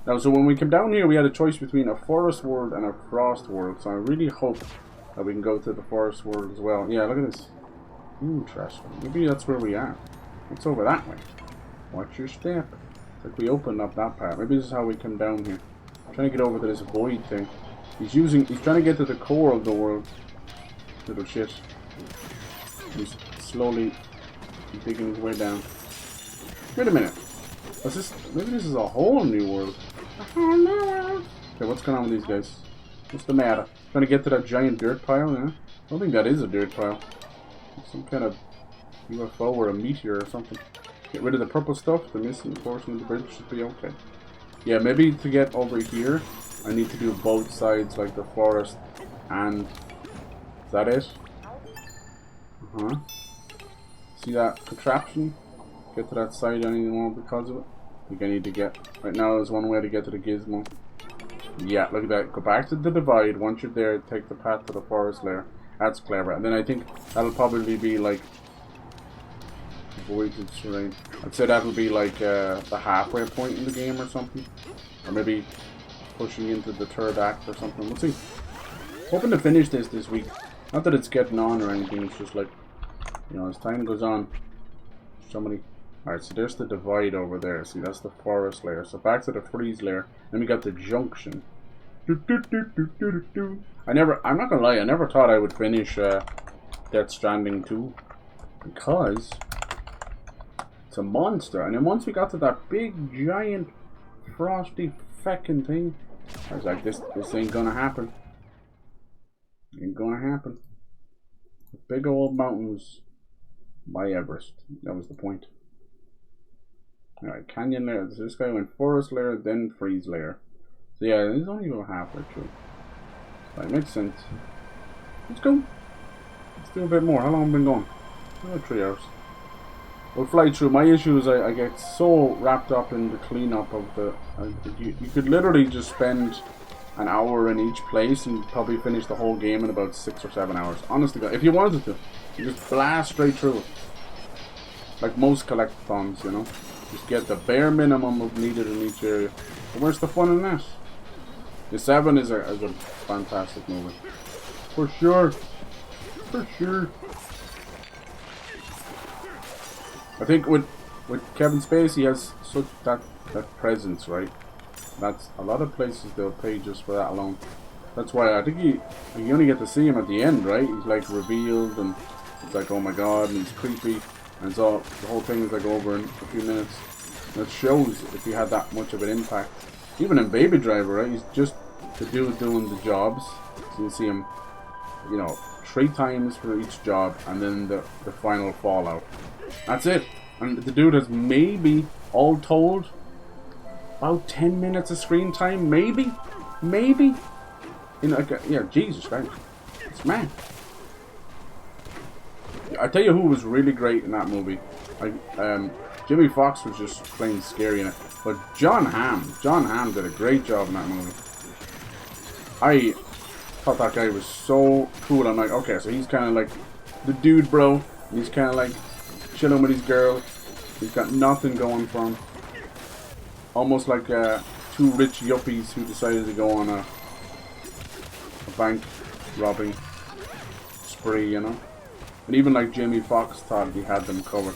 Now, so when we came down here, we had a choice between a forest world and a frost world. So I really hope that we can go to the forest world as well. Yeah, look at this. Interesting. Maybe that's where we are. It's over that way. Watch your step. It's like we opened up that part. Maybe this is how we come down here. I'm trying to get over to this void thing. He's trying to get to the core of the world. Little shit. He's slowly digging his way down. Wait a minute. What's this? Maybe this is a whole new world. A whole new world. Okay, what's going on with these guys? What's the matter? Trying to get to that giant dirt pile, yeah? I don't think that is a dirt pile. It's some kind of UFO or a meteor or something. Get rid of the purple stuff. The missing portion of the bridge should be okay. Yeah, maybe to get over here, I need to do both sides, like the forest and... Is that it? Uh-huh. See that contraption? Get to that side anymore because of it? I think I need to get... Right now there's one way to get to the gizmo. Yeah, look at that. Go back to the divide. Once you're there, take the path to the forest layer. That's clever. And then I think that'll probably be like... Voided terrain. I'd say that'll be like the halfway point in the game or something. Or maybe pushing into the third act or something. We'll see. Hoping to finish this week. Not that it's getting on or anything. It's just like, you know, as time goes on, so many... Alright, so there's the divide over there. See, that's the forest layer. So back to the freeze layer. Then we got the junction. I'm not gonna lie, I never thought I would finish Death Stranding 2. Because it's a monster. And then once we got to that big, giant, frosty feckin' thing, I was like, this ain't gonna happen. Ain't gonna happen. The big old mountains by Everest. That was the point. Alright, canyon layer. So this guy went forest layer, then freeze layer. So yeah, he's only about halfway through. That makes sense. Let's go. Let's do a bit more. How long have we been going? About 3 hours. We'll fly through. My issue is I get so wrapped up in the cleanup of the... you could literally just spend an hour in each place and probably finish the whole game in about 6 or 7 hours. Honestly, if you wanted to. You just blast straight through it. Like most collectathons, you know. Just get the bare minimum of needed in each area. But where's the fun in that? The 7 is a fantastic movie. For sure. For sure. I think with Kevin Spacey, he has such that presence, right? That's a lot of places they'll pay just for that alone. That's why I think you only get to see him at the end, right? He's like revealed and it's like, oh my god, and he's creepy. And it's all, the whole thing is like over in a few minutes. And it shows if he had that much of an impact. Even in Baby Driver, right? He's just the dude doing the jobs. So you see him, you know, 3 times for each job, and then the final fallout. That's it. And the dude has maybe, all told, about 10 minutes of screen time, maybe? Maybe? In like a, yeah, Jesus Christ. It's mad. I tell you who was really great in that movie. Jimmy Fox was just plain scary in it. But John Hamm did a great job in that movie. I thought that guy was so cool. I'm like, okay, so he's kind of like the dude, bro. He's kind of like chilling with his girl. He's got nothing going for him. Almost like 2 rich yuppies who decided to go on a bank robbing spree, you know. And even like Jamie Foxx thought he had them covered.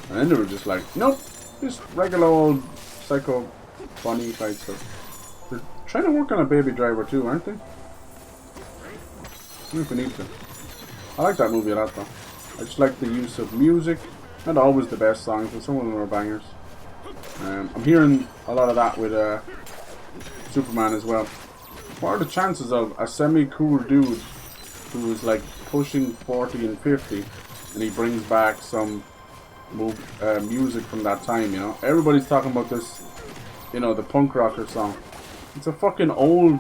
And then they were just like, nope, just regular old psycho funny type stuff. They're trying to work on a Baby Driver too, aren't they? I don't know if we need to. I like that movie a lot though. I just like the use of music. Not always the best songs, but some of them are bangers. I'm hearing a lot of that with Superman as well. What are the chances of a semi-cool dude who is like pushing 40 and 50 and he brings back some music from that time, you know? Everybody's talking about this, you know, the punk rocker song. It's a fucking old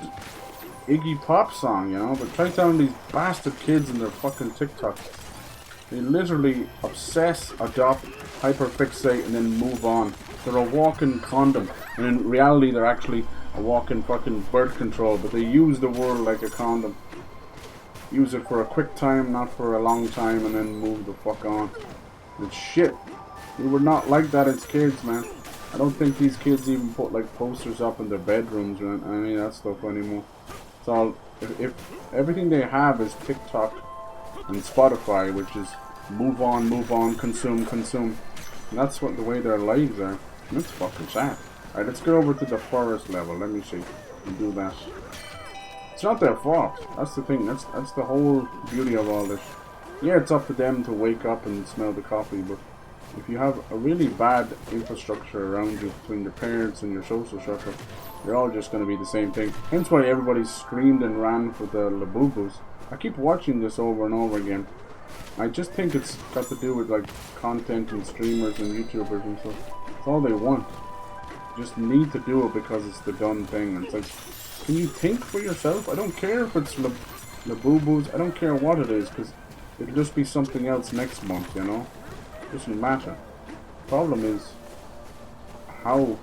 Iggy Pop song, you know? But try telling these bastard kids in their fucking TikToks. They literally obsess, adopt, hyperfixate, and then move on. They're a walking condom. And in reality, they're actually a walking fucking birth control. But they use the word like a condom. Use it for a quick time, not for a long time, and then move the fuck on. It's shit. We were not like that as kids, man. I don't think these kids even put like posters up in their bedrooms or any of that stuff anymore. It's all, if everything they have is TikTok and Spotify, which is move on, consume. And that's what the way their lives are. And it's fucking sad. Alright, let's go over to the forest level. Let me see. And do that. It's not their fault. That's the thing. That's the whole beauty of all this. Yeah, it's up to them to wake up and smell the coffee, but if you have a really bad infrastructure around you between your parents and your social structure, you're all just going to be the same thing. Hence why everybody screamed and ran for the Labubus. I keep watching this over and over again. I just think it's got to do with like content and streamers and YouTubers and stuff. It's all they want. You just need to do it because it's the done thing. And it's like, can you think for yourself? I don't care if it's Labubus. I don't care what it is, because it'll just be something else next month, you know? Doesn't matter. Problem is how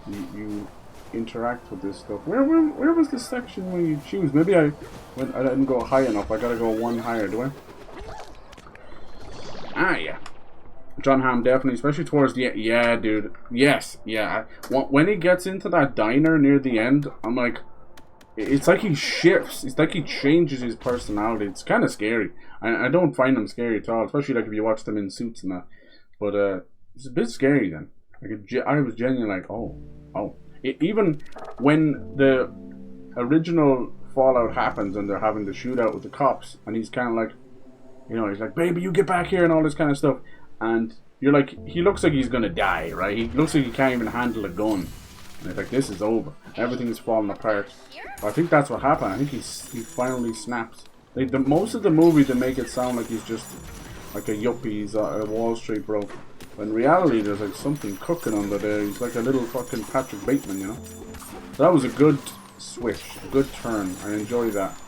you interact with this stuff. Where was the section where you choose? Maybe I didn't go high enough. I gotta go one higher, do I? Ah, yeah. John Hamm definitely, especially towards the end. Yeah, dude. Yes, yeah. When he gets into that diner near the end, I'm like, it's like he shifts. It's like he changes his personality. It's kind of scary. I don't find them scary at all, especially like if you watch them in suits and that. But it's a bit scary then. Like I was genuinely like, oh. Even when the original Fallout happens and they're having the shootout with the cops, and he's kind of like, you know, he's like, baby, you get back here and all this kind of stuff, and you're like, he looks like he's gonna die, right? He looks like he can't even handle a gun. And it's like, this is over. Everything is falling apart. But I think that's what happened. I think he finally snaps. Like most of the movie, they make it sound like he's just like a yuppie, he's a Wall Street bro. But in reality, there's like something cooking under there. He's like a little fucking Patrick Bateman, you know? So that was a good switch, a good turn. I enjoy that.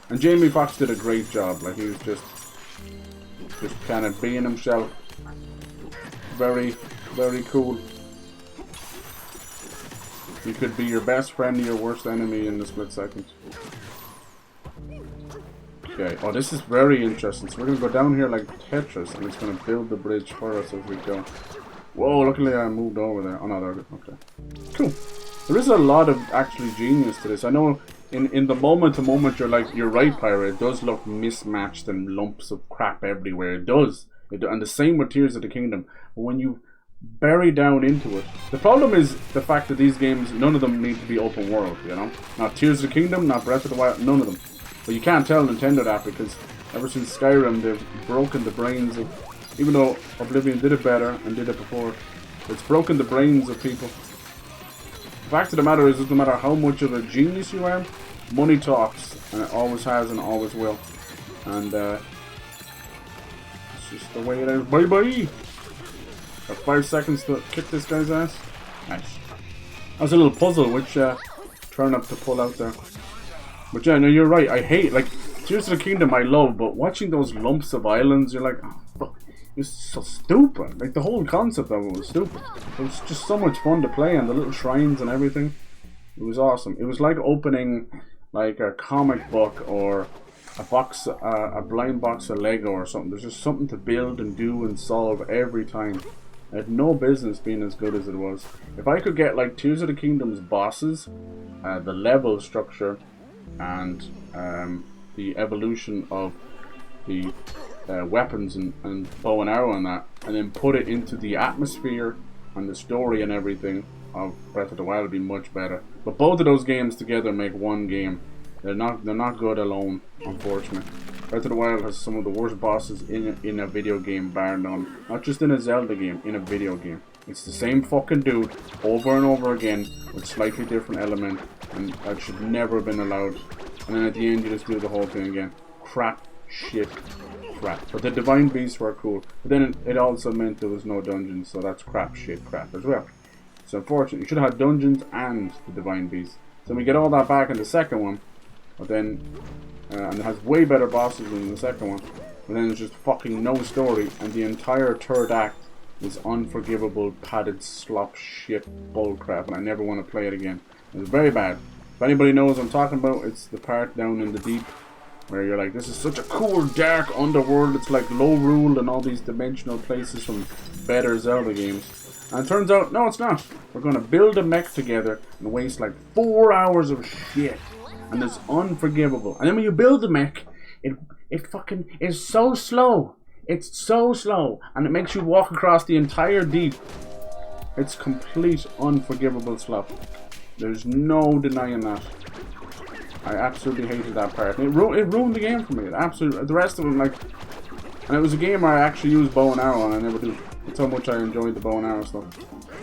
And Jamie Foxx did a great job. Like, he was just kind of being himself. Very, very cool. He could be your best friend or your worst enemy in a split second. Okay, oh, this is very interesting. So we're going to go down here like Tetris, and it's going to build the bridge for us as we go. Whoa, luckily I moved over there. Oh no, there, okay. Cool. There is a lot of actually genius to this. I know in the moment to moment you're like, you're right, Pyra, it does look mismatched and lumps of crap everywhere. It does. And the same with Tears of the Kingdom. But when you bury down into it, the problem is the fact that these games, none of them need to be open world, you know? Not Tears of the Kingdom, not Breath of the Wild, none of them. But you can't tell Nintendo that, because ever since Skyrim they've broken the brains of, even though Oblivion did it better and did it before, it's broken the brains of people. The fact of the matter is, no matter how much of a genius you are, money talks, and it always has and always will. And it's just the way it is. Bye bye! Got 5 seconds to kick this guy's ass. Nice. That was a little puzzle which turned up to pull out there. But yeah, no, you're right. I hate, like, Tears of the Kingdom I love, but watching those lumps of islands, you're like, oh, fuck. It's so stupid. Like, the whole concept of it was stupid. It was just so much fun to play, and the little shrines and everything. It was awesome. It was like opening, like, a comic book or a box, a blind box of Lego or something. There's just something to build and do and solve every time. It had no business being as good as it was. If I could get, like, Tears of the Kingdom's bosses, the level structure, and the evolution of the weapons and bow and arrow and that, and then put it into the atmosphere and the story and everything of Breath of the Wild, would be much better. But both of those games together make one game. They're not good alone, unfortunately. Breath of the Wild has some of the worst bosses in a video game, bar none. Not just in a Zelda game, in a video game. It's the same fucking dude over and over again with slightly different element, and that should never have been allowed. And then at the end you just do the whole thing again. Crap, shit, crap. But the Divine Beasts were cool. But then it also meant there was no dungeons, so that's crap, shit, crap as well. It's unfortunate. You should have had dungeons and the Divine Beasts. So we get all that back in the second one, but then and it has way better bosses than the second one. But then there's just fucking no story, and the entire third act is unforgivable, padded slop shit bullcrap, and I never want to play it again. It was very bad. If anybody knows what I'm talking about, it's the part down in the deep where you're like, this is such a cool dark underworld. It's like Low Rule and all these dimensional places from better Zelda games. And it turns out, no, it's not. We're going to build a mech together and waste like 4 hours of shit. And it's unforgivable. And then when you build the mech, it fucking is so slow. It's so slow. And it makes you walk across the entire deep. It's complete unforgivable slop. There's no denying that. I absolutely hated that part. It ruined the game for me. It absolutely. The rest of them, like... And it was a game where I actually used bow and arrow, and I never do. That's how much I enjoyed the bow and arrow stuff.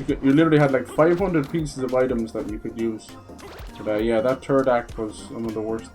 You literally had like 500 pieces of items that you could use. But yeah, that third act was one of the worst.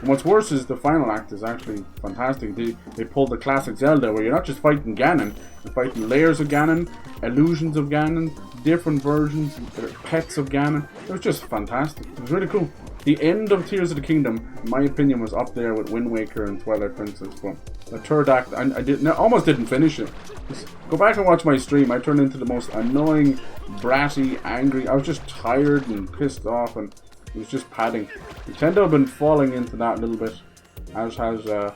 And what's worse is the final act is actually fantastic. They pulled the classic Zelda, where you're not just fighting Ganon, you're fighting layers of Ganon, illusions of Ganon, different versions, pets of Ganon. It was just fantastic. It was really cool. The end of Tears of the Kingdom, in my opinion, was up there with Wind Waker and Twilight Princess. But the third act, almost didn't finish it. Just go back and watch my stream. I turned into the most annoying, bratty, angry. I was just tired and pissed off, and it was just padding. Nintendo have been falling into that a little bit. As has, I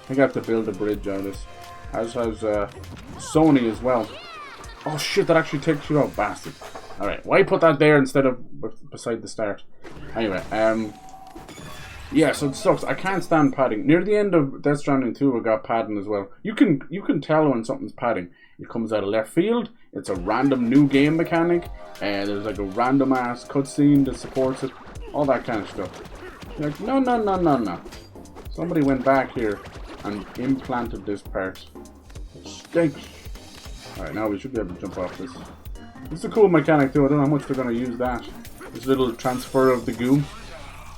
think I have to build a bridge out of this. As has Sony as well. Oh shit, that actually takes you out, bastard. Alright, why put that there instead of beside the start? Anyway, yeah, so it sucks. I can't stand padding. Near the end of Death Stranding 2, I got padding as well. You can tell when something's padding. It comes out of left field. It's a random new game mechanic. There's like a random ass cutscene that supports it. All that kind of stuff. You're like, no, no, no, no, no. Somebody went back here and implanted this part. It stinks. Alright, now we should be able to jump off this. This is a cool mechanic too. I don't know how much they're going to use that. This little transfer of the goo.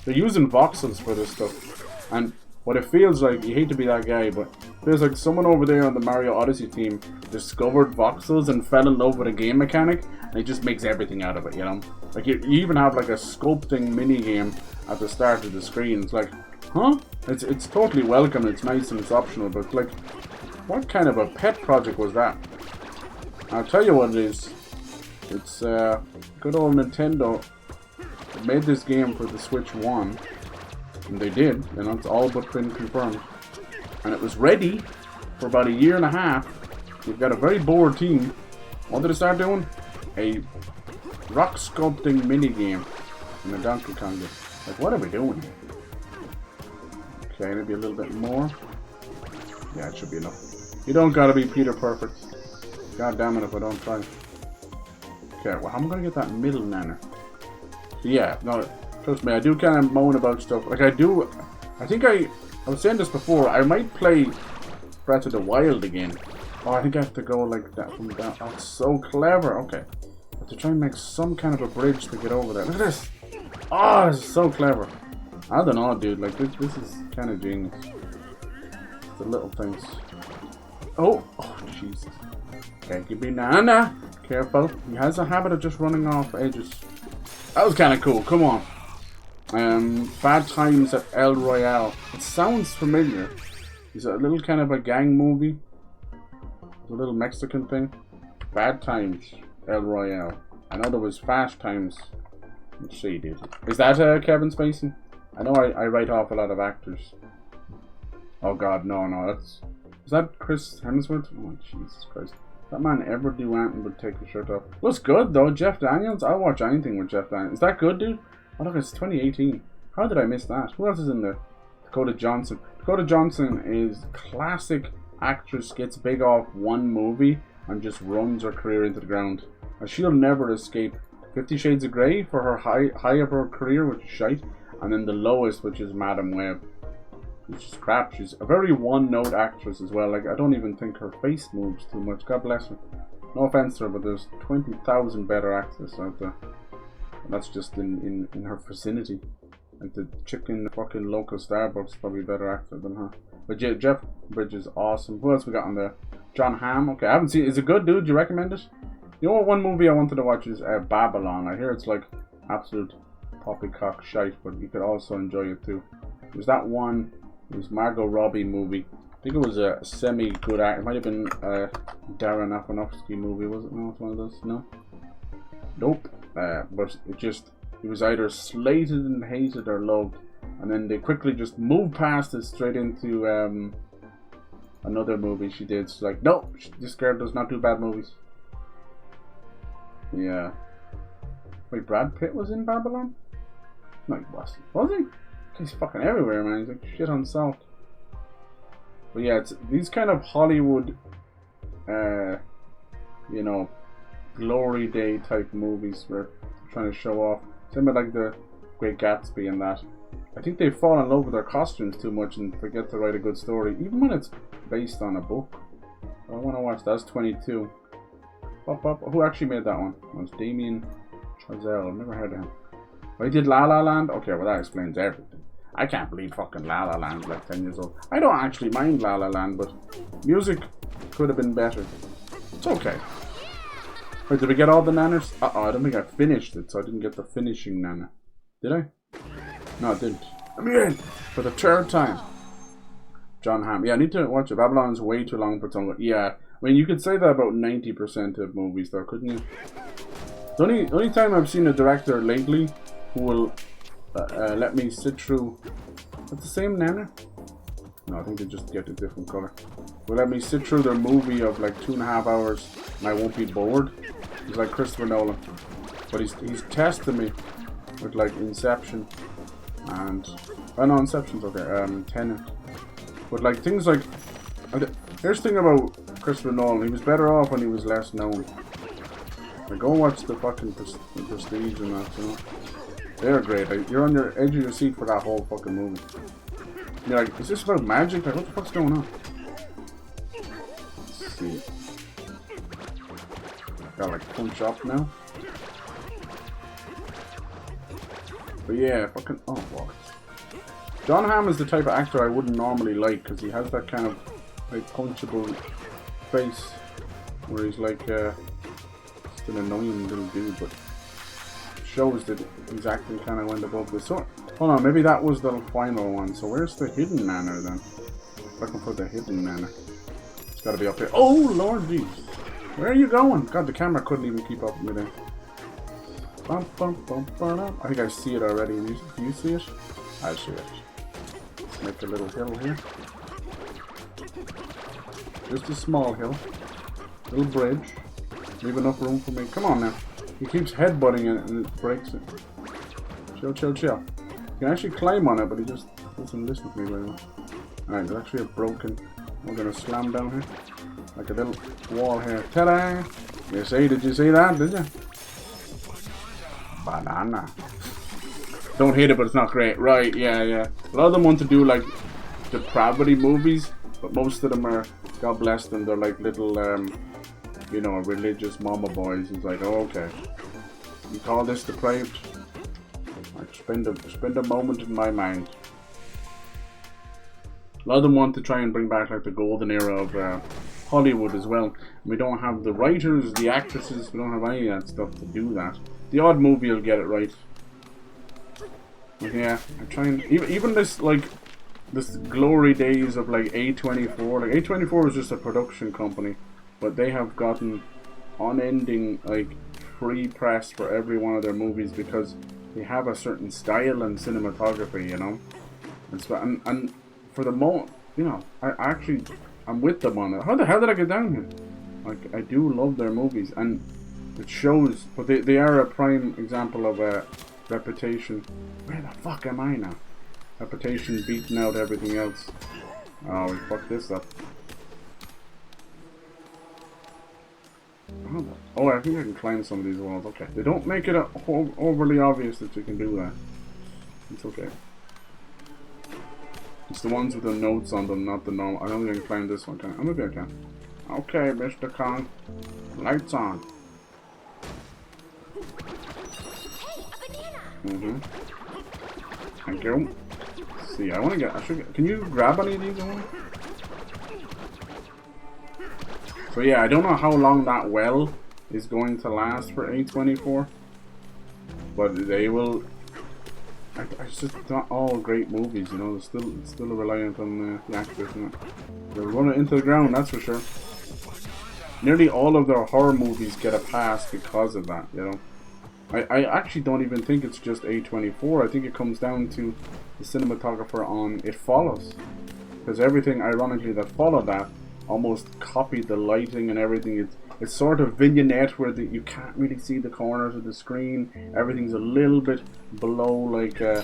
They're using voxels for this stuff. And what it feels like, you hate to be that guy, but it feels like someone over there on the Mario Odyssey team discovered voxels and fell in love with a game mechanic, and it just makes everything out of it, you know? Like, you even have like a sculpting mini game at the start of the screen. It's like, huh? It's totally welcome, it's nice and it's optional, but like, what kind of a pet project was that? I'll tell you what it is. It's good old Nintendo made this game for the Switch 1, and they did, you know, it's all but been confirmed. And it was ready for about a year and a half. You've got a very bored team. What did they start doing? A rock sculpting mini game in a Donkey Kong game. Like, what are we doing here? Okay, maybe a little bit more. Yeah, it should be enough. You don't gotta be Peter Perfect. God damn it if I don't try. Okay, well, how am I gonna get that middle nanner? Yeah, no, trust me, I do kind of moan about stuff. Like, I think I was saying this before, I might play Breath of the Wild again. Oh, I think I have to go like that from that. Oh, it's so clever. Okay. I have to try and make some kind of a bridge to get over there. Look at this. Oh, this is so clever. I don't know, dude. Like, this is kind of genius. The little things. Oh, Jesus. Okay, give me Nana. Careful. He has a habit of just running off edges. That was kind of cool. Come on. Bad Times at El Royale. It sounds familiar. Is it a little kind of a gang movie? A little Mexican thing? Bad Times, El Royale. I know there was Fast Times. Let's see, dude. Is that Kevin Spacey? I know I write off a lot of actors. Oh god, no, that's... Is that Chris Hemsworth? Oh, Jesus Christ. That man ever do anything but take his shirt off. Looks good, though. Jeff Daniels? I'll watch anything with Jeff Daniels. Is that good, dude? Oh, look, it's 2018. How did I miss that? Who else is in there? Dakota Johnson. Dakota Johnson is classic actress, gets big off one movie and just runs her career into the ground. And she'll never escape 50 Shades of Grey for her high of her career, which is shite. And then the lowest, which is Madam Web. Which is crap. She's a very one-note actress as well. Like, I don't even think her face moves too much. God bless her. No offense to her, but there's 20,000 better actresses out there. And that's just in her vicinity. Like the chick in the fucking local Starbucks is probably a better actor than her. But yeah, Jeff Bridges, awesome. Who else we got on there? John Hamm. Okay, I haven't seen it. Is it good, dude? Do you recommend it? You know what, one movie I wanted to watch is Babylon. I hear it's like absolute poppycock shite, but you could also enjoy it too. There's that one. It was Margot Robbie movie. I think it was a semi-good act. It might have been a Darren Aronofsky movie, was it? No, it's one of those. No? Nope. But it was either slated and hated or loved. And then they quickly just moved past it straight into another movie she did. It's like, no, this girl does not do bad movies. Yeah. Wait, Brad Pitt was in Babylon? No, he wasn't. Was he? He's fucking everywhere, man. He's like shit on salt. But yeah, it's these kind of Hollywood, you know, glory day type movies where they're trying to show off. Same with like the Great Gatsby and that. I think they fall in love with their costumes too much and forget to write a good story, even when it's based on a book. I want to watch that. That's 22. Who actually made that one? It was Damien Chazelle. I've never heard of him. But he did La La Land? Okay, well that explains everything. I can't believe fucking La La Land like 10 years old. I don't actually mind La La Land, but music could have been better. It's okay. Wait, did we get all the nanners? Uh-oh, I don't think I finished it, so I didn't get the finishing nana. Did I? No, I didn't. I'm in! For the third time. John Hamm. Yeah, I need to watch it. Babylon's way too long for its own. Yeah, I mean, you could say that about 90% of movies, though, couldn't you? The only time I've seen a director lately who will let me sit through... It's the same nana? No, I think they just get a different colour. Will let me sit through their movie of like 2.5 hours and I won't be bored. He's like Christopher Nolan. But he's testing me with like Inception and... Oh no, Inception's okay. Tenet. But like things like... Here's the thing about Christopher Nolan. He was better off when he was less known. Like, go watch the fucking Prestige and that, you know. They're great. Like, you're on your edge of your seat for that whole fucking movie. You're like, is this about magic? Like, what the fuck's going on? Let's see. Gotta like punch up now. But yeah, fucking... Oh, what? John Hamm is the type of actor I wouldn't normally like because he has that kind of like punchable face where he's like still an annoying little dude, but shows that he's acting kind of went above this. So hold on, maybe that was the final one. So where's the hidden nana then? Looking for the hidden nana. It's got to be up here. Oh Lord jeez, where are you going? God, the camera couldn't even keep up with me there. Bum, bum, bum, bum. I think I see it already. Do you see it? I see it. Let's make a little hill here. Just a small hill. Little bridge. Leave enough room for me. Come on now. He keeps headbutting it and it breaks it. Chill, chill, chill. You can actually climb on it, but he just doesn't listen to me very well. Alright, there's actually a broken... We're gonna slam down here. Like a little wall here. Ta-da! You see, did you see that, did you? Banana. Don't hate it, but it's not great. Right, yeah, yeah. A lot of them want to do like depravity movies, but most of them are, God bless them, they're like little, you know, religious mama boys. It's like, oh, okay. You call this depraved? Like, spend a moment in my mind. A lot of them want to try and bring back like the golden era of Hollywood as well. We don't have the writers, the actresses, we don't have any of that stuff to do that. The odd movie will get it right. But yeah, I'm trying. Even this like this glory days of like A24. Like A24 is just a production company, but they have gotten unending like free press for every one of their movies because they have a certain style and cinematography, you know. And for the moment, you know, I'm with them on it. How the hell did I get down here? Like, I do love their movies, and it shows. But they are a prime example of a Reputation. Where the fuck am I now? Reputation beating out everything else. Oh, we fucked this up. Oh, I think I can climb some of these walls. Okay. They don't make it overly obvious that you can do that. It's okay. It's the ones with the notes on them, not the normal. I don't think I can climb this one, can I? Oh, maybe I can. Okay, Mr. Kong. Lights on. Thank you. Let's see, can you grab any of these? So yeah, I don't know how long that well is going to last for A24, but they will. It's just not all great movies, you know. It's still reliant on the actors, isn't it? They'll run it into the ground, that's for sure. Nearly all of their horror movies get a pass because of that, you know. I actually don't even think it's just A24. I think it comes down to the cinematographer on It Follows. Because everything, ironically, that followed that almost copied the lighting and everything. It's sort of vignette where you can't really see the corners of the screen. Everything's a little bit below like the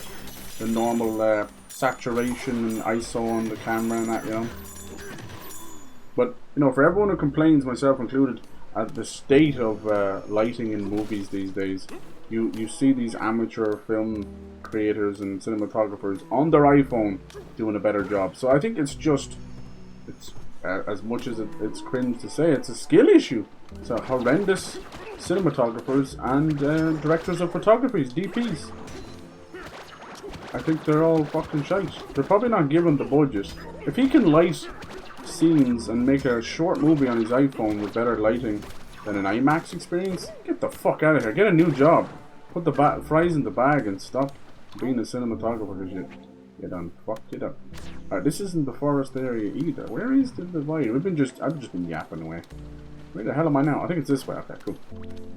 normal saturation and ISO on the camera and that, you know. But you know, for everyone who complains, myself included, at the state of lighting in movies these days, you see these amateur film creators and cinematographers on their iPhone doing a better job. So I think it's as much as it's cringe to say, it's a skill issue. So horrendous cinematographers and directors of photography, DPs. I think they're all fucking shite. They're probably not given the budget. If he can light scenes and make a short movie on his iPhone with better lighting than an IMAX experience, get the fuck out of here. Get a new job. Put the fries in the bag and stop being a cinematographer because you done fucked it up. Alright, this isn't the forest area either. Where is the divide? I've just been yapping away. Where the hell am I now? I think it's this way. Okay, cool.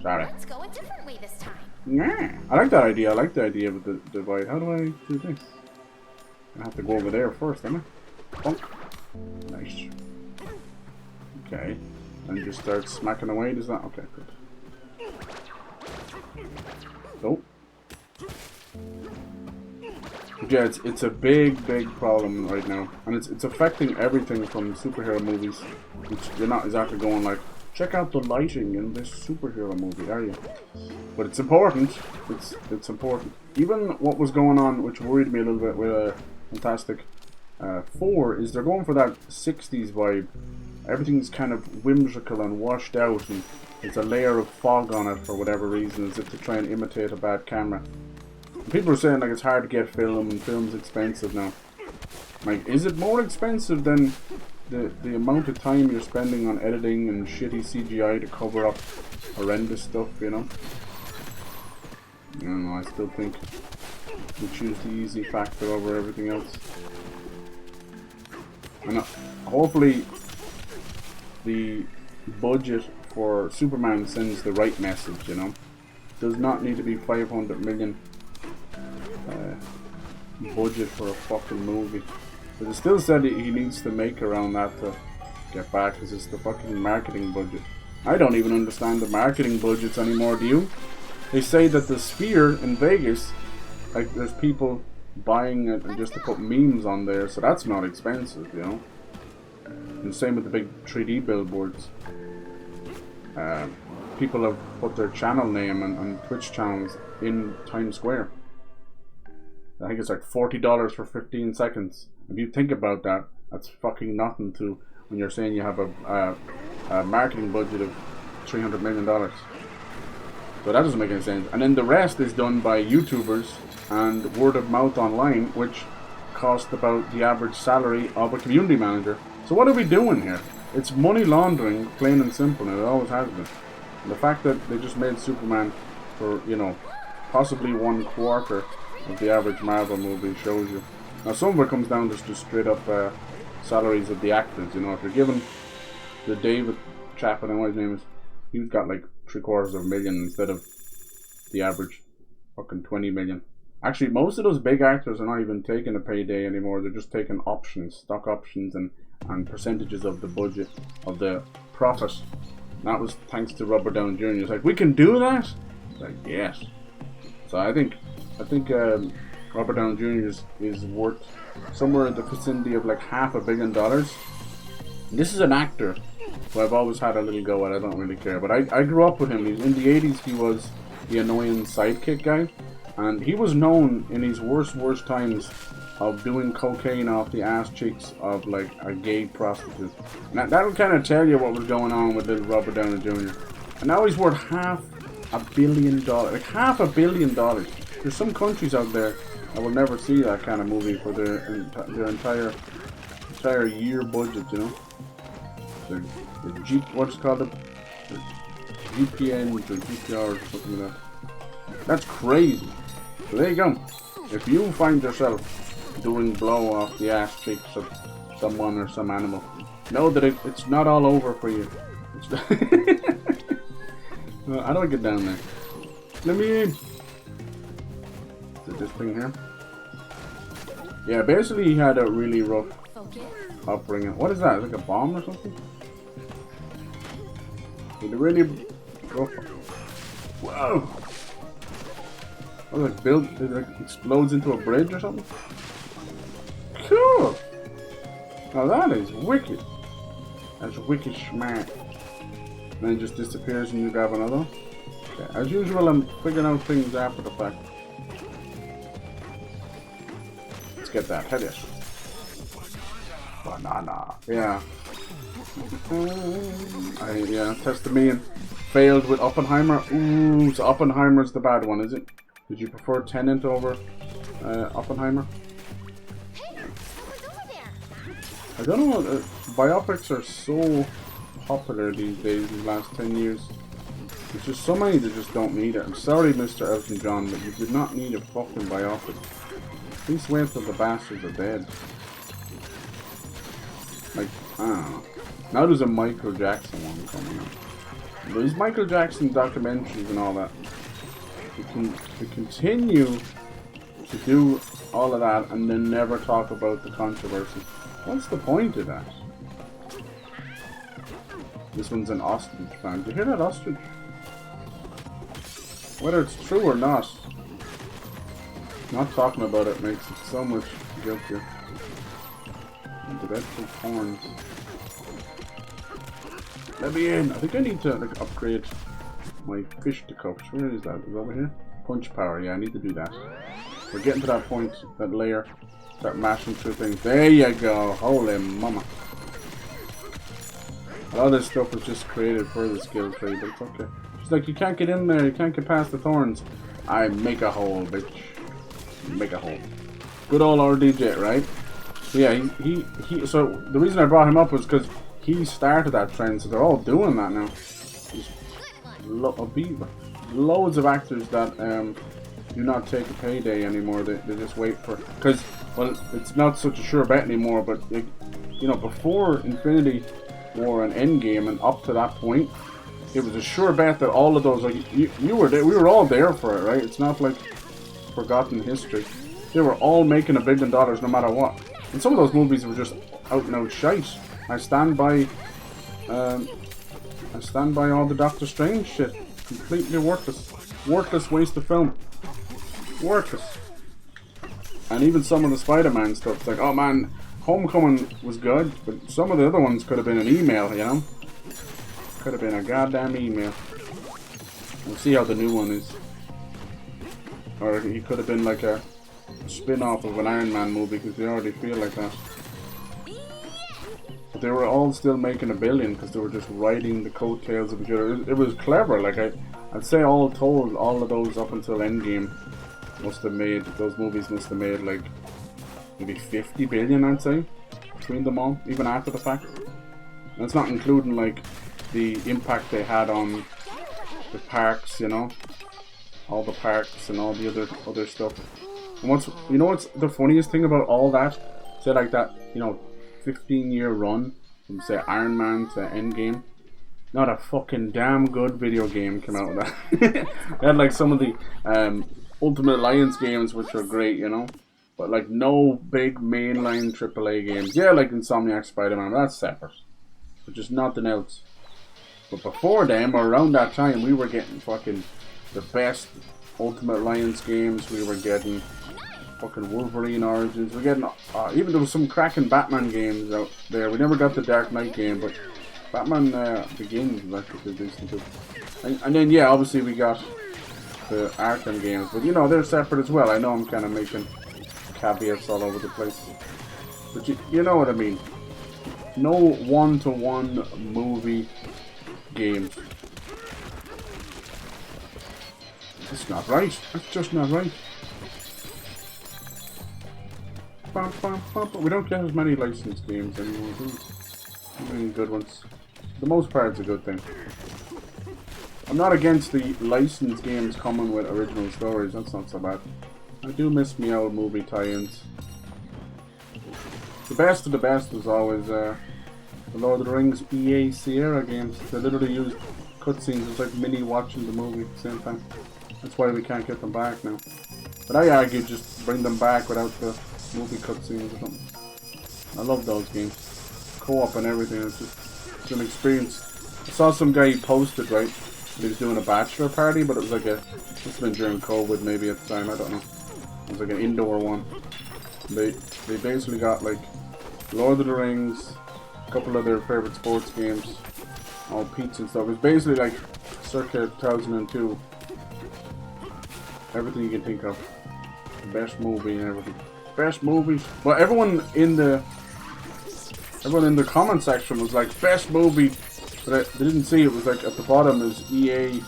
Sorry. Let's go a different way this time. Yeah, I like that idea. I like the idea of the divide. How do I do this? I have to go over there first, am I? Bonk. Nice. Okay. And just start smacking away. Does that? Okay, good. Nope. Yeah, it's a big problem right now, and it's affecting everything from superhero movies. Which you're not exactly going like, check out the lighting in this superhero movie, are you? But it's important. It's important. Even what was going on, which worried me a little bit with Fantastic Four, is they're going for that 60s vibe. Everything's kind of whimsical and washed out, and there's a layer of fog on it for whatever reason, as if to try and imitate a bad camera. People are saying like it's hard to get film and film's expensive now. Like, is it more expensive than the amount of time you're spending on editing and shitty CGI to cover up horrendous stuff, you know? I don't know, I still think we choose the easy factor over everything else. And hopefully the budget for Superman sends the right message, you know? Does not need to be 500 million budget for a fucking movie. But it still said he needs to make around that to get back, because it's the fucking marketing budget. I don't even understand the marketing budgets anymore, do you? They say that the Sphere in Vegas, like, there's people buying it just to put memes on there, so that's not expensive, you know? And same with the big 3D billboards. People have put their channel name and Twitch channels in Times Square. I think it's like $40 for 15 seconds. If you think about that, that's fucking nothing to when you're saying you have a marketing budget of $300 million. So that doesn't make any sense. And then the rest is done by YouTubers and word of mouth online, which cost about the average salary of a community manager. So what are we doing here? It's money laundering, plain and simple, and it always has been. And the fact that they just made Superman for, you know, possibly 1/4 of the average Marvel movie shows you. Now some of it comes down just to straight up salaries of the actors, you know. If you're given the David chap, I don't know what his name is, he's got like 3/4 million instead of the average fucking 20 million. Actually, most of those big actors are not even taking a payday anymore. They're just taking options, stock options, and percentages of the budget, of the profit. And that was thanks to Robert Downey Jr. It's like, we can do that? It's like, yes. So I think Robert Downey Jr. is worth somewhere in the vicinity of like $500 million. This is an actor who I've always had a little go at. I don't really care, but I grew up with him. In the 80s, he was the annoying sidekick guy, and he was known in his worst times of doing cocaine off the ass cheeks of like a gay prostitute. And that'll kind of tell you what was going on with little Robert Downey Jr. And now he's worth $500 million. Like $500 million. There's some countries out there that will never see that kind of movie for their entire year budget, you know. What's it called? GPN or GPR or something like that. That's crazy. So there you go. If you find yourself doing blow off the ass cheeks of someone or some animal, know that it's not all over for you. How do I get down there? Let me in. Is it this thing here? Yeah, basically he had a really rough upbringing. What is that? Is it like a bomb or something? Did it really go for... Whoa! Oh, like it like explodes into a bridge or something? Cool! Now that is wicked. That's wicked smart. And then it just disappears and you grab another. Okay. As usual, I'm figuring out things after the fact. Let's get that. Hell yes. Banana. Yeah. Yeah, Testamine failed with Oppenheimer. Ooh, so Oppenheimer's the bad one, is it? Did you prefer Tenet over Oppenheimer? I don't know, biopics are so popular these days, these last 10 years. There's just so many that just don't need it. I'm sorry, Mr. Elton John, but you did not need a fucking biopic. At least wait till the bastards are dead. Like, I don't know. Now there's a Michael Jackson one coming out. There's Michael Jackson documentaries and all that. They continue to do all of that and then never talk about the controversy. What's the point of that? This one's an ostrich fan. Do you hear that ostrich? Whether it's true or not, not talking about it makes it so much guiltier. The dreadful horns. Let me in. I think I need to like upgrade my fish to cups. Where is that? Is it over here? Punch power. Yeah, I need to do that. We're getting to that point, that layer. Start mashing through things. There you go. Holy mama. A lot of this stuff was just created for the skill tree, but it's okay. It's like you can't get in there. You can't get past the thorns. I make a hole, bitch. Make a hole. Good old RDJ, right? Yeah, he. So the reason I brought him up was because he started that trend, so they're all doing that now. Loads of actors that do not take a payday anymore. They just wait for, because well, it's not such a sure bet anymore. But it, you know, before Infinity War and Endgame and up to that point, it was a sure bet that all of those, like you were there, we were all there for it, right? It's not like forgotten history. They were all making $1 billion no matter what. And some of those movies were just out and out shite. I stand by all the Doctor Strange shit. Completely worthless. Worthless waste of film. Worthless. And even some of the Spider-Man stuff. It's like, oh man, Homecoming was good, but some of the other ones could have been an email, you know? Could have been a goddamn email. We'll see how the new one is. Or he could have been like a spin-off of an Iron Man movie, because they already feel like that. But they were all still making $1 billion because they were just riding the coattails of each other. It was clever. Like I'd say all told, all of those up until Endgame must have made, those movies must have made like maybe 50 billion, I'd say, between them all, even after the fact. And it's not including like the impact they had on the parks, you know, all the parks and all the other stuff. And what's the funniest thing about all that? Say like that, you know, 15-year run from say Iron Man to Endgame. Not a fucking damn good video game came out of that. They had like some of the Ultimate Alliance games, which were great, you know, but like no big mainline AAA games. Yeah, like Insomniac Spider-Man, that's separate, but just nothing else. But before them, or around that time, we were getting fucking the best Ultimate Alliance games. We were getting fucking Wolverine Origins. We're getting even there was some cracking Batman games out there. We never got the Dark Knight game, but Batman Begins was actually decent too. And then yeah, obviously we got the Arkham games, but you know they're separate as well. I know I'm kind of making caveats all over the place, but you know what I mean. No one-to-one movie games. That's not right. That's just not right. We don't get as many licensed games anymore, do we? Many good ones. For the most part, it's a good thing. I'm not against the licensed games coming with original stories. That's not so bad. I do miss me old movie tie-ins. The best of the best was always the Lord of the Rings EA Sierra games. They literally used cutscenes. It's like mini watching the movie at the same time. That's why we can't get them back now. But I argue just bring them back without the movie cutscenes or something. I love those games. Co-op and everything. It's an experience I saw some guy posted, right? He was doing a bachelor party, but it was like a... This has been during COVID maybe at the time, I don't know. It was like an indoor one. They basically got like Lord of the Rings, a couple of their favorite sports games, all pizza and stuff. It's basically like circa 2002. Everything you can think of. The best movie and everything. Best movies. Well, everyone in the comment section was like, best movie. But they didn't see it was like at the bottom is EA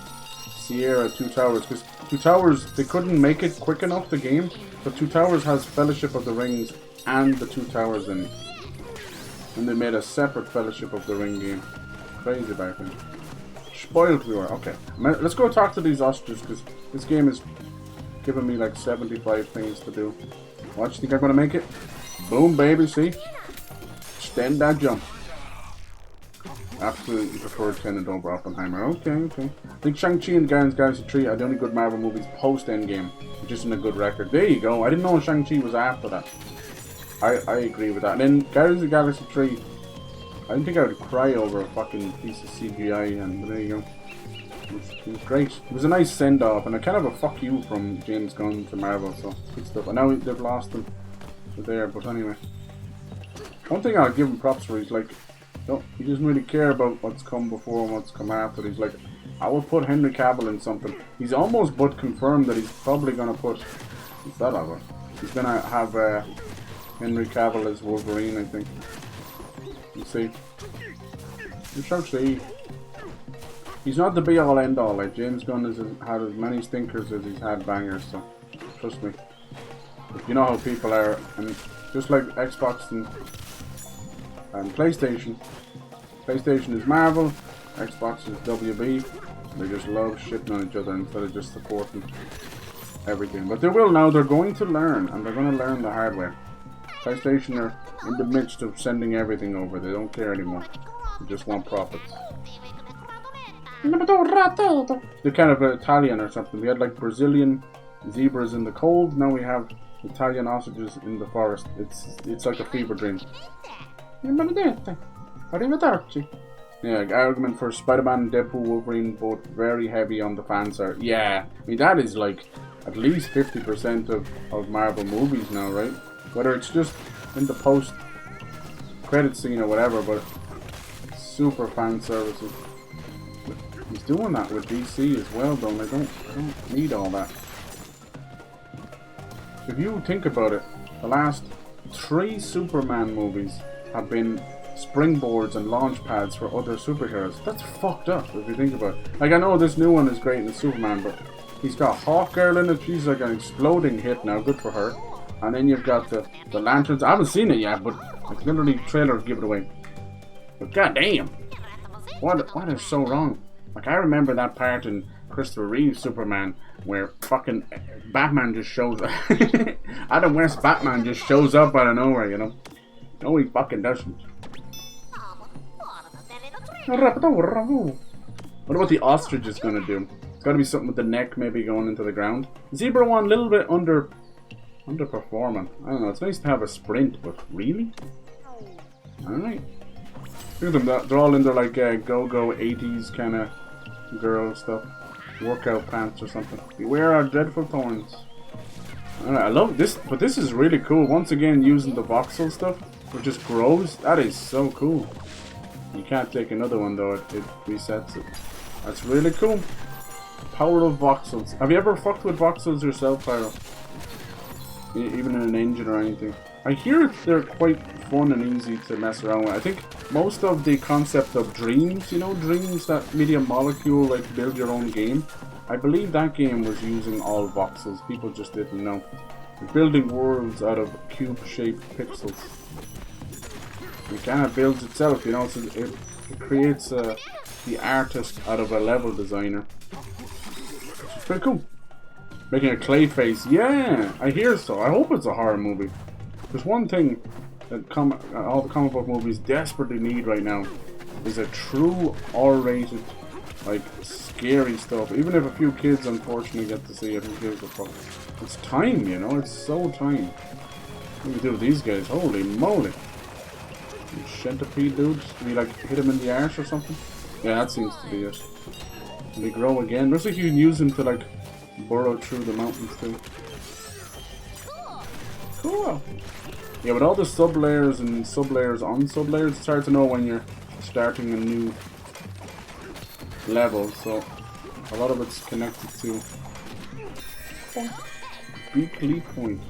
Sierra Two Towers. Because Two Towers, they couldn't make it quick enough, the game. But Two Towers has Fellowship of the Rings and the Two Towers in it. And they made a separate Fellowship of the Ring game. Crazy back then. Spoiled we were. Okay. Let's go talk to these ostriches because this game is giving me like 75 things to do. What, you think I'm going to make it? Boom, baby, see? Extend that jump. Absolutely prefer Tenet over Oppenheimer. Okay. I think Shang-Chi and Guardians of the Galaxy 3 are the only good Marvel movies post-Endgame. Just in a good record. There you go. I didn't know Shang-Chi was after that. I agree with that. And then Guardians of the Galaxy 3, I didn't think I would cry over a fucking piece of CGI, and there you go. It was great. It was a nice send-off, and a kind of a fuck you from James Gunn to Marvel, so good stuff. And now they've lost them there, but anyway. One thing I'll give him props for is like, he doesn't really care about what's come before and what's come after. He's like, I will put Henry Cavill in something. He's almost but confirmed that he's probably going to put, what's that over? He's going to have Henry Cavill as Wolverine, I think. You see? You shall see. He's not the be-all end-all. Like, James Gunn has had as many stinkers as he's had bangers, so trust me. You know how people are, and just like Xbox and PlayStation. PlayStation is Marvel, Xbox is WB. They just love shitting on each other instead of just supporting everything. But they will now. They're going to learn, and they're going to learn the hard way. PlayStation are in the midst of sending everything over. They don't care anymore. They just want profits. They're kind of Italian or something. We had like Brazilian zebras in the cold. Now we have Italian ostriches in the forest. It's like a fever dream. Yeah, argument for Spider-Man, Deadpool, Wolverine, both very heavy on the fan side. Yeah, I mean that is like at least 50% of Marvel movies now, right? Whether it's just in the post-credit scene or whatever, but super fan services. He's doing that with DC as well, though. I don't need all that. If you think about it, the last 3 Superman movies have been springboards and launch pads for other superheroes. That's fucked up if you think about it. Like, I know this new one is great in the Superman, but he's got Hawkgirl in it. She's like an exploding hit now. Good for her. And then you've got the Lanterns. I haven't seen it yet, but like literally trailers give it away. But goddamn, what is so wrong? Like, I remember that part in Christopher Reeve's Superman where fucking Batman just shows up. Adam West Batman just shows up out of nowhere, you know? No, he fucking doesn't. What about the ostriches gonna do? It's gotta be something with the neck maybe going into the ground. Zebra one, a little bit underperforming. I don't know, it's nice to have a sprint, but really? Alright. Look at them, they're all in their like go-go 80s kind of girl stuff. Workout pants or something. Beware our dreadful thorns. Alright, I love this, but this is really cool. Once again, using the voxel stuff, which just grows. That is so cool. You can't take another one though, it resets it. That's really cool. Power of voxels. Have you ever fucked with voxels yourself, Pyro? Even in an engine or anything? I hear they're quite fun and easy to mess around with. I think most of the concept of Dreams, you know, Dreams, that Media Molecule, like build your own game. I believe that game was using all voxels. People just didn't know. They're building worlds out of cube-shaped pixels. It kind of builds itself, you know, so it creates the artist out of a level designer. It's pretty cool. Making a clay face, yeah, I hear so. I hope it's a horror movie. There's one thing that all the comic book movies desperately need right now is a true R-rated, like, scary stuff. Even if a few kids unfortunately get to see it, who gives a fuck? It's time, you know, it's so time. What do you do with these guys? Holy moly. Centipede dudes? Do you like hit him in the arse or something? Yeah, that seems to be it. And they grow again. Looks like you can use them to like burrow through the mountains too. Cool. Yeah, with all the sub-layers and sub-layers on sub-layers, it's hard to know when you're starting a new level, so a lot of it's connected to weekly point.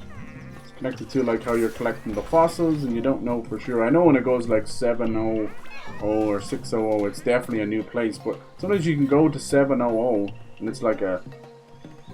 It's connected to like how you're collecting the fossils, and you don't know for sure. I know when it goes like 700 or 600, it's definitely a new place, but sometimes you can go to 700 and it's like a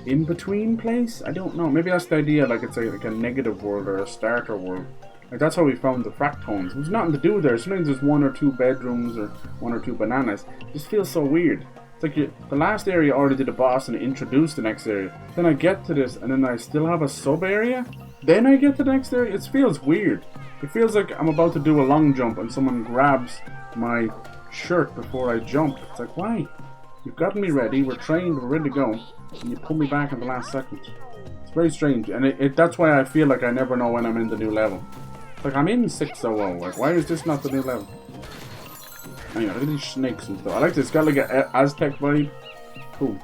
in-between place? I don't know. Maybe that's the idea, like it's like a negative world or a starter world. Like that's how we found the fractones. There's nothing to do there. Sometimes there's 1 or 2 bedrooms or 1 or 2 bananas. It just feels so weird. It's like the last area already did a boss and introduced the next area. Then I get to this and then I still have a sub area? Then I get to the next area? It feels weird. It feels like I'm about to do a long jump and someone grabs my shirt before I jump. It's like, why? You've gotten me ready, we're trained, we're ready to go, and you pull me back at the last second. It's very strange, and that's why I feel like I never know when I'm in the new level. It's like, I'm in 600, like, why is this not the new level? Anyway, look at these snakes and stuff. I like this, it's got like an Aztec vibe. Cool.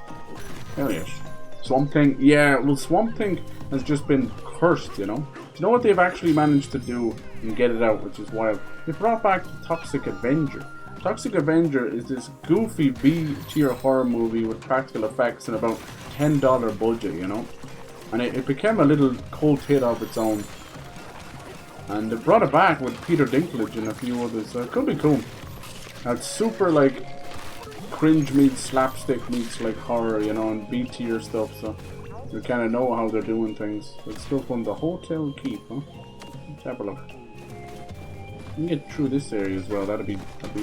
Hell yes. Swamp Thing, yeah, well Swamp Thing has just been cursed, you know? Do you know what they've actually managed to do and get it out, which is wild? They brought back Toxic Avenger. Toxic Avenger is this goofy B-tier horror movie with practical effects and about $10 budget, you know? And it became a little cult hit of its own. And they brought it back with Peter Dinklage and a few others, so it could be cool. Now it's super like cringe meets slapstick meets like horror, you know, and B-tier stuff, so you kind of know how they're doing things. It's still fun. The Hotel Keep, huh? Let's have a look. We can get through this area as well. That'd be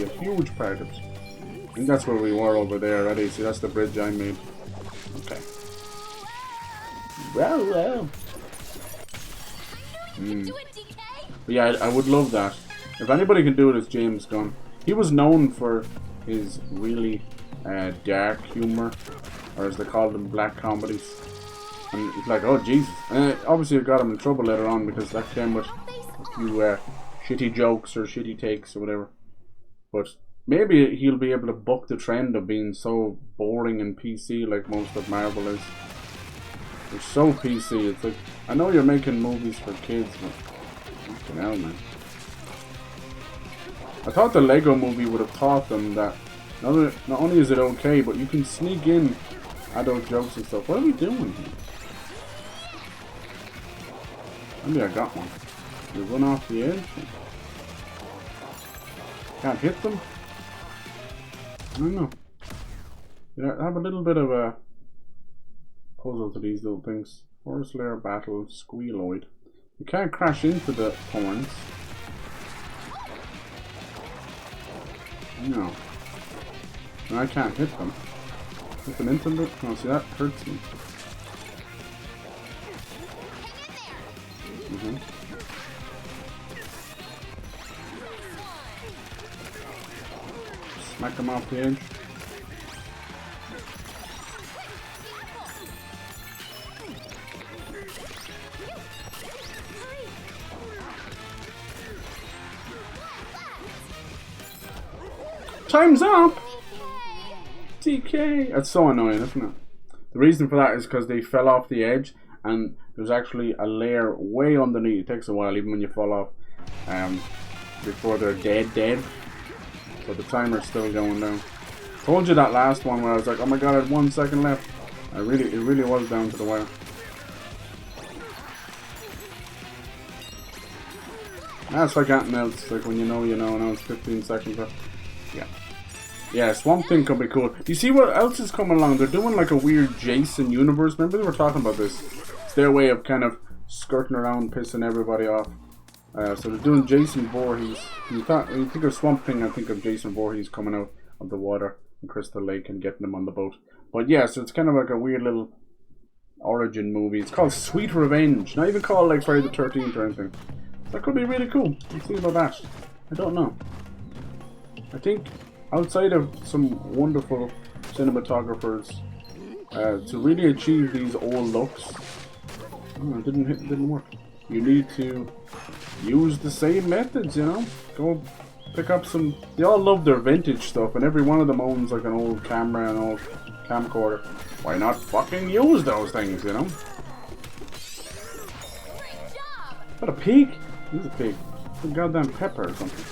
a huge part of it. I think that's where we were over there already. See, that's the bridge I made. Okay. Well. But yeah, I would love that. If anybody can do it, it's James Gunn. He was known for his really dark humor, or as they called them, black comedies. And it's like, oh Jesus. And obviously it got him in trouble later on because that came with a few shitty jokes or shitty takes or whatever. But maybe he'll be able to buck the trend of being so boring and PC like most of Marvel is. They're so PC. It's like, I know you're making movies for kids, but fucking hell, man. I thought the Lego movie would have taught them that not only is it okay, but you can sneak in adult jokes and stuff. What are we doing here? Maybe I got one. You run off the edge. Can't hit them. I don't know. Yeah, I have a little bit of a puzzle to these little things. Forest Lair Battle Squealoid. You can't crash into the thorns. No. And I can't hit them. Hit them into them. Oh, see, that hurts me. Smack them off the edge. Time's up! TK! That's so annoying, isn't it? The reason for that is because they fell off the edge and there's actually a layer way underneath. It takes a while even when you fall off before they're dead. So the timer's still going down. Told you that last one where I was like, oh my god, I had 1 second left. It really was down to the wire. That's like anything else. Like when you know, now it's 15 seconds left. Yeah. Yeah, Swamp Thing could be cool. You see what else is coming along? They're doing like a weird Jason universe. Remember we were talking about this? It's their way of kind of skirting around, pissing everybody off. So they're doing Jason Voorhees. When you think of Swamp Thing, I think of Jason Voorhees coming out of the water in Crystal Lake and getting them on the boat. But yeah, so it's kind of like a weird little origin movie. It's called Sweet Revenge. Not even called like Friday the 13th or anything. That could be really cool. Let's see about that. I don't know. I think outside of some wonderful cinematographers, to really achieve these old looks, it didn't work. You need to use the same methods, you know. Go pick up some. They all love their vintage stuff, and every one of them owns like an old camera and an old camcorder. Why not fucking use those things, you know? Is that a pig? It is a pig. It's a goddamn pepper or something.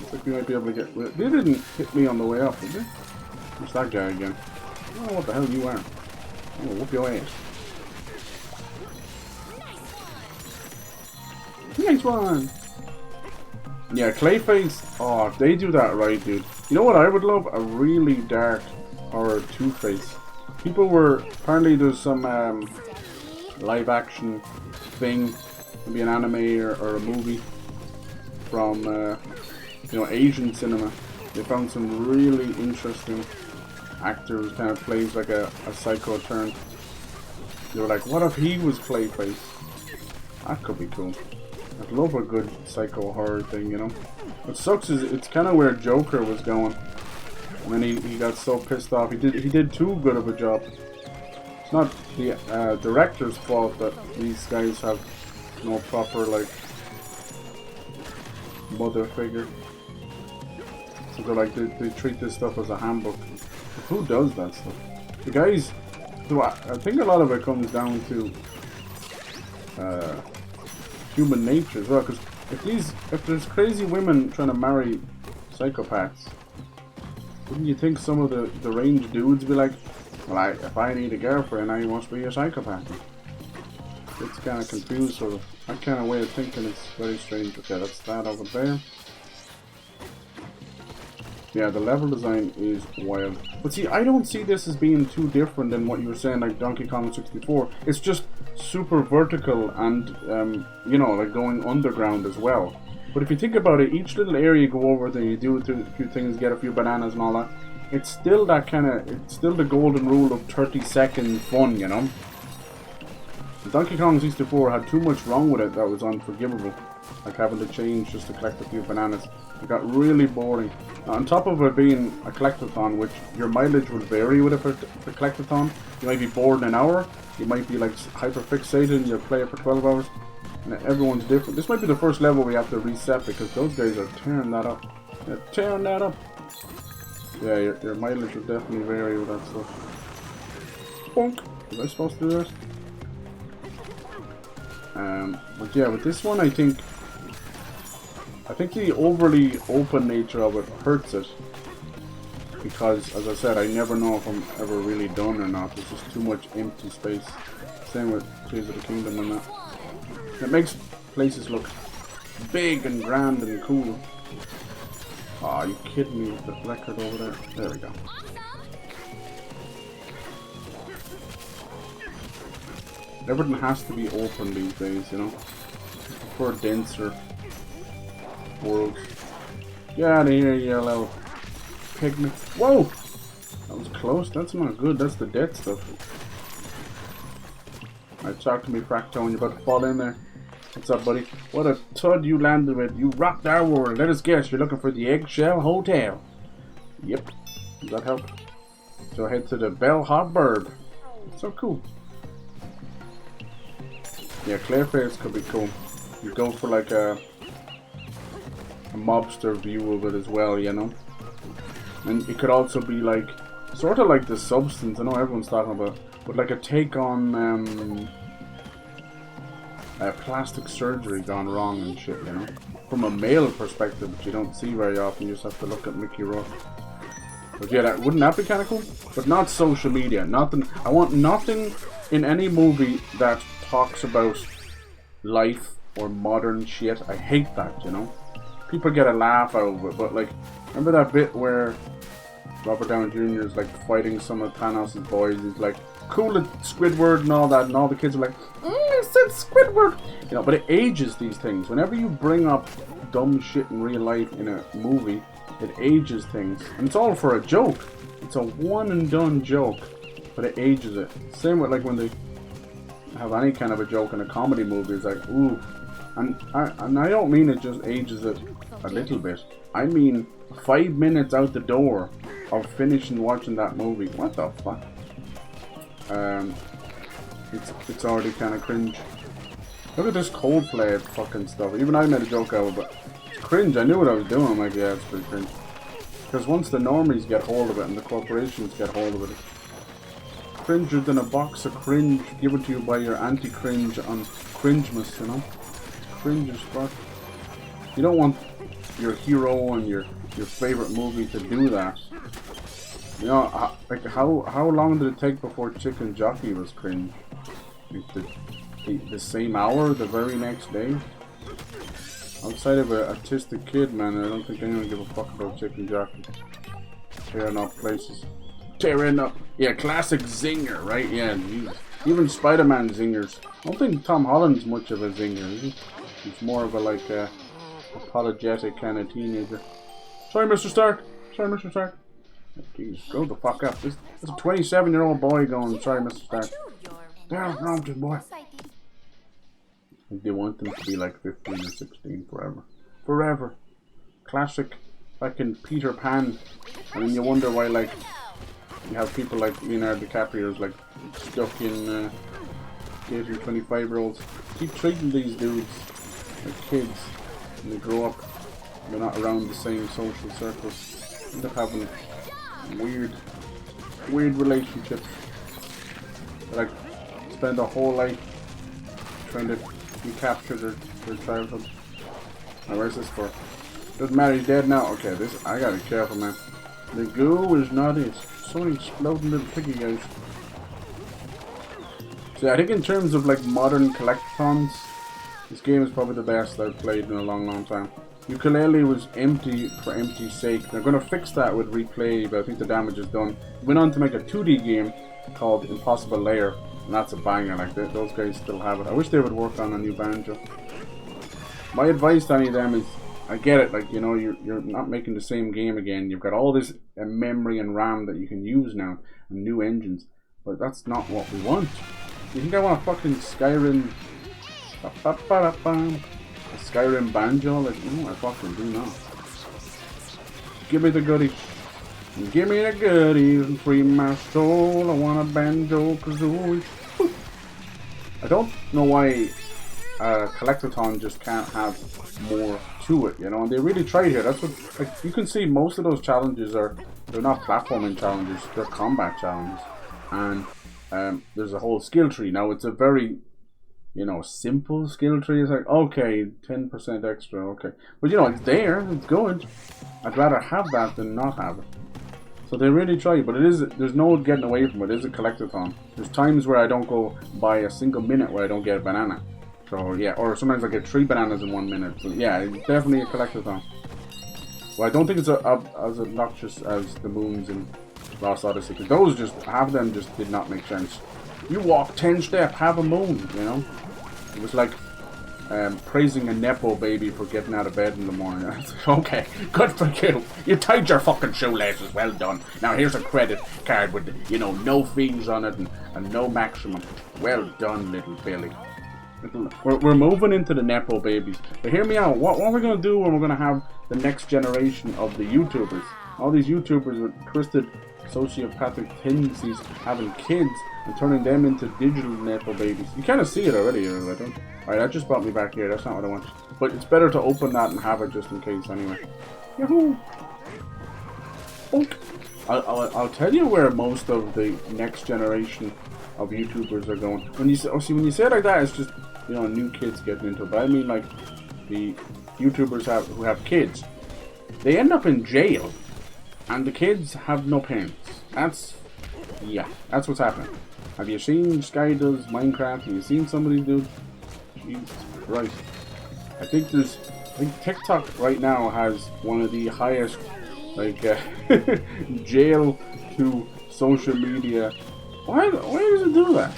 Looks like we might be able to get. They didn't hit me on the way up, did they? Where's that guy again? I don't know what the hell you are. I'm gonna whoop your ass. Nice one! Yeah, Clayface. Oh, if they do that right, dude. You know what I would love? A really dark horror Two-Face. People were. Apparently, there's some live action thing. Maybe an anime or a movie from, you know, Asian cinema. They found some really interesting actors, kind of plays like a psycho turn. They were like, what if he was Clayface? That could be cool. I'd love a good psycho horror thing, you know. What sucks is it's kind of where Joker was going, and then he got so pissed off. He did too good of a job. It's not the director's fault that these guys have no proper like mother figure. So they're like they treat this stuff as a handbook. But who does that stuff? The guys. I think a lot of it comes down to human nature as well, because if there's crazy women trying to marry psychopaths, wouldn't you think some of the deranged dudes be like, well, if I need a girlfriend, I must be a psychopath? It's kind of confused, sort of. That kind of way of thinking is very strange. Okay, that's that over there. Yeah, the level design is wild. But see, I don't see this as being too different than what you were saying, like Donkey Kong 64. It's just super vertical and, you know, like going underground as well. But if you think about it, each little area you go over, then you do a few things, get a few bananas and all that. It's still that kind of, it's still the golden rule of 30-second fun, you know? Donkey Kong 64 had too much wrong with it that was unforgivable. Like having to change just to collect a few bananas. It got really boring. On top of it being a collectathon, which your mileage would vary with a collectathon. You might be bored in an hour. You might be like hyper fixated and you'll play it for 12 hours. And everyone's different. This might be the first level we have to reset because those guys are tearing that up. They're tearing that up. Yeah, your mileage will definitely vary with that stuff. Bonk. Was I supposed to do this? But yeah, with this one I think the overly open nature of it hurts it, because as I said, I never know if I'm ever really done or not. There's just too much empty space. Same with Tears of the Kingdom and that. It makes places look big and grand and cool. Aw, you kidding me with the record over there? There we go. Everything has to be open these days, you know? For denser worlds. Get out of here, you little pigment. Whoa! That was close. That's not good. That's the dead stuff. Alright, talk to me, Fractone. You're about to fall in there. What's up, buddy? What a tud you landed with. You rocked our world. Let us guess, you're looking for the Eggshell Hotel. Yep. Does that help? So head to the Bellhop Bird. So cool. Yeah, Clayface could be cool. You go for like a mobster view of it as well, you know. And it could also be like, sort of like The Substance. I know everyone's talking about, but like a take on plastic surgery gone wrong and shit, you know. From a male perspective, which you don't see very often. You just have to look at Mickey Rourke. But yeah, wouldn't that be kind of cool? But not social media. Nothing. I want nothing in any movie that talks about life or modern shit. I hate that, you know. People get a laugh out of it, but like, remember that bit where Robert Downey Jr. is like fighting some of Thanos' boys? He's like, cool at Squidward and all that, and all the kids are like, I said Squidward, you know. But it ages these things. Whenever you bring up dumb shit in real life in a movie, it ages things, and it's all for a joke. It's a one and done joke, but it ages it. Same with like when they have any kind of a joke in a comedy movie, it's like, ooh. And I don't mean it just ages it a little bit. I mean 5 minutes out the door of finishing watching that movie. What the fuck? It's already kind of cringe. Look at this Coldplay fucking stuff. Even I made a joke out of it. It's cringe. I knew what I was doing. I'm like, yeah, it's pretty cringe. Because once the normies get hold of it and the corporations get hold of it, it's cringer than a box of cringe given to you by your anti-cringe on Cringemas, you know? It's cringe as fuck. You don't want your hero and your favorite movie to do that. You know, like how long did it take before Chicken Jockey was cringe? Like the same hour, the very next day? Outside of an autistic kid, man, I don't think anyone give a fuck about Chicken Jockey. Tearing up places. Tearing up. Yeah, classic zinger, right? Yeah, Jesus. Even Spider-Man zingers. I don't think Tom Holland's much of a zinger, is he? He's more of a, like, apologetic kind of teenager. Sorry, Mr. Stark. Sorry, Mr. Stark. Jeez, grow the fuck up. This is a 27-year-old boy going, sorry, Mr. Stark. Yeah, wrong to boy. They want them to be like 15 or 16 forever. Forever. Classic fucking Peter Pan. And then you wonder why, like, you have people like Leonardo DiCaprio's like stuck in 18 or 25-year-olds. Keep treating these dudes like kids. When they grow up, they're not around the same social circles. End up having weird relationships. They, like, spend a whole life trying to recapture their childhood. Now, where's this for? Doesn't matter, he's dead now. Okay, this, I gotta be careful, man. The goo is not it. So many exploding little piggy guys. So I think in terms of like modern collectathons, this game is probably the best I've played in a long time. Ukulele was empty for empty's sake. They're gonna fix that with replay, but I think the damage is done. Went on to make a 2D game called Impossible Lair, and that's a banger. Like those guys still have it. I wish they would work on a new banjo. My advice to any of them is, I get it, like, you know, you're not making the same game again. You've got all this memory and RAM that you can use now, and new engines, but that's not what we want. You think I want a fucking Skyrim, a Skyrim banjo? Like, no, I fucking do not. Give me the goodies. Give me the goodies and free my soul. I want a banjo kazooie. I don't know why Collectathon just can't have more to it, you know, and they really tried here. That's what, like, you can see most of those challenges they're not platforming challenges, they're combat challenges, and there's a whole skill tree. Now it's a very, you know, simple skill tree. It's like, okay, 10% extra, okay, but you know, it's there, it's good. I'd rather have that than not have it. So they really try, but there's no getting away from it. It is a collectathon. There's times where I don't go by a single minute where I don't get a banana. So yeah, or sometimes I get 3 bananas in 1 minute. So yeah, it's definitely a collectathon. Well, I don't think it's as obnoxious as the moons in Lost Odyssey, because those just, half of them just did not make sense. You walk 10 steps, have a moon, you know? It was like praising a Nepo baby for getting out of bed in the morning. I was like, okay, good for you. You tied your fucking shoelaces, well done. Now here's a credit card with, you know, no fees on it and no maximum. Well done, little Billy. We're moving into the Nepo babies. But hear me out. What are we going to do when we're going to have the next generation of the YouTubers? All these YouTubers with twisted sociopathic tendencies having kids and turning them into digital Nepo babies. You kind of see it already, don't you? Alright, that just brought me back here. That's not what I want. But it's better to open that and have it just in case anyway. Yahoo! Okay. I'll tell you where most of the next generation of YouTubers are going. When you say, when you say it like that, it's just, you know, new kids getting into it. But I mean, like, the YouTubers who have kids, they end up in jail, and the kids have no parents. That's what's happening. Have you seen Sky Does Minecraft? Have you seen somebody do? Jesus Christ. I think TikTok right now has one of the highest, like, jail to social media. Why does it do that?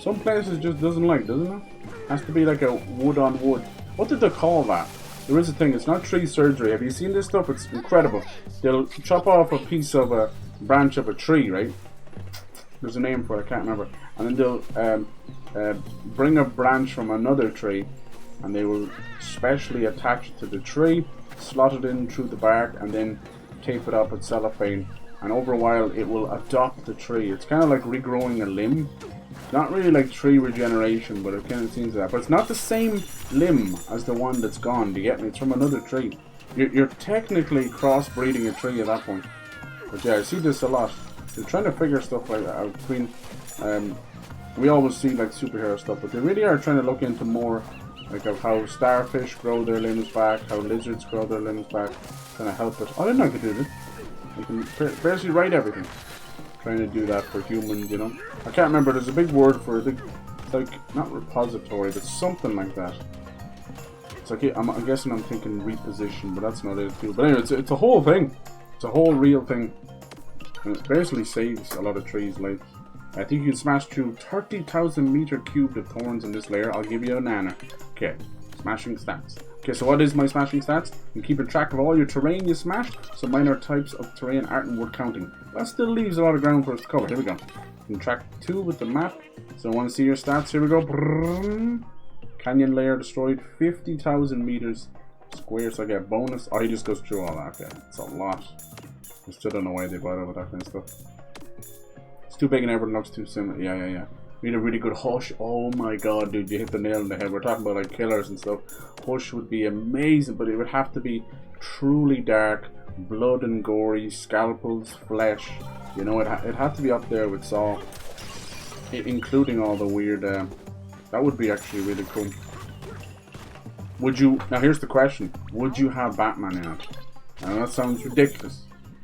Some places just doesn't it? Has to be like a wood on wood. What did they call that? There is a thing, it's not tree surgery. Have you seen this stuff? It's incredible. They'll chop off a piece of a branch of a tree, right? There's a name for it, I can't remember. And then they'll bring a branch from another tree, and they will specially attach it to the tree, slot it in through the bark, and then tape it up with cellophane. And over a while, it will adopt the tree. It's kind of like regrowing a limb. Not really like tree regeneration, but it kind of seems that. But it's not the same limb as the one that's gone. Do you get me? It's from another tree. You're technically crossbreeding a tree at that point. But yeah, I see this a lot. They're trying to figure stuff like that out between. We always see like superhero stuff, but they really are trying to look into more like of how starfish grow their limbs back, how lizards grow their limbs back, trying to help it. Oh, I didn't know I could do this. You can basically write everything. Trying to do that for humans, you know. I can't remember. There's a big word for it. It's like not repository, but something like that. It's like I'm guessing I'm thinking reposition, but that's not it too. But anyway, it's a whole thing. It's a whole real thing, and it basically saves a lot of trees' lives. I think you can smash through 30,000 meter cubed of thorns in this layer. I'll give you a nana. Okay, smashing stats. Okay, so what is my smashing stats? I'm keeping track of all your terrain you smashed, so minor types of terrain aren't worth counting. That still leaves a lot of ground for us to cover. Here we go. You can track 2 with the map. So I want to see your stats. Here we go. Brrrr. Canyon layer destroyed 50,000 meters square, so I get a bonus. Oh, he just goes through all that. Okay, it's a lot. I still don't know why they bother with that kind of stuff. It's too big and everyone looks too similar. Yeah. Need a really good hush. Oh my god, dude, you hit the nail on the head. We're talking about like killers and stuff. Hush would be amazing, but it would have to be truly dark, blood and gory, scalpels, flesh. You know, it'd have to be up there with Saw, including all the weird. That would be actually really cool. Would you? Now here's the question: would you have Batman in it? Now that sounds ridiculous,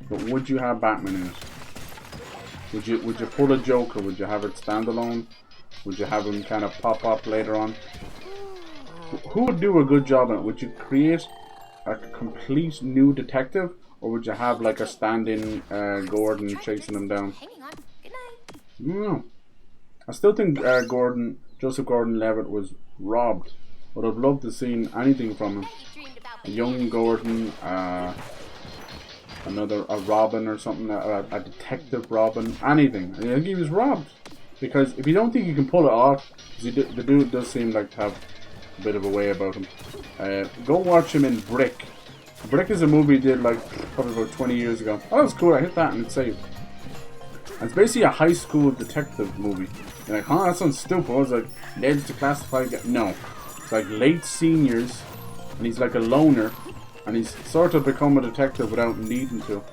but would you have Batman in it? Would you pull a Joker? Would you have it standalone? Would you have him kind of pop up later on? Who would do a good job on it? Would you create a complete new detective, or would you have like a stand-in Gordon chasing him down? I don't know. I still think Joseph Gordon-Levitt was robbed, but I'd love to see anything from him. A young Gordon, a Robin or something, a detective Robin, anything. I think he was robbed, because if you don't think you can pull it off, the dude does seem like to have a bit of a way about him. Go watch him in Brick. Brick is a movie he did like probably about 20 years ago. Oh, that was cool. I hit that and it saved. And it's basically a high school detective movie. You're like, huh, that sounds stupid. I was like, led to classify. No, it's like late seniors, and he's like a loner. And he's sort of become a detective without needing to.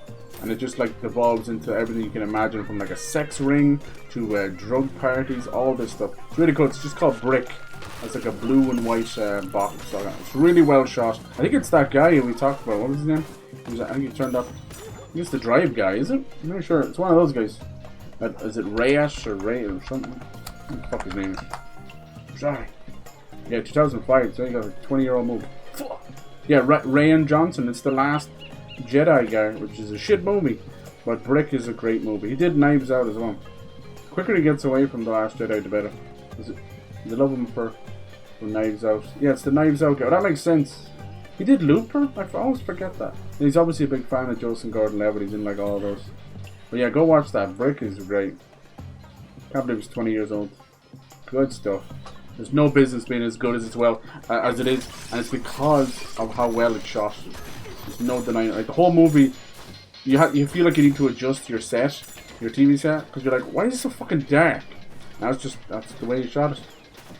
And it just like devolves into everything you can imagine, from like a sex ring to drug parties, all this stuff. It's really cool. It's just called Brick. It's like a blue and white box. So it's really well shot. I think it's that guy we talked about. What was his name? I think he turned up. He's the Drive guy, is it? I'm not sure. It's one of those guys. Is it Reyes or Ray or something? What the fuck his name is? Sorry. Yeah, 2005. So he got a 20-year-old movie. Yeah, Rian Johnson. It's the Last Jedi guy, which is a shit movie, but Brick is a great movie. He did Knives Out as well. The quicker he gets away from the Last Jedi, the better. They love him for Knives Out. Yeah, it's the Knives Out guy. Oh, that makes sense. He did Looper. I always forget that. And he's obviously a big fan of Joseph Gordon-Levitt. He's in like all those. But yeah, go watch that. Brick is great. Can't believe he's 20 years old. Good stuff. There's no business being as good as as it is, and it's because of how well it's shot. There's no denying it. Like the whole movie, you feel like you need to adjust your set, your TV set, because you're like, why is it so fucking dark? And that's the way you shot it.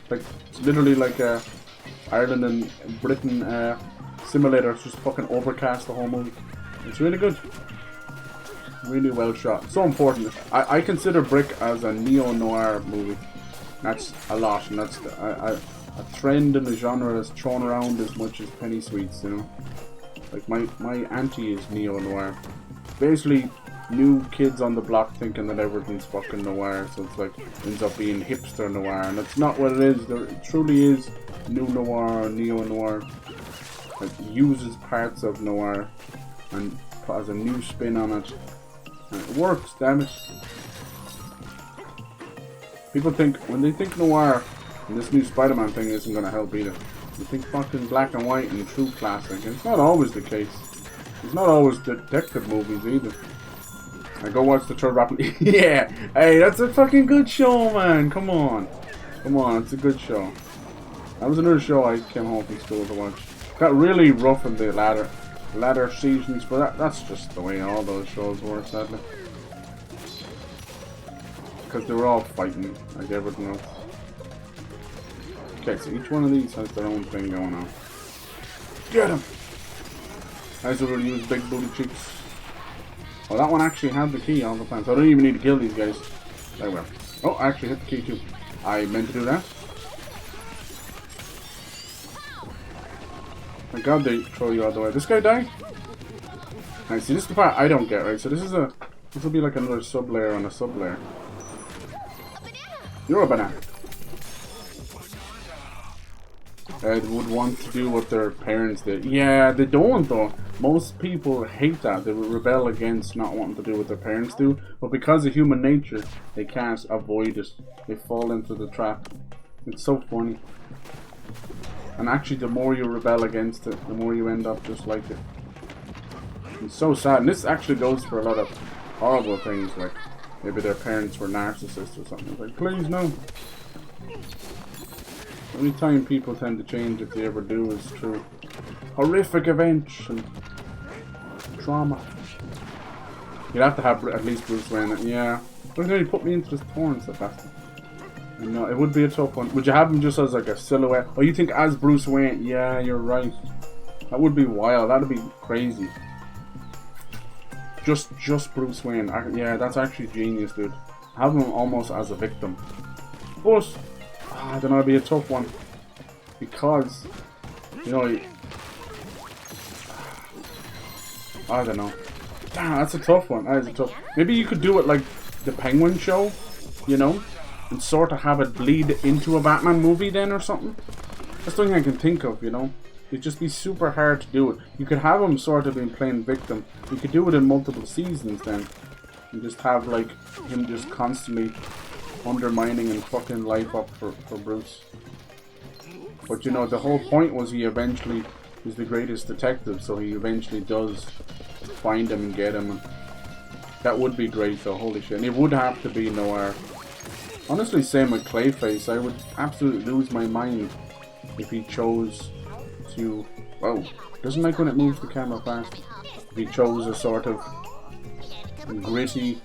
Like it's literally like Ireland and Britain simulator. It's just fucking overcast the whole movie. It's really good. Really well shot. So important. I consider Brick as a neo-noir movie. That's a lot, and that's a trend in the genre that's thrown around as much as penny sweets, you know. Like my auntie is neo-noir. Basically, new kids on the block thinking that everything's fucking noir, so it's like ends up being hipster noir, and that's not what it is. It truly is new noir, neo-noir. It uses parts of noir and has a new spin on it, and it works. Damn it. People think, when they think noir, and this new Spider-Man thing isn't going to help either. They think fucking black and white and true classic. And it's not always the case. It's not always detective movies either. I go watch the third rap. Yeah! Hey, that's a fucking good show, man! Come on. Come on, it's a good show. That was another show I came home from school to watch. Got really rough in the latter seasons, but that's just the way all those shows were, sadly. because they were all fighting, like everything else. Okay, so each one of these has their own thing going on. Get him! I just will use big booty cheeks. Oh, that one actually had the key all the time, so I don't even need to kill these guys. There we go. Oh, I actually hit the key too. I meant to do that. Thank God they throw you out the way. This guy died? Nice. See, this is the part I don't get, right? So this will be like another sub-layer on a sub-layer. You're a banana. They would want to do what their parents did. Yeah, they don't though. Most people hate that. They would rebel against not wanting to do what their parents do. But because of human nature, they can't avoid it. They fall into the trap. It's so funny. And actually, the more you rebel against it, the more you end up just like it. It's so sad. And this actually goes for a lot of horrible things, like maybe their parents were narcissists or something. It's like, please no. The only time people tend to change, if they ever do, is through horrific events and trauma. You'd have to have at least Bruce Wayne. Yeah. But then he put me into this porn so fast. No, it would be a tough one. Would you have him just as like a silhouette? Oh, you think as Bruce Wayne? Yeah, you're right. That would be wild. That'd be crazy. Just Bruce Wayne. Yeah, that's actually genius, dude. Have him almost as a victim. But I don't know, it'd be a tough one. Because, you know, I don't know. Damn, that's a tough one. That is a tough. Maybe you could do it like the Penguin show, you know? And sort of have it bleed into a Batman movie then or something. That's the thing I can think of, you know? It'd just be super hard to do it. You could have him sort of being playing victim. You could do it in multiple seasons then. And just have like him just constantly undermining and fucking life up for Bruce. But you know, the whole point was he eventually is the greatest detective, so he eventually does find him and get him. And that would be great though, holy shit. And it would have to be noir. Honestly, same with Clayface. I would absolutely lose my mind if he chose to... Whoa, doesn't like when it moves the camera fast. If he chose a sort of gritty...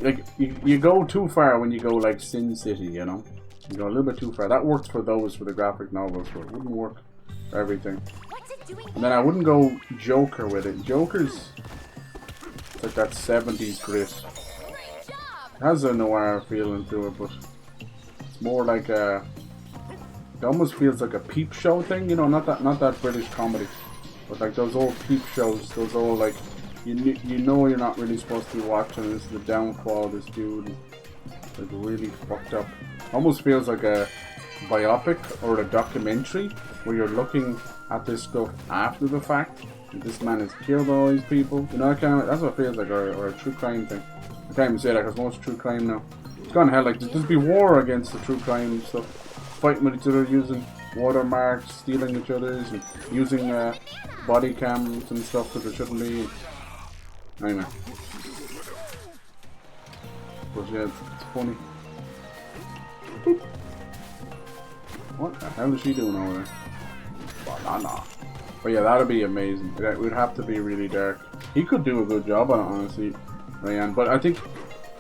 Like, you go too far when you go like Sin City, you know? You go a little bit too far. That worked for those, for the graphic novels, but it wouldn't work for everything. And then I wouldn't go Joker with it. Joker's... It's like that 70s grit. It has a noir feeling to it, but it's more like a... It almost feels like a peep show thing, you know, not that British comedy, but like those old peep shows, those old like, you know you're not really supposed to be watching. This is the downfall of this dude, like really fucked up. Almost feels like a biopic or a documentary where you're looking at this stuff after the fact. This man has killed all these people, you know, that's what it feels like, or a true crime thing. I can't even say that because most true crime now, it's gone to hell. Like there's be war against the true crime stuff, fighting with each other, using watermarks, stealing each other's, and using body cams and stuff that there shouldn't be. Anyway, but yeah, it's funny. Boop. What the hell is she doing over there? Banana. But yeah, that'd be amazing. It would have to be really dark. He could do a good job on it, honestly, Ryan. But I think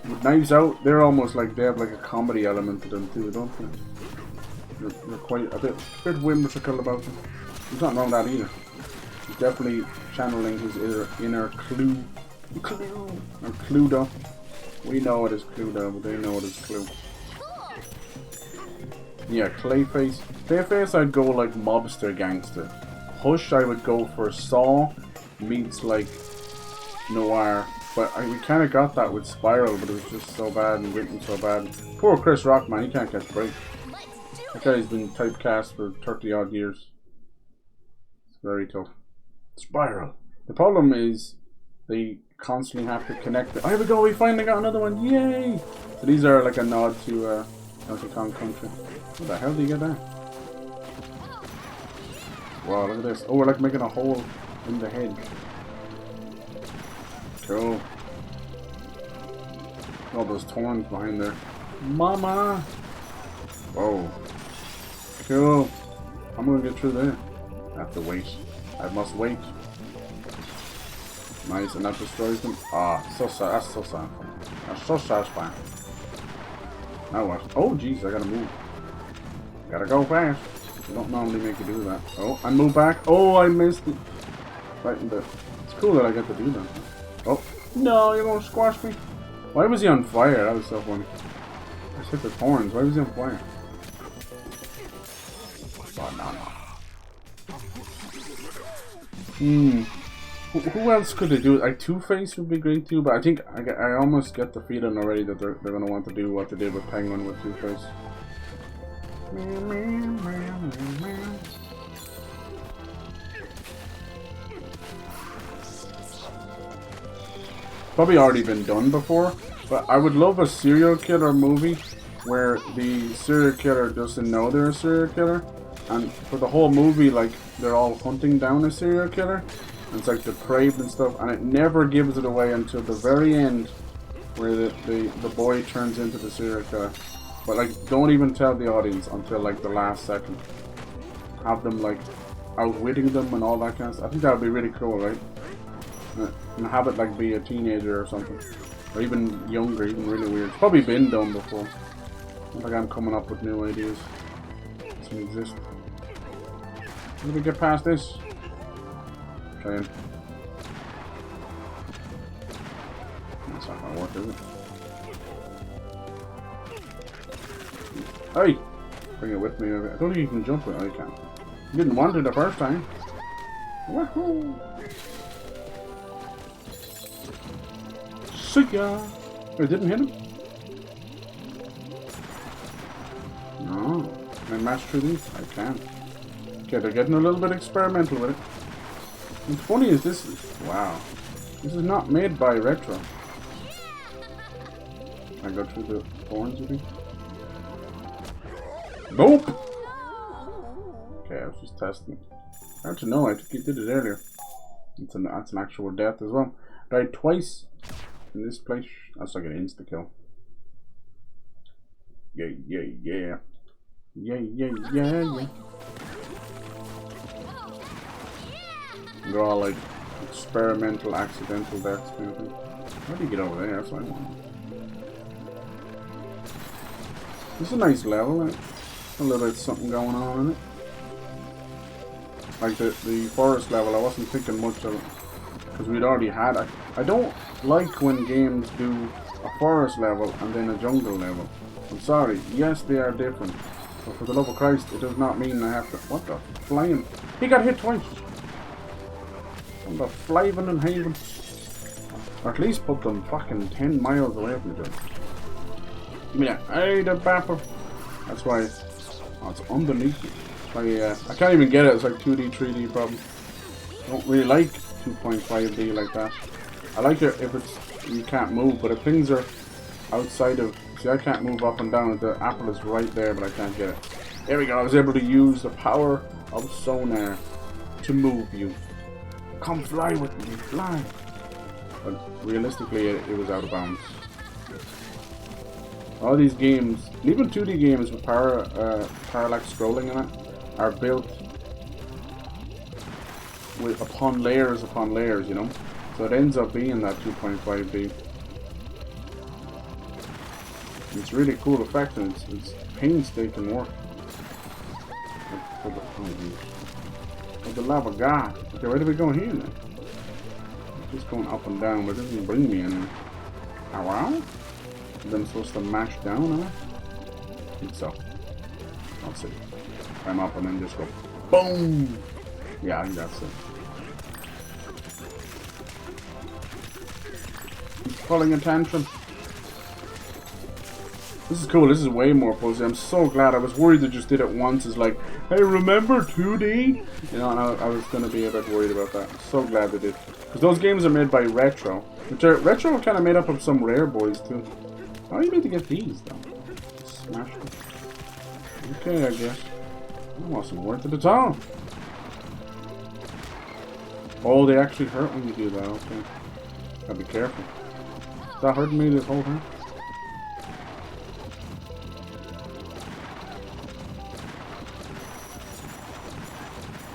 with Knives Out, they're almost like they have like a comedy element to them too, don't they? They're quite a bit whimsical about them. He's not wrong with that either. He's definitely channeling his inner Clue. Or Cluedo. We know it is Cluedo, but they know it is Clue. Yeah, Clayface. Clayface I'd go like mobster gangster. Hush I would go for Saw meets like noir. But we kind of got that with Spiral, but it was just so bad and written so bad. Poor Chris Rock, man, he can't catch a break. That guy's been typecast for 30 odd years. It's very tough. Spiral. The problem is they constantly have to connect it. Oh, here we go, we finally got another one. Yay! So these are like a nod to Donkey Kong Country. What the hell do you get there? Wow, look at this. Oh, we're like making a hole in the head. Cool. All those thorns behind there. Mama! Whoa. Cool. I'm gonna get through there. I have to wait. I must wait. Nice, and that destroys them. Ah, so sad. That's so sad. That's so satisfying. Now what? Oh, jeez, I gotta move. Gotta go fast. I don't normally make you do that. Oh, and move back. Oh, I missed it. Right in the... It's cool that I get to do that. Oh, no, you're gonna squash me. Why was he on fire? That was so funny. I just hit the horns. Why was he on fire? Banana. Who else could they do it? Like Two-Face would be great too, but I think I almost get the feeling already that they're gonna want to do what they did with Penguin with Two-Face. Probably already been done before, but I would love a serial killer movie where the serial killer doesn't know they're a serial killer, and for the whole movie, like, they're all hunting down a serial killer, and it's like depraved and stuff, and it never gives it away until the very end where the boy turns into the serial killer. But like, don't even tell the audience until like the last second. Have them like outwitting them and all that kind of stuff. I think that would be really cool, right? And have it like be a teenager or something, or even younger, even really weird. It's probably been done before. Not like I'm coming up with new ideas. It doesn't exist. How do we get past this? Trying. That's not gonna work, is it? Hey! Bring it with me. I don't think you can jump it. Oh, you can. You didn't want it the first time. Woohoo! See ya! I didn't hit him? No. Can I mash through these? I can. Okay, they're getting a little bit experimental with it. What's funny is this is... Wow. This is not made by Retro. Can I go through the thorns, you think? Nope! Okay, I was just testing. Hard to know, I think you did it earlier. That's an actual death as well. Died twice in this place. That's like an insta-kill. Yeah, yeah, yeah. Yeah, yeah, yeah, yeah. They're all like experimental, accidental deaths kind of thing. How do you get over there? That's what I want. This is a nice level, like. A little bit of something going on in it. Like the forest level, I wasn't thinking much of it because we'd already had it. I don't like when games do a forest level and then a jungle level. I'm sorry, yes they are different, but for the love of Christ, it does not mean I have to... What the flying? He got hit twice! From the flying and haven. Or at least put them fucking 10 miles away from each other. Give me that. Hey, the bapper. That's why... Oh, it's underneath it. I can't even get it. It's like 2D, 3D problem. I don't really like 2.5D like that. I like it if it's you can't move, but if things are outside of... See, I can't move up and down. The apple is right there, but I can't get it. There we go. I was able to use the power of sonar to move you. Come fly with me, fly. But realistically, it was out of bounds. All these games, even 2D games with parallax scrolling in it, are built with upon layers, you know. So it ends up being that 2.5D. It's really cool effect, and it's painstaking work. For the love of God. Okay, where do we go here then? Just going up and down, but it doesn't bring me anywhere. Oh, wow. Then I'm supposed to mash down, huh? I think so. I'll see. Climb up and then just go boom! Yeah, I think that's it. He's pulling a tantrum. This is cool. This is way more fuzzy. I'm so glad. I was worried they just did it once. It's like, hey, remember 2D? You know, and I was going to be a bit worried about that. I'm so glad they did. Because those games are made by Retro. Which are, Retro kind of made up of some rare boys, too. How do you mean to get these, though? Smash them. Okay, I guess. That wasn't worth it at all. Oh, they actually hurt when you do that. Okay. Gotta be careful. Is that hurting me this whole time?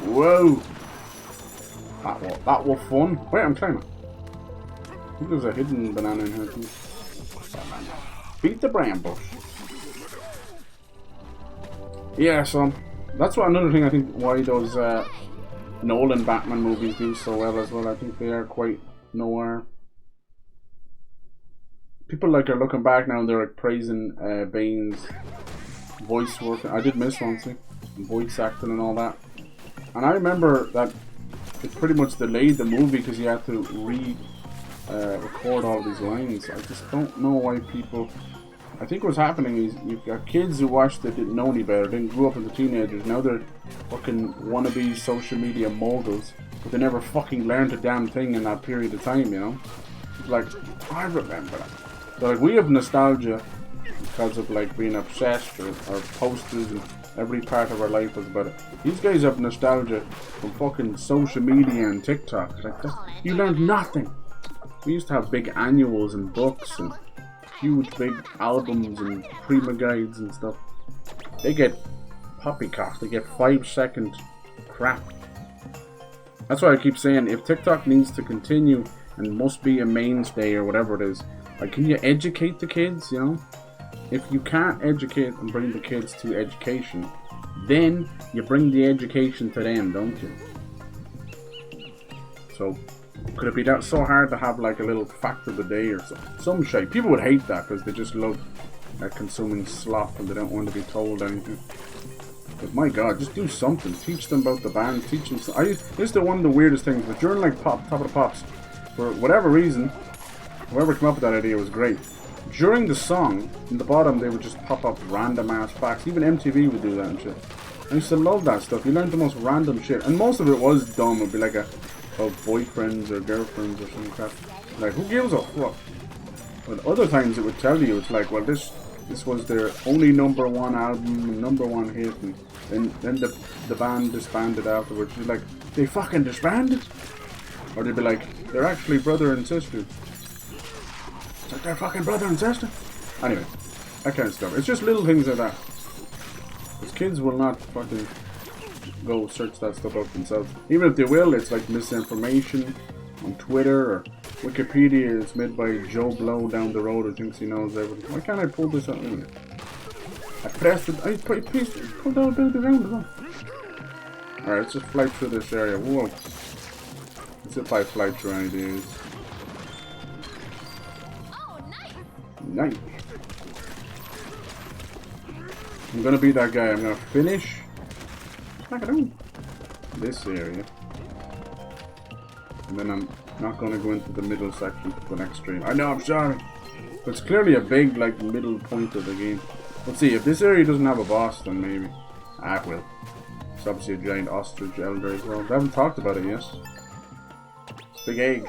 Whoa! That was fun. Wait, I'm trying to... I think there's a hidden banana in here too. Beat the brambles. Yeah, so that's what another thing I think why those Nolan Batman movies do so well as well. I think they are quite noir. People like are looking back now and they're like praising Bane's voice work. I did miss one thing, voice acting and all that. And I remember that it pretty much delayed the movie because you had to record all these lines. I just don't know why people. I think what's happening is you've got kids who watched it, didn't know any better, didn't grow up as a teenagers. Now they're fucking wannabe social media moguls, but they never fucking learned a damn thing in that period of time, you know? It's like, I remember that. So like we have nostalgia because of like being obsessed or posters and every part of our life was about it. These guys have nostalgia from fucking social media and TikTok. Like that, you learned nothing. We used to have big annuals and books and huge big albums and prima guides and stuff. They get poppycock. They get 5-second crap. That's why I keep saying if TikTok needs to continue and must be a mainstay or whatever it is, like can you educate the kids, you know? If you can't educate and bring the kids to education, then you bring the education to them, don't you? So could it be that so hard to have like a little fact of the day or some shit? People would hate that because they just love consuming slop and they don't want to be told anything. But my god, just do something. Teach them about the band. Teach them. This is one of the weirdest things. But during like Top of the Pops, for whatever reason, whoever came up with that idea was great. During the song, in the bottom, they would just pop up random ass facts. Even MTV would do that and shit. I used to love that stuff. You learned the most random shit, and most of it was dumb. It'd be like about boyfriends or girlfriends or something like that. Like, who gives a fuck? But other times it would tell you, it's like, well, this was their only #1 album, #1 hit, and then the band disbanded afterwards. You're like, they fucking disbanded? Or they'd be like, they're actually brother and sister. It's like they're fucking brother and sister. Anyway, that kind of stuff. It's just little things like that. Because kids will not fucking go search that stuff up themselves. Even if they will, it's like misinformation on Twitter or Wikipedia is made by Joe Blow down the road who thinks he knows everything. Why can't I pull this out? I pressed it. I pulled out the ground as well. Alright, let's just fly through this area. Whoa. Let's see if I fly through any of these. Nice. I'm gonna be that guy. I'm gonna finish this area. And then I'm not gonna go into the middle section for the next stream. I know, I'm sorry. But it's clearly a big, like, middle point of the game. Let's see, if this area doesn't have a boss, then maybe. Ah, it will. It's obviously a giant ostrich elder as well. I haven't talked about it yet. Big egg.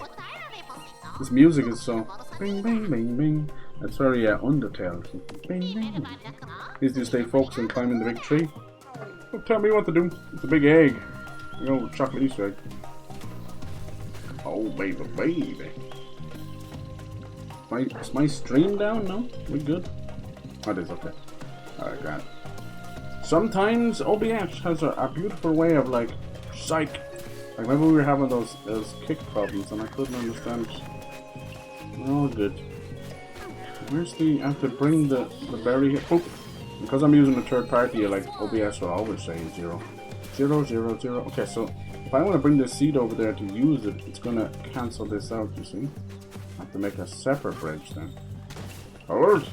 This music is so... Bing, bing, bing, bing. That's very Undertale. Bing, bing, bing. Please do stay focused on climbing the big tree. Don't tell me what to do. It's a big egg. You know, chocolate Easter egg. Oh, baby, baby. Is my stream down? No? We good? Oh, it is, okay. Alright, grand. Sometimes OBS has a beautiful way of, like, psych. Like, remember we were having those kick problems and I couldn't understand. Oh, good. Where's the... I have to bring the berry here. Oh, because I'm using a third party, like, OBS will always say 0. 0, 0, 0. Okay, so if I want to bring this seed over there to use it, it's going to cancel this out, you see? I have to make a separate bridge then. Alright.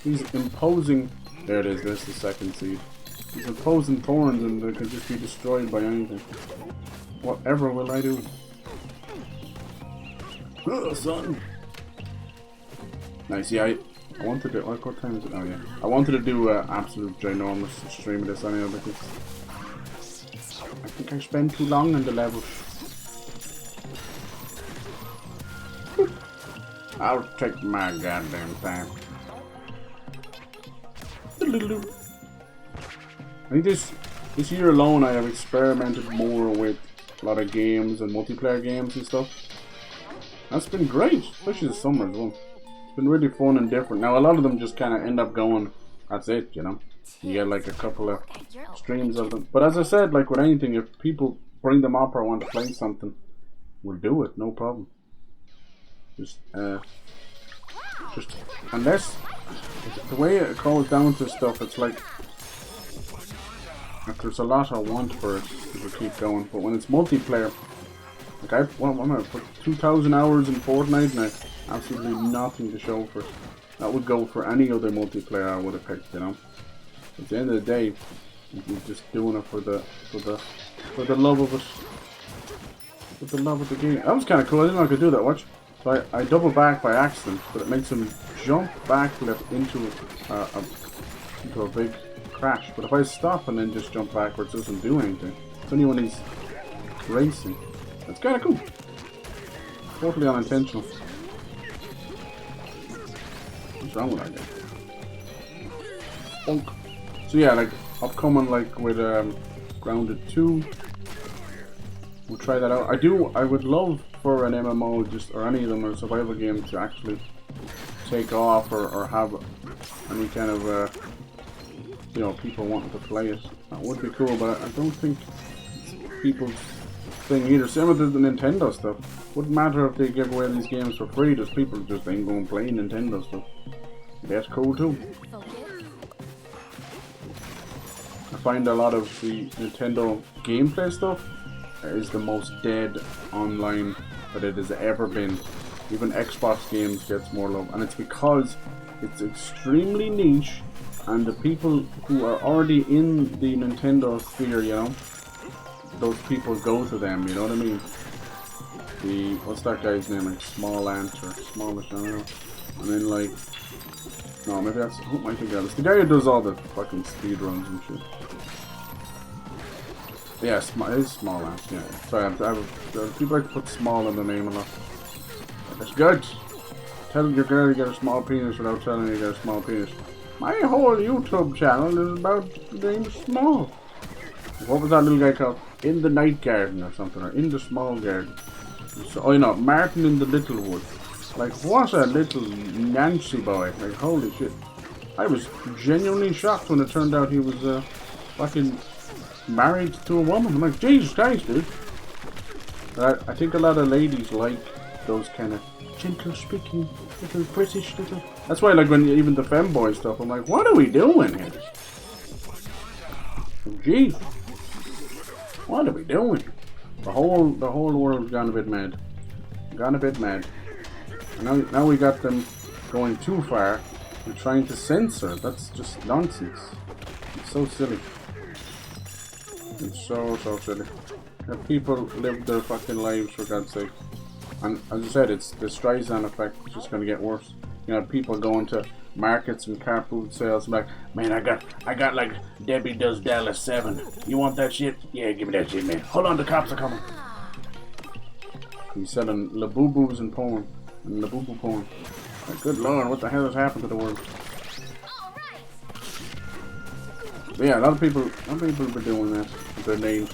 These imposing... There it is, there's the second seed. These imposing thorns and they can just be destroyed by anything. Whatever will I do? Oh, son! Nice, yeah, I wanted to... What time is it? Oh, yeah. I wanted to do an absolute ginormous stream of this anyway, because... I think I spend too long on the levels. I'll take my goddamn time. I think this year alone I have experimented more with a lot of games and multiplayer games and stuff. That's been great, especially this summer as well. It's been really fun and different. Now a lot of them just kind of end up going, that's it, you know. You get like a couple of streams of them. But as I said, like with anything, if people bring them up or want to play something, we'll do it, no problem. Just unless the way it calls down to stuff, it's like There's a lot I want for it to keep going, but when it's multiplayer, like I'm gonna put 2,000 hours in Fortnite and I absolutely nothing to show for it. That would go for any other multiplayer I would have picked, you know. At the end of the day, you're just doing it for the love of it, for the love of the game. That was kind of cool. I didn't know I could do that. Watch. So I double back by accident, but it makes him jump backflip into a big crash. But if I stop and then just jump backwards, it doesn't do anything. It's only when he's racing. That's kind of cool. Totally unintentional. What's wrong with that guy? Bonk. So yeah, like upcoming, like with Grounded 2. We'll try that out. I would love for an MMO, just or any of them, or survival game to actually take off or have any kind of you know, people wanting to play it. That would be cool, but I don't think it's people's thing either. Same with the Nintendo stuff. Wouldn't matter if they give away these games for free. There's people just ain't going to play Nintendo stuff. That's cool too. I find a lot of the Nintendo gameplay stuff is the most dead online that it has ever been. Even Xbox games gets more love, and it's because it's extremely niche, and the people who are already in the Nintendo sphere, you know, those people go to them, you know what I mean? The, what's that guy's name, like Small Ant or Smallish, I don't know. And then like, no, maybe that's, who might think that is? The guy who does all the fucking speedruns and shit. Yeah, it is Small Ant, yeah. Sorry, people like to put small in the name a lot. That's good. Tell your girl you got a small penis without telling her you got a small penis. My whole YouTube channel is about being small. What was that little guy called? In the Night Garden or something, or In the Small Garden. So, oh, you know, Martin in the Little Wood. Like, what a little Nancy boy. Like, holy shit. I was genuinely shocked when it turned out he was fucking married to a woman. I'm like, Jesus Christ, dude. But I think a lot of ladies like those kind of gentle speaking, little British little. That's why, like, when even the femboy stuff, I'm like, what are we doing here? Jeez, what are we doing? The whole world's gone a bit mad. Gone a bit mad. And now we got them going too far. We're trying to censor. That's just nonsense. It's so silly. It's so silly. Let people live their fucking lives, for God's sake. And as I said, it's the Streisand effect. It's just going to get worse. You know, people going to markets and car food sales and like, man, I got like Debbie Does Dallas 7. You want that shit? Yeah, give me that shit, man. Hold on, the cops are coming. He's selling Labubu's and porn. And Labubu porn. Like, good lord, what the hell has happened to the world? But yeah, a lot of people have been doing that with their names.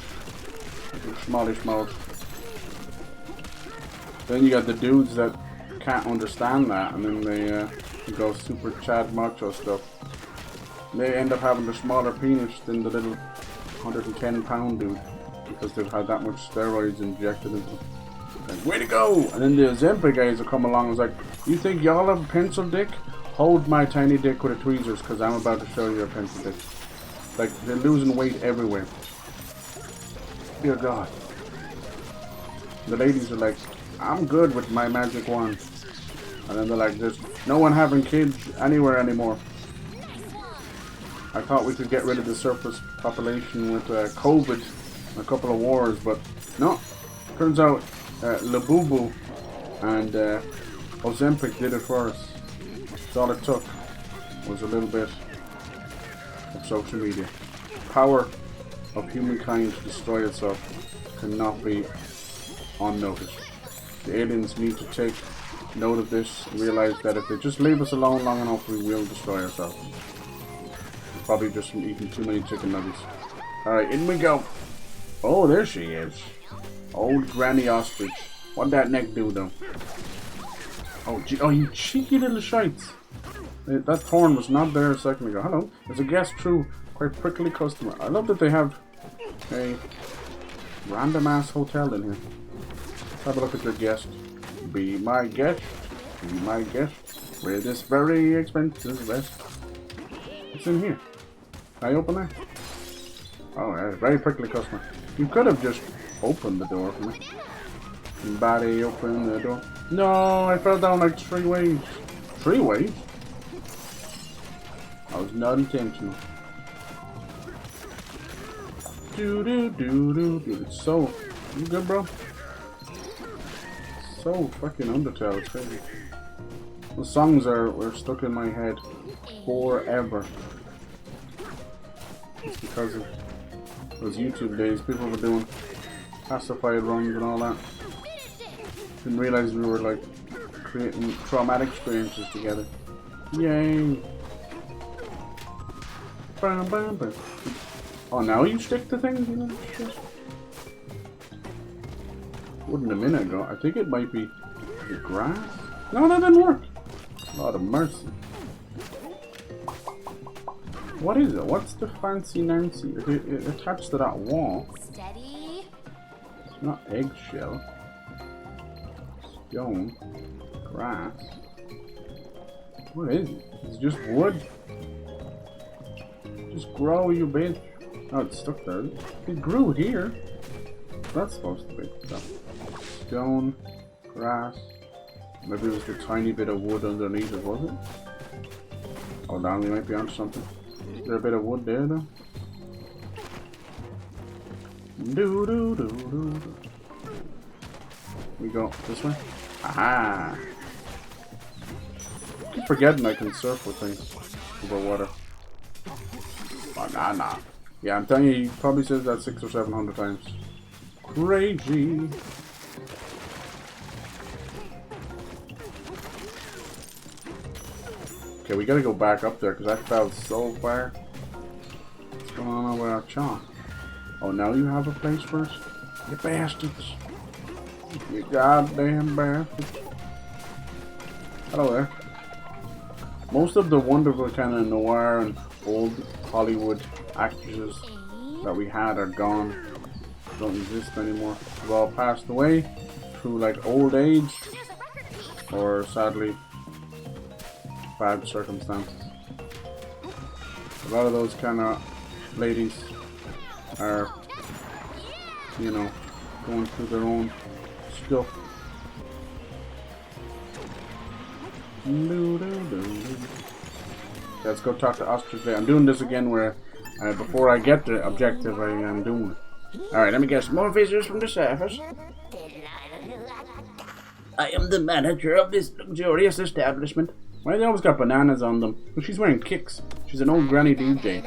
Smallish mouth. Then you got the dudes that can't understand that, and then they go super Chad Macho stuff. They end up having a smaller penis than the little 110-pound dude because they've had that much steroids injected into them. Like, way to go! And then the Ozempic guys will come along and it's like, you think y'all have a pencil dick? Hold my tiny dick with a tweezers because I'm about to show you a pencil dick. Like, they're losing weight everywhere. Dear God. The ladies are like, I'm good with my magic wand. And then they're like, there's no one having kids anywhere anymore. I thought we could get rid of the surface population with COVID and a couple of wars, but no. Turns out Labubu and Ozempic did it for us. That's all it took was a little bit of social media. Power of humankind to destroy itself cannot be unnoticed. The aliens need to take note of this and realize that if they just leave us alone long enough, we will destroy ourselves. We're probably just from eating too many chicken nuggets. Alright, in we go. Oh, there she is. Old Granny Ostrich. What'd that neck do, though? Oh, oh, you cheeky little shites. That thorn was not there a second ago. Hello. There's a guest through. Quite prickly customer. I love that they have a random-ass hotel in here. Have a look at your guest. Be my guest. Be my guest. Wear this very expensive vest. What's in here? Can I open that? Oh, very prickly customer. You could have just opened the door for me. Somebody open the door. No, I fell down like 3 waves. 3 waves? That was not intentional. It's so... You good, bro? So fucking Undertale, it's crazy. The songs were stuck in my head forever. It's because of those YouTube days people were doing pacified runs and all that. Didn't realize we were like creating traumatic experiences together. Yay! Bam, bam, bam. Oh, now you stick to things, you know? Wouldn't a minute ago. I think it might be the grass. No, that didn't work. Lord of mercy. What is it? What's the fancy Nancy? It attached to that wall. Steady. It's not eggshell. Stone. Grass. What is it? It's just wood. Just grow, you bitch. Oh, it's stuck there. It grew here. That's supposed to be stuff. Stone. Grass. Maybe it was the tiny bit of wood underneath it, was it? Hold on, we might be onto something. Is there a bit of wood there though? We go this way. Aha! I keep forgetting I can surf with things over water. Banana. Yeah, I'm telling you, he probably says that 600 or 700 times. Crazy. Okay, we gotta go back up there because I fell so far. What's going on with our chalk? Oh, now you have a place for us? You bastards. You goddamn bastards. Hello there. Most of the wonderful kind of noir and old Hollywood actresses that we had are gone. Don't exist anymore. They've all passed away through like old age or sadly bad circumstances. A lot of those kind of ladies are, you know, going through their own stuff. Let's go talk to Ostrich. I'm doing this again where before I get the objective I am doing it. Alright, let me guess. More visitors from the surface. I am the manager of this luxurious establishment. Why they always got bananas on them? Well, she's wearing kicks. She's an old granny DJ.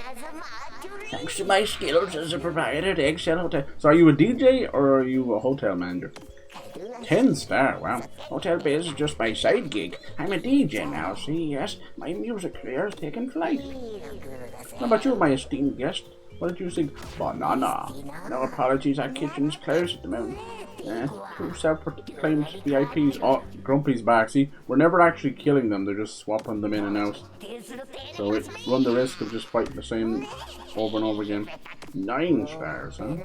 Thanks to my skills as a proprietor at Eggshell Hotel. So are you a DJ or are you a hotel manager? 10-star, wow. Hotel biz is just my side gig. I'm a DJ now, see, yes. My music career has taken flight. How about you, my esteemed guest? What did you think? Banana. No apologies, our kitchen is closed at the moment. 2 self-proclaimed VIPs. Oh, Grumpy's back. See, we're never actually killing them. They're just swapping them in and out. So we run the risk of just fighting the same over and over again. 9 stars, huh?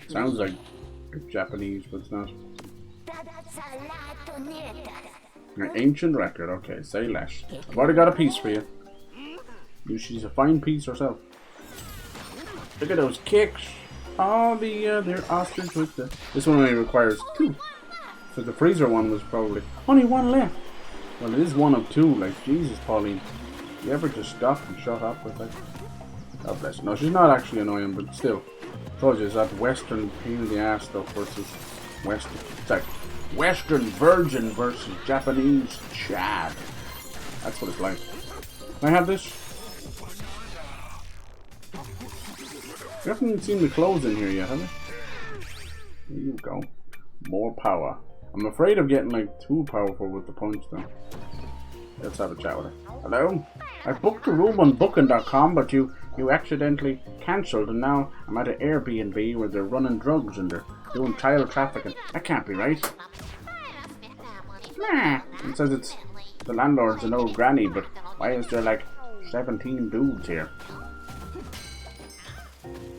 Sounds like Japanese, but it's not. An ancient record. Okay, say less. I've already got a piece for you. She's a fine piece herself. Look at those kicks. Oh, they're ostrich with the... This one only requires 2. So the freezer one was probably... Only 1 left. Well, it is 1 of 2. Like, Jesus, Pauline. You ever just stop and shut up with that? God bless her. No, she's not actually annoying, but still. I told you, it's that Western pain in the ass stuff versus Western... It's like Western virgin versus Japanese Chad. That's what it's like. Can I have this? We haven't seen the clothes in here yet, have we? There you go. More power. I'm afraid of getting like too powerful with the punch though. Let's have a chat with her. Hello? I booked a room on booking.com, but you accidentally cancelled, and now I'm at an Airbnb where they're running drugs and they're doing child trafficking. That can't be right. Nah. It says it's the landlord's an old granny, but why is there like 17 dudes here?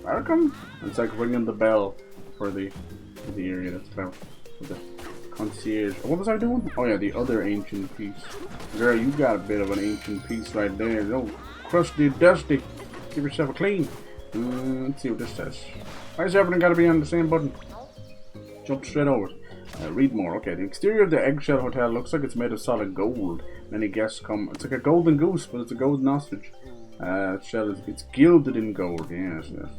Welcome. It's like ringing the bell for the area that's closed. For the Concierge. What was I doing? Oh yeah, the other ancient piece. Girl, you got a bit of an ancient piece right there. No, crusty, dusty. Give yourself a clean. Let's see what this says. Why is everything got to be on the same button? Jump straight over it. Read more. Okay, the exterior of the eggshell hotel looks like it's made of solid gold. Many guests come. It's like a golden goose, but it's a golden ostrich. Shell is it's gilded in gold. Yes, yes.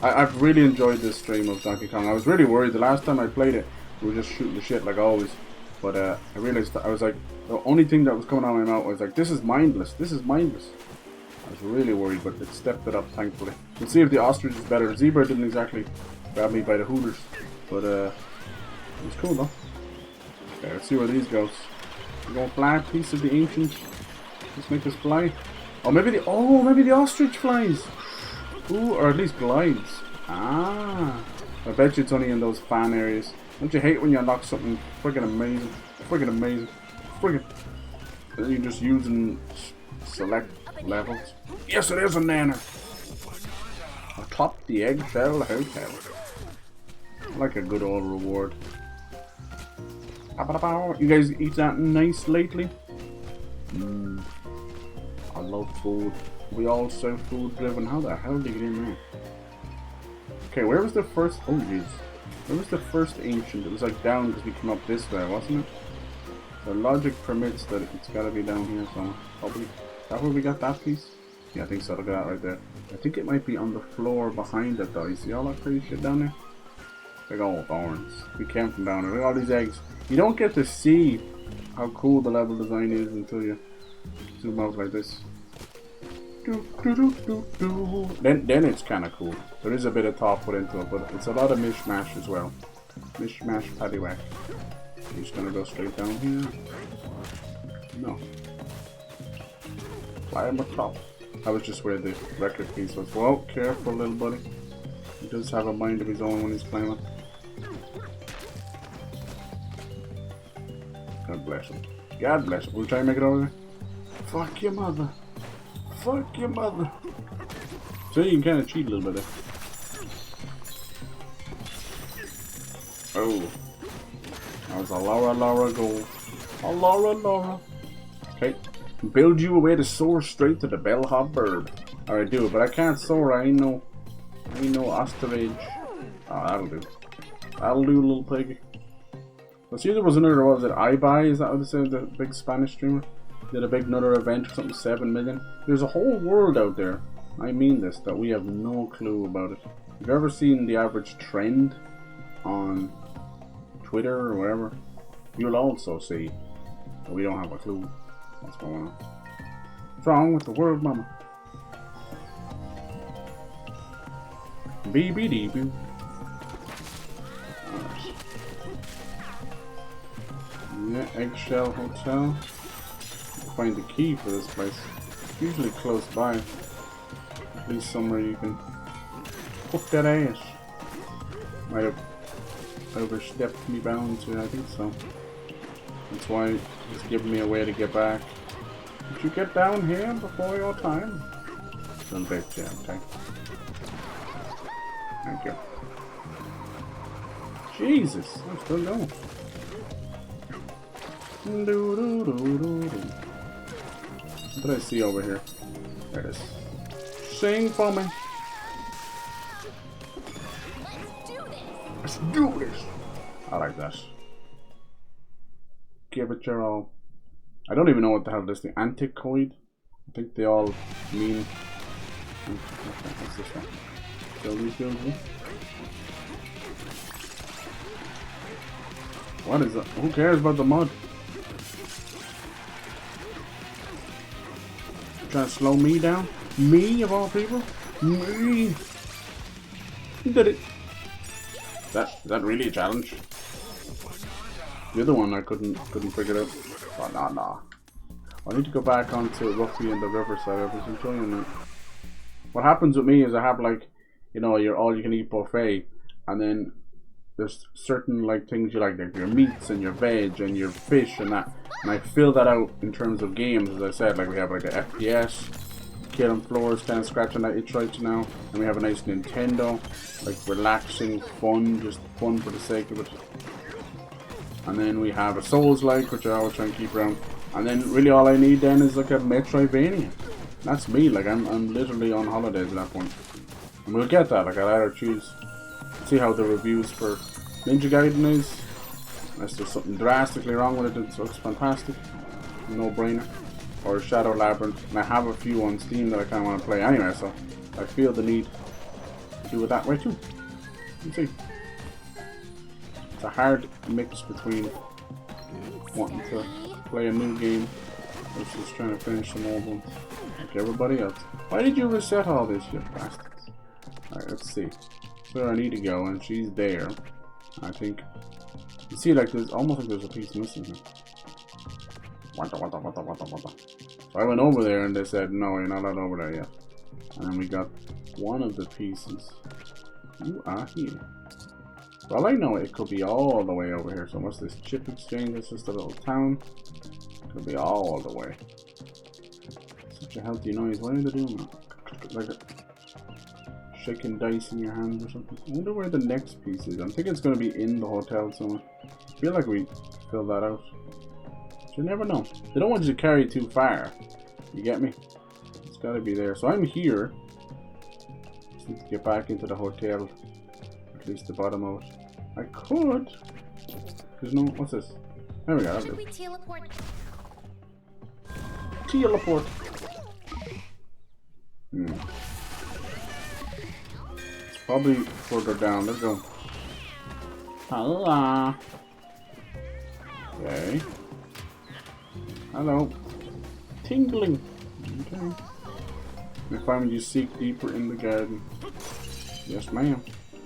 I've really enjoyed this stream of Donkey Kong. I was really worried the last time I played it. We were just shooting the shit like always. But I realized that I was like, the only thing that was coming out of my mouth was like, this is mindless. This is mindless. I was really worried, but it stepped it up, thankfully. We'll see if the ostrich is better. Zebra didn't exactly grab me by the hooters, but it was cool though. Okay, let's see where these goes. We're going to fly a piece of the ancient. Let's make this fly. Oh, maybe the ostrich flies. Ooh, or at least glides. Ah, I bet you it's only in those fan areas. Don't you hate when you unlock something friggin' amazing? Friggin' amazing. Friggin'. You're just using select levels. Yes, it is a nanner. Atop the eggshell hotel. I like a good old reward. You guys eat that nice lately? I love food. We all so food driven. How the hell did you get in there? Okay, where was the first? Oh jeez. Where was the first ancient? It was like down because we came up this way, wasn't it? So logic permits that it's got to be down here somewhere. Probably. Is that where we got that piece? Yeah, I think so. Look at that right there. I think it might be on the floor behind it though. You see all that crazy shit down there? Big old thorns. We came from down there. Look at all these eggs. You don't get to see how cool the level design is until you zoom out like this. Then it's kind of cool. There is a bit of thought put into it, but it's a lot of mishmash as well. Mishmash paddywhack. I'm just gonna go straight down here. No. Climb up top. That was just where the record piece was. Well, careful, little buddy. He does have a mind of his own when he's climbing. God bless him. God bless him. We'll try and make it over there. Fuck your mother. Fuck your mother. So you can kind of cheat a little bit there. Oh. That was a Laura goal. A Laura. Okay. Build you a way to soar straight to the bellhop bird. Alright, do it, but I can't soar. I ain't no ostrich. Oh, that'll do. That'll do, little piggy. Let's see, there was another, what was it, iBuy? Is that what they said? The big Spanish streamer? Did a big another event or something, 7 million. There's a whole world out there, I mean this, that we have no clue about it. Have you ever seen the average trend on Twitter or wherever? You'll also see that we don't have a clue what's going on. What's wrong with the world, mama? BBD-boo. Alright. Yeah, Eggshell Hotel. Find the key for this place. It's usually close by. At least somewhere you can hook that ass. Might have overstepped me bounds here, I think so. That's why it's giving me a way to get back. Did you get down here before your time? Little bit, yeah, okay. Thank you. Jesus, I'm still going. What did I see over here? There it is. Sing for me. Let's do this. I like that. Give it your all. I don't even know what the hell this thing. Anticoid? I think they all mean. What's this one? Kill these buildings. What is that? Who cares about the mud? Trying to slow me down? Me of all people? Me! Did it? Is that really a challenge? The other one I couldn't figure it out. Oh, nah. I need to go back onto roughly in the riverside. I was enjoying it. What happens with me is I have like, you know, your all you can eat buffet, and then there's certain like things you like your meats and your veg and your fish and that, and I fill that out in terms of games. As I said, like we have like the FPS, killing floors, kind of scratching that itch right now. And we have a nice Nintendo, like relaxing, fun, just fun for the sake of it. And then we have a Souls-like, which I always try and keep around. And then really all I need then is like a Metroidvania. That's me, like I'm literally on holidays at that point. And we'll get that, like I'll either choose, see how the reviews for Ninja Gaiden is. Unless there's something drastically wrong with it, it looks fantastic. No brainer. Or Shadow Labyrinth. And I have a few on Steam that I kind of want to play anyway, so I feel the need to do it that way too. Let's see. It's a hard mix between wanting to play a new game versus trying to finish some old ones. Like everybody else. Why did you reset all this, you bastards? Alright, let's see. So I need to go, and she's there. I think. You see, like, there's almost like there's a piece missing here. So I went over there and they said, no, you're not allowed over there yet. And then we got one of the pieces. You are here. Well, I know it could be all the way over here. So what's this chip exchange? It's just a little town. Could be all the way. Such a healthy noise. Why are they doing that? Like a shaking dice in your hands or something. I wonder where the next piece is. I'm thinking it's going to be in the hotel somewhere. I feel like we fill that out. But you never know. They don't want you to carry too far. You get me? It's got to be there. So I'm here. Just need to get back into the hotel. At least the bottom of it. I could. There's no. What's this? There we go. We teleport. Teleport. It's probably further down. Let's go. Hello. Okay. Hello. Tingling. Okay. If I would you seek deeper in the garden. Yes, ma'am.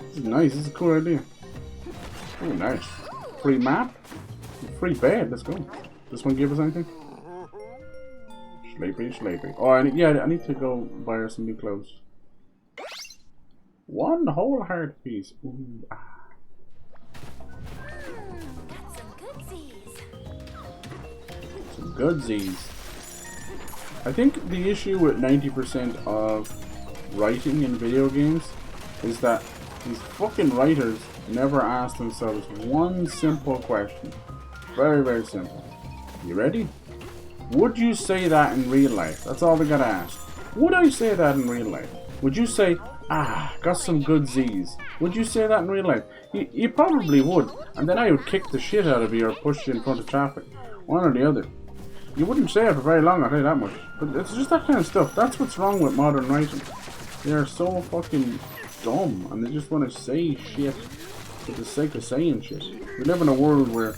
This is nice. This is a cool idea. Oh, nice. Free map? Free bed. Let's go. This one give us anything? Sleepy, sleepy. Oh, I need to go buy her some new clothes. One whole heart piece. Ooh, ah. Got some goodsies. Some goodsies. I think the issue with 90% of writing in video games is that these fucking writers never ask themselves one simple question. Very, very simple. You ready? Would you say that in real life? That's all they gotta ask. Would I say that in real life? Would you say, ah, got some good Z's? Would you say that in real life? You probably would. And then I would kick the shit out of you or push you in front of traffic. One or the other. You wouldn't say it for very long, I'll tell you that much. But it's just that kind of stuff. That's what's wrong with modern writing. They're so fucking dumb. And they just want to say shit for the sake of saying shit. We live in a world where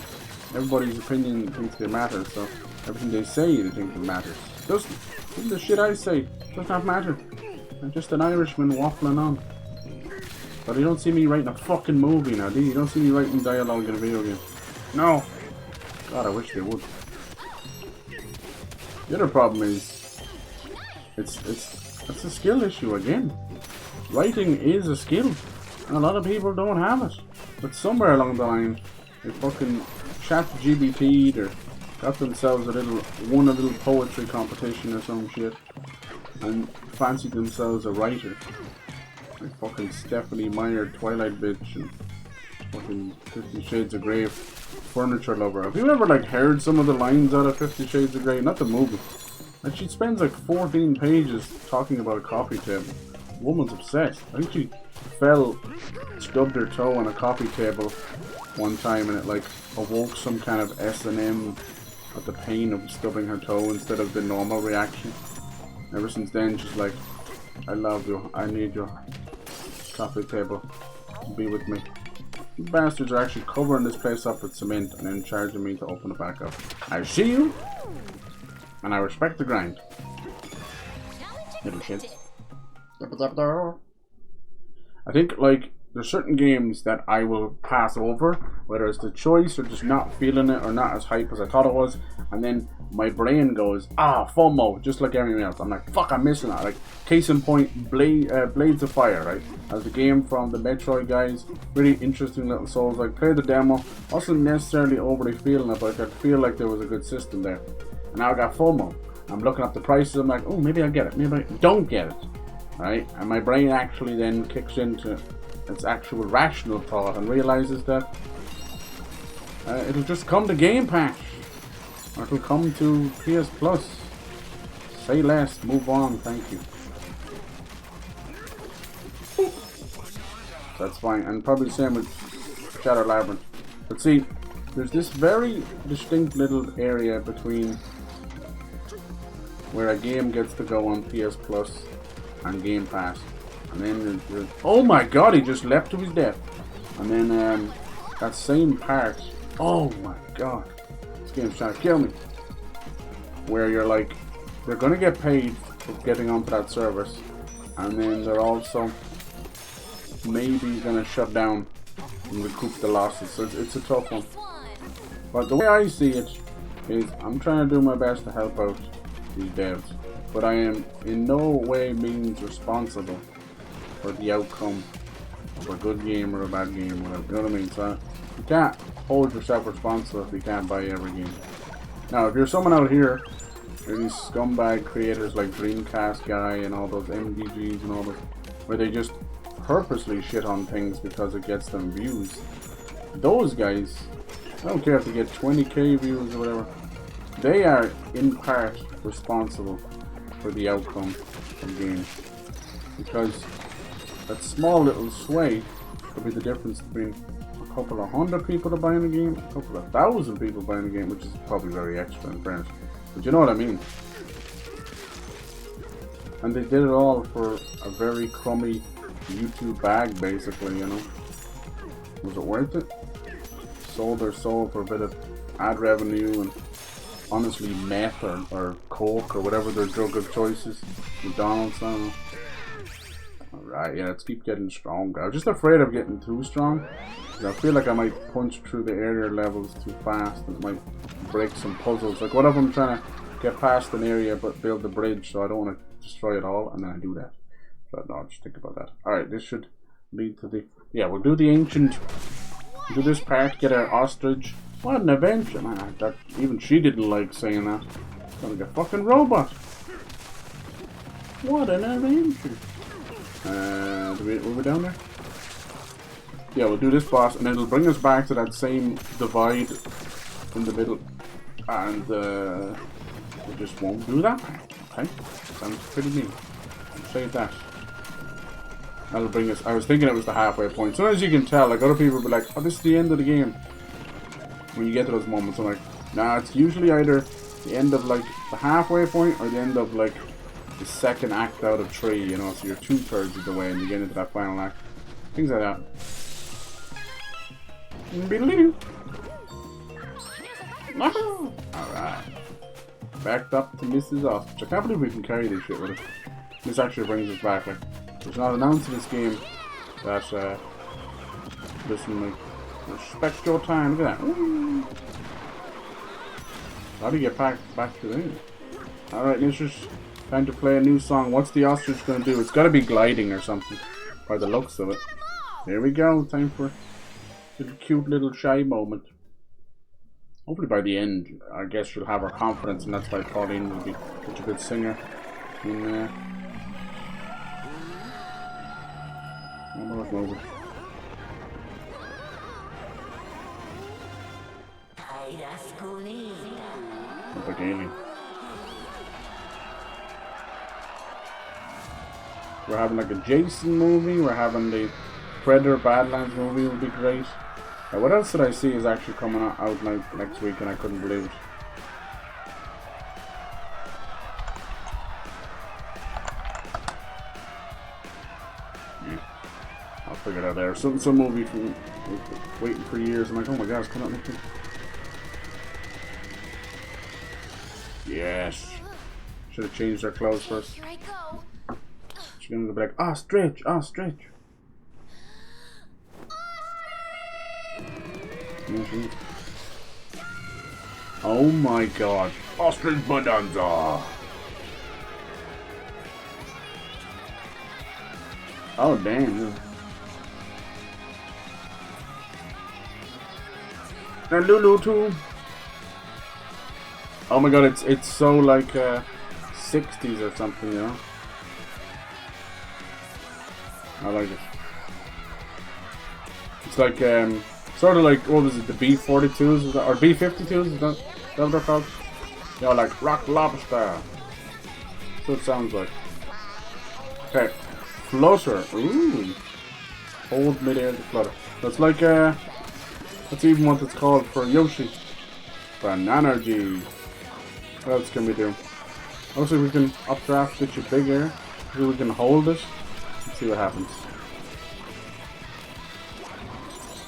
everybody's opinion thinks they matter, so everything they say they think it matters. Doesn't. Even the shit I say does not matter. I'm just an Irishman waffling on. But you don't see me writing a fucking movie now, do you? You don't see me writing dialogue in a video game. No. God, I wish they would. The other problem is it's a skill issue again. Writing is a skill. And a lot of people don't have it. But somewhere along the line they fucking ChatGPT'd or got themselves won a little poetry competition or some shit and fancied themselves a writer. Like fucking Stephanie Meyer, Twilight bitch, and fucking 50 Shades of Grey furniture lover. Have you ever like heard some of the lines out of 50 Shades of Grey? Not the movie. Like she spends like 14 pages talking about a coffee table. The woman's obsessed. I think she stubbed her toe on a coffee table one time and it like awoke some kind of S&M at the pain of stubbing her toe instead of the normal reaction. Ever since then she's like, I love you, I need your coffee table, be with me. You bastards are actually covering this place up with cement and then charging me to open it back up. I see you, and I respect the grind. Little shit. I think like there's certain games that I will pass over, whether it's the choice or just not feeling it or not as hype as I thought it was, and then my brain goes, ah, FOMO, just like everything else. I'm like, fuck, I'm missing that. Like, case in point, Blades of Fire, right? As a game from the Metroid guys, really interesting little Souls. Like, played the demo, wasn't necessarily overly feeling it, but I could feel like there was a good system there. And now I got FOMO. I'm looking up the prices. I'm like, oh, maybe I'll get it. Maybe I don't get it. Right? And my brain actually then kicks into its actual rational thought and realizes that it'll just come to Game Pass. Or it'll come to PS Plus. Say less, move on, thank you. That's fine, and probably the same with Shadow Labyrinth. But see, there's this very distinct little area between where a game gets to go on PS Plus and Game Pass. And then there's oh my god, he just leapt to his death. And then that same part, oh my god, this game's trying to kill me. Where you're like, they're gonna get paid for getting onto that service, and then they're also maybe gonna shut down and recoup the losses. So it's a tough one. But the way I see it is, I'm trying to do my best to help out these devs, but I am in no way means responsible for the outcome of a good game or a bad game, whatever. You know what I mean? So you can't hold yourself responsible if you can't buy every game. Now, if you're someone out here, these scumbag creators like Dreamcast Guy and all those MDGs and all this, where they just purposely shit on things because it gets them views. Those guys, I don't care if they get 20k views or whatever, they are in part responsible for the outcome of the game. Because that small little sway could be the difference between a couple of hundred people to buying a game, a couple of thousand people buying a game, which is probably very extra in fairness. But you know what I mean. And they did it all for a very crummy YouTube bag, basically, you know. Was it worth it? Sold their soul for a bit of ad revenue and honestly meth or coke or whatever their drug of choice is. McDonald's, I don't know. Alright, yeah, let's keep getting stronger. I was just afraid of getting too strong. I feel like I might punch through the area levels too fast and it might break some puzzles. Like, what if I'm trying to get past an area but build the bridge, so I don't want to destroy it all, and then I do that. But no, just think about that. Alright, this should lead to the... Yeah, we'll do the ancient... Do this part, get our ostrich. What an adventure, man. That, even she didn't like saying that. It's like a fucking robot. What an adventure. Were we down there? Yeah, we'll do this boss, and it'll bring us back to that same divide in the middle, and we just won't do that. Okay, sounds pretty neat. Save that. That'll bring us. I was thinking it was the halfway point. Sometimes you can tell, like other people will be like, "Oh, this is the end of the game." When you get to those moments, I'm like, "Nah, it's usually either the end of like the halfway point or the end of like the second act out of 3. You know, so you're 2/3 of the way, and you get into that final act. Things like that." Alright. Backed up to Mrs. Ostrich. I can't believe we can carry this shit with us. This actually brings us back. Like, there's not an ounce of this game that, listen, like, respect your time. Look at that. Woo. How do you get back to the Alright, it's just time to play a new song. What's the ostrich gonna do? It's gotta be gliding or something, by the looks of it. Here we go. Time for little cute little shy moment. Hopefully by the end, I guess she'll have her confidence, and that's why Pauline will be such a good singer. In movie. Like alien. We're having like a Jason movie. We're having the Predator Badlands movie. Would be great. What else did I see is actually coming out next week, and I couldn't believe it. Yeah, I'll figure it out there. Some movie from waiting for years. I'm like, oh my god, it's coming out next week. Yes. Should have changed our clothes first. Here I go. She's gonna be like, ostrich, ostrich. Oh my god. Ostrich Bananza. Oh damn. And Lulu too. Oh my god, it's so like 60s or something, you know. I like it. It's like sort of like, what was it, the B-42s or B-52s? Is that what they're called? You know, like rock lobster. That's what it sounds like. Okay, flutter. Ooh, hold mid-air to flutter. That's like that's even what it's called for Yoshi. Bananza. What else can we do? Also, we can updraft it to bigger. Maybe we can hold it. Let's see what happens.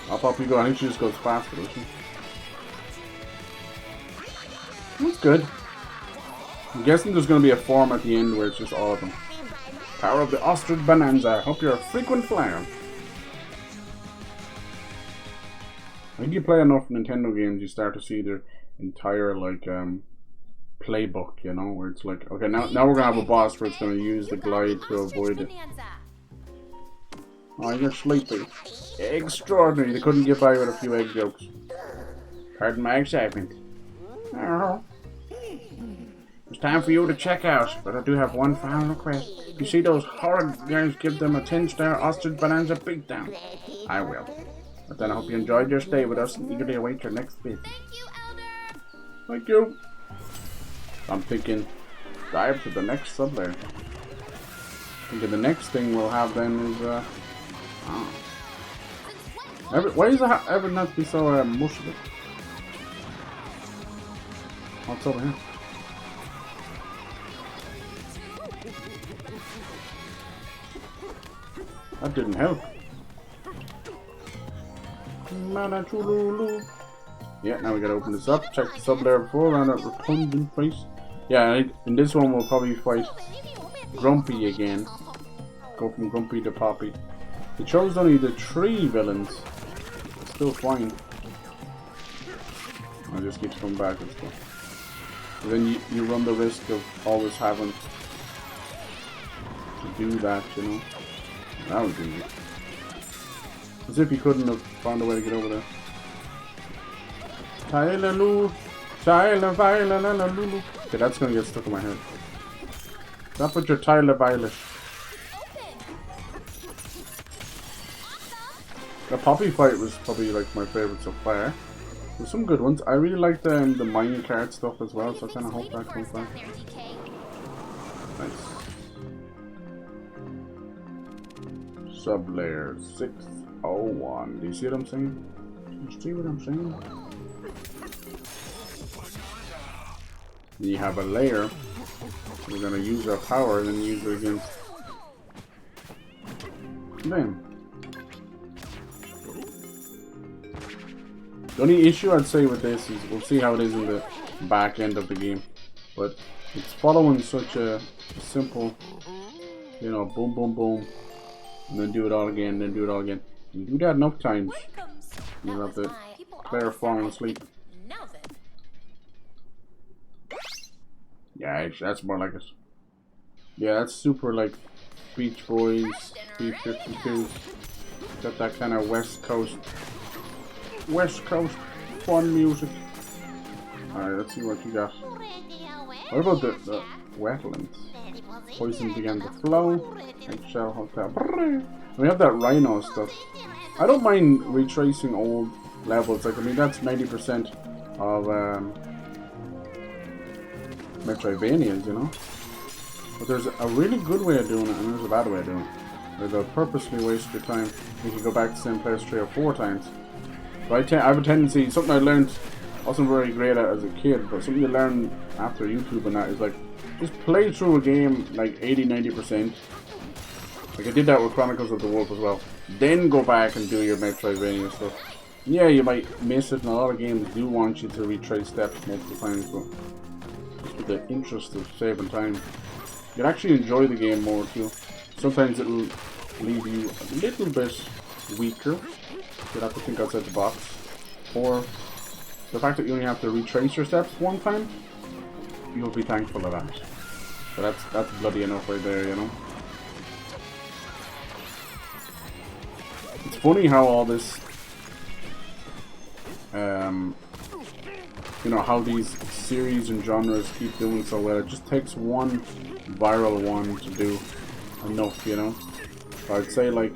Up, up you go. I think she just goes faster, doesn't she? That's good. I'm guessing there's going to be a form at the end where it's just all of them. Power of the Ostrich Bananza. Hope you're a frequent flyer. I think you play enough Nintendo games, you start to see their entire, like, playbook, you know, where it's like, okay, now we're gonna have a boss where it's gonna use the glide to avoid it. Oh, you're sleepy. Extraordinary. They couldn't get by with a few egg jokes. Pardon my excitement. Oh. It's time for you to check out, but I do have one final request. You see those horrid guys, give them a 10-star Ostrich Bananza beatdown. I will. But then I hope you enjoyed your stay with us and eagerly await your next visit. Thank you, Elder. Thank you. I'm thinking, dive to the next sub-layer. Thinking the next thing we'll have then is, why does it ever not be so, mushy? What's over here? That didn't help. Yeah, now we gotta open this up. Check the sub-layer before, around that repugnant face. Yeah, in this one we'll probably fight Grumpy again. Go from Grumpy to Poppy. It chose only the 3 villains. It's still fine. I just keep coming back and stuff. And then you run the risk of always having to do that, you know. That was easy. As if you couldn't have found a way to get over there. Tyler Lou, Tyler Viola, Lulu. Okay, that's gonna get stuck in my head. Stop with your Tyler Violet. The Poppy fight was probably like my favorite so far. There's some good ones. I really like the minecart stuff as well, so I kind of hope that comes back. Nice. Sub-layer 601. Do you see what I'm saying? Do you see what I'm saying? You have a layer. We're gonna use our power and then use it against them. The only issue I'd say with this is we'll see how it is in the back end of the game, but it's following such a simple, you know, boom, boom, boom, and then do it all again, then do it all again. You do that enough times, you'll have the player falling asleep. Yeah, that's more like it. Yeah, that's super like Beach Boys, B-52. Got that kind of West Coast fun music. Alright, let's see what you got. What about the wetlands? Poison began to flow. Eggshell hotel. We have that rhino stuff. I don't mind retracing old levels. Like, I mean, that's 90% of Metroidvanias, you know? But there's a really good way of doing it, and there's a bad way of doing it. Where they'll purposely waste your time. You can go back to the same place 3 or 4 times. But I have a tendency, something I learned, wasn't very great at as a kid, but something you learn after YouTube and that is like, just play through a game like 80-90%. Like I did that with Chronicles of the Wolf as well. Then go back and do your Metroidvania stuff. Yeah, you might miss it, and a lot of games do want you to retrace steps multiple times, but just with the interest of saving time, you'd actually enjoy the game more too. Sometimes it'll leave you a little bit weaker. You'd have to think outside the box. Or the fact that you only have to retrace your steps one time, you'll be thankful of that. But that's bloody enough right there, you know. It's funny how all this you know, how these series and genres keep doing so well. It just takes one viral one to do enough, you know. I'd say like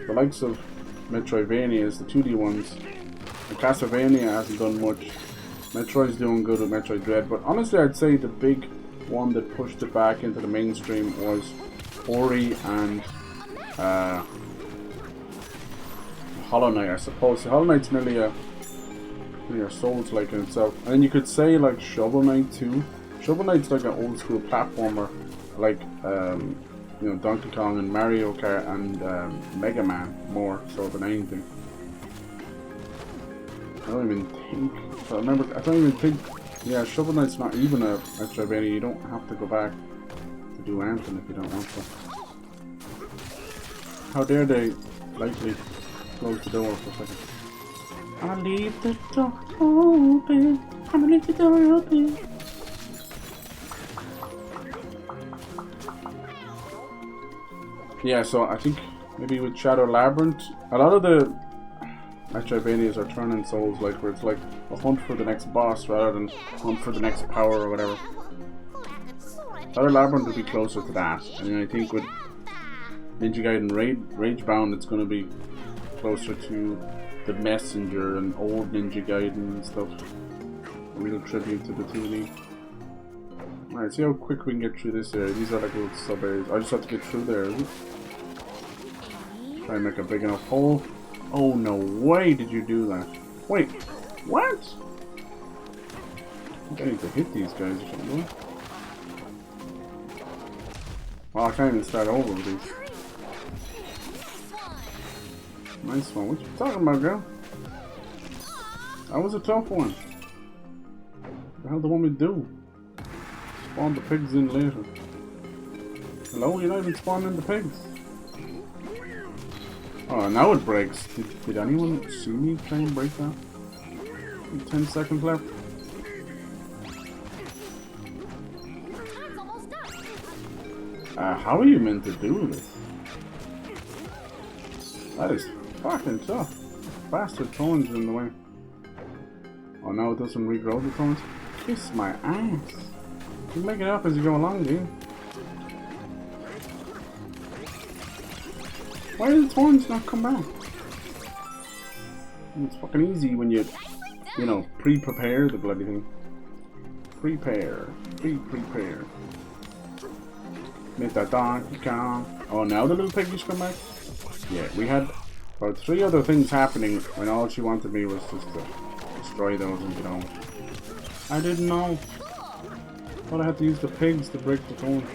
the likes of Metroidvanias, the 2D ones, and Castlevania hasn't done much. Metroid's doing good with Metroid Dread, but honestly I'd say the big one that pushed it back into the mainstream was Ori and Hollow Knight, I suppose. Hollow Knight's nearly a Souls-like in itself. And then you could say like Shovel Knight too. Shovel Knight's like an old school platformer, like you know, Donkey Kong and Mario Kart and Mega Man more so than anything. I don't even think. I don't even think. Yeah, Shovel Knight's not even a Metroidvania. You don't have to go back to do anything if you don't want to. How dare they lightly close the door for a second? I'll leave the door open. I'm gonna leave the door open. Yeah, so I think maybe with Shadow Labyrinth, a lot of the Metroidvanias are turning Souls like, where it's like a hunt for the next boss rather than hunt for the next power or whatever. Shadow Labyrinth will be closer to that, and I think with Ninja Gaiden Ragebound it's going to be closer to the Messenger and old Ninja Gaiden and stuff. A real tribute to the 2D. Alright, see how quick we can get through this area. These are like little sub areas. I just have to get through there, is it? Try and make a big enough hole. Oh, no way did you do that. Wait, what? I think I need to hit these guys or something. Well, I can't even start over with these. Nice one. What you talking about, girl? That was a tough one. What the hell do you want me to do? Spawn the pigs in later. Hello? You're not even spawning the pigs. Oh, now it breaks. Did anyone see me try and break that? 10 seconds left. How are you meant to do this? That is fucking tough. Bastard thorns in the way. Oh, now it doesn't regrow the thorns? Kiss my ass. You make it up as you go along, dude. Why do the thorns not come back? It's fucking easy when you know, pre-prepare the bloody thing. Prepare. Prepare. Make that Donkey Kong. Oh, now the little piggies come back? Yeah, we had about 3 other things happening when all she wanted me was just to destroy those and get on. I didn't know. Thought I had to use the pigs to break the thorn.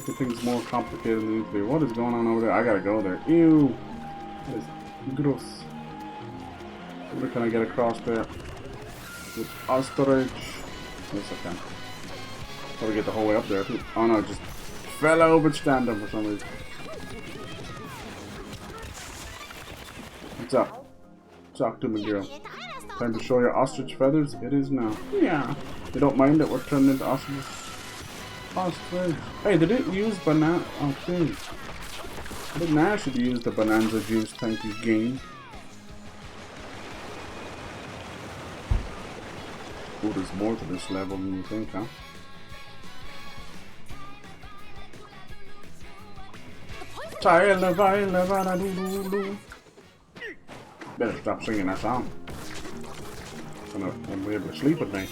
The thing's more complicated than it needs to be. What is going on over there? I gotta go there. Ew! That is gross. Where can I get across there? With ostrich. Yes, I can. Probably get the whole way up there too. Oh no, just fell over standing for some reason. What's up? Talk to me, girl. Time to show your ostrich feathers? It is now. Yeah. You don't mind that we're turned into ostriches? Ostrich. Hey, they didn't use banana. Oh, dude. I didn't actually use the Bananza juice. Thank you, game. Oh, there's more to this level than you think, huh? Better stop singing that song. I won't be able to sleep at night.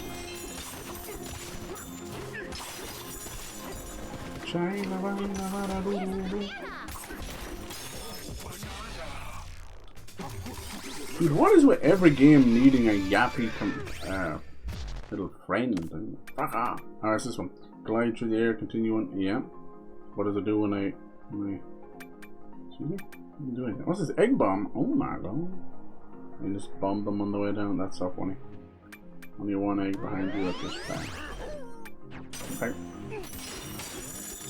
Dude, what is with every game needing a yappy little friend? Haha. Alright, it's this one. Glide through the air, continuing. Yeah. What does it do when I see me? What am I doing? What's this egg bomb? Oh my god. You just bomb them on the way down. That's so funny. Only one egg behind you at this time. Okay.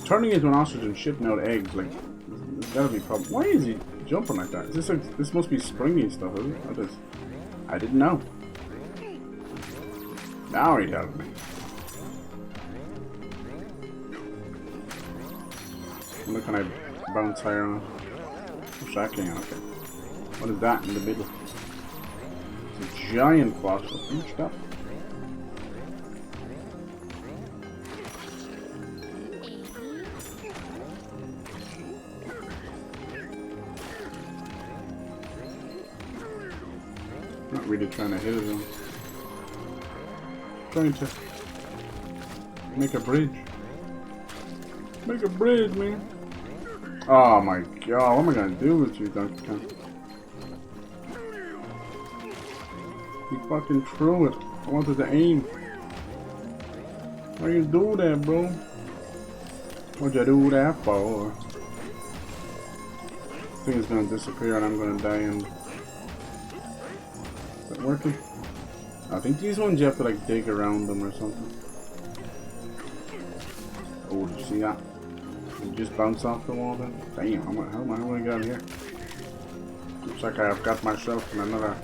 Turning into an ostrich and shitting out eggs, like, there's gotta be a problem. Why is he jumping like that? Is this like, this must be springy stuff, is it? What is? I didn't know. Now he tells me. Look, can I bounce higher on it? Shocking, okay. What is that in the middle? It's a giant fossil. Huge stuff. really trying to hit it. I'm trying to make a bridge. Make a bridge, man. Oh my god, what am I gonna do with you, Donkey Kong? He fucking threw it. I wanted to aim. Why you do that, bro? What'd you do that for? This thing is gonna disappear and I'm gonna die and... Is that working? I think these ones you have to like dig around them or something. Oh, did you see that? You just bounce off the wall then? Damn, how am I gonna get out of here? Looks like I've got myself in another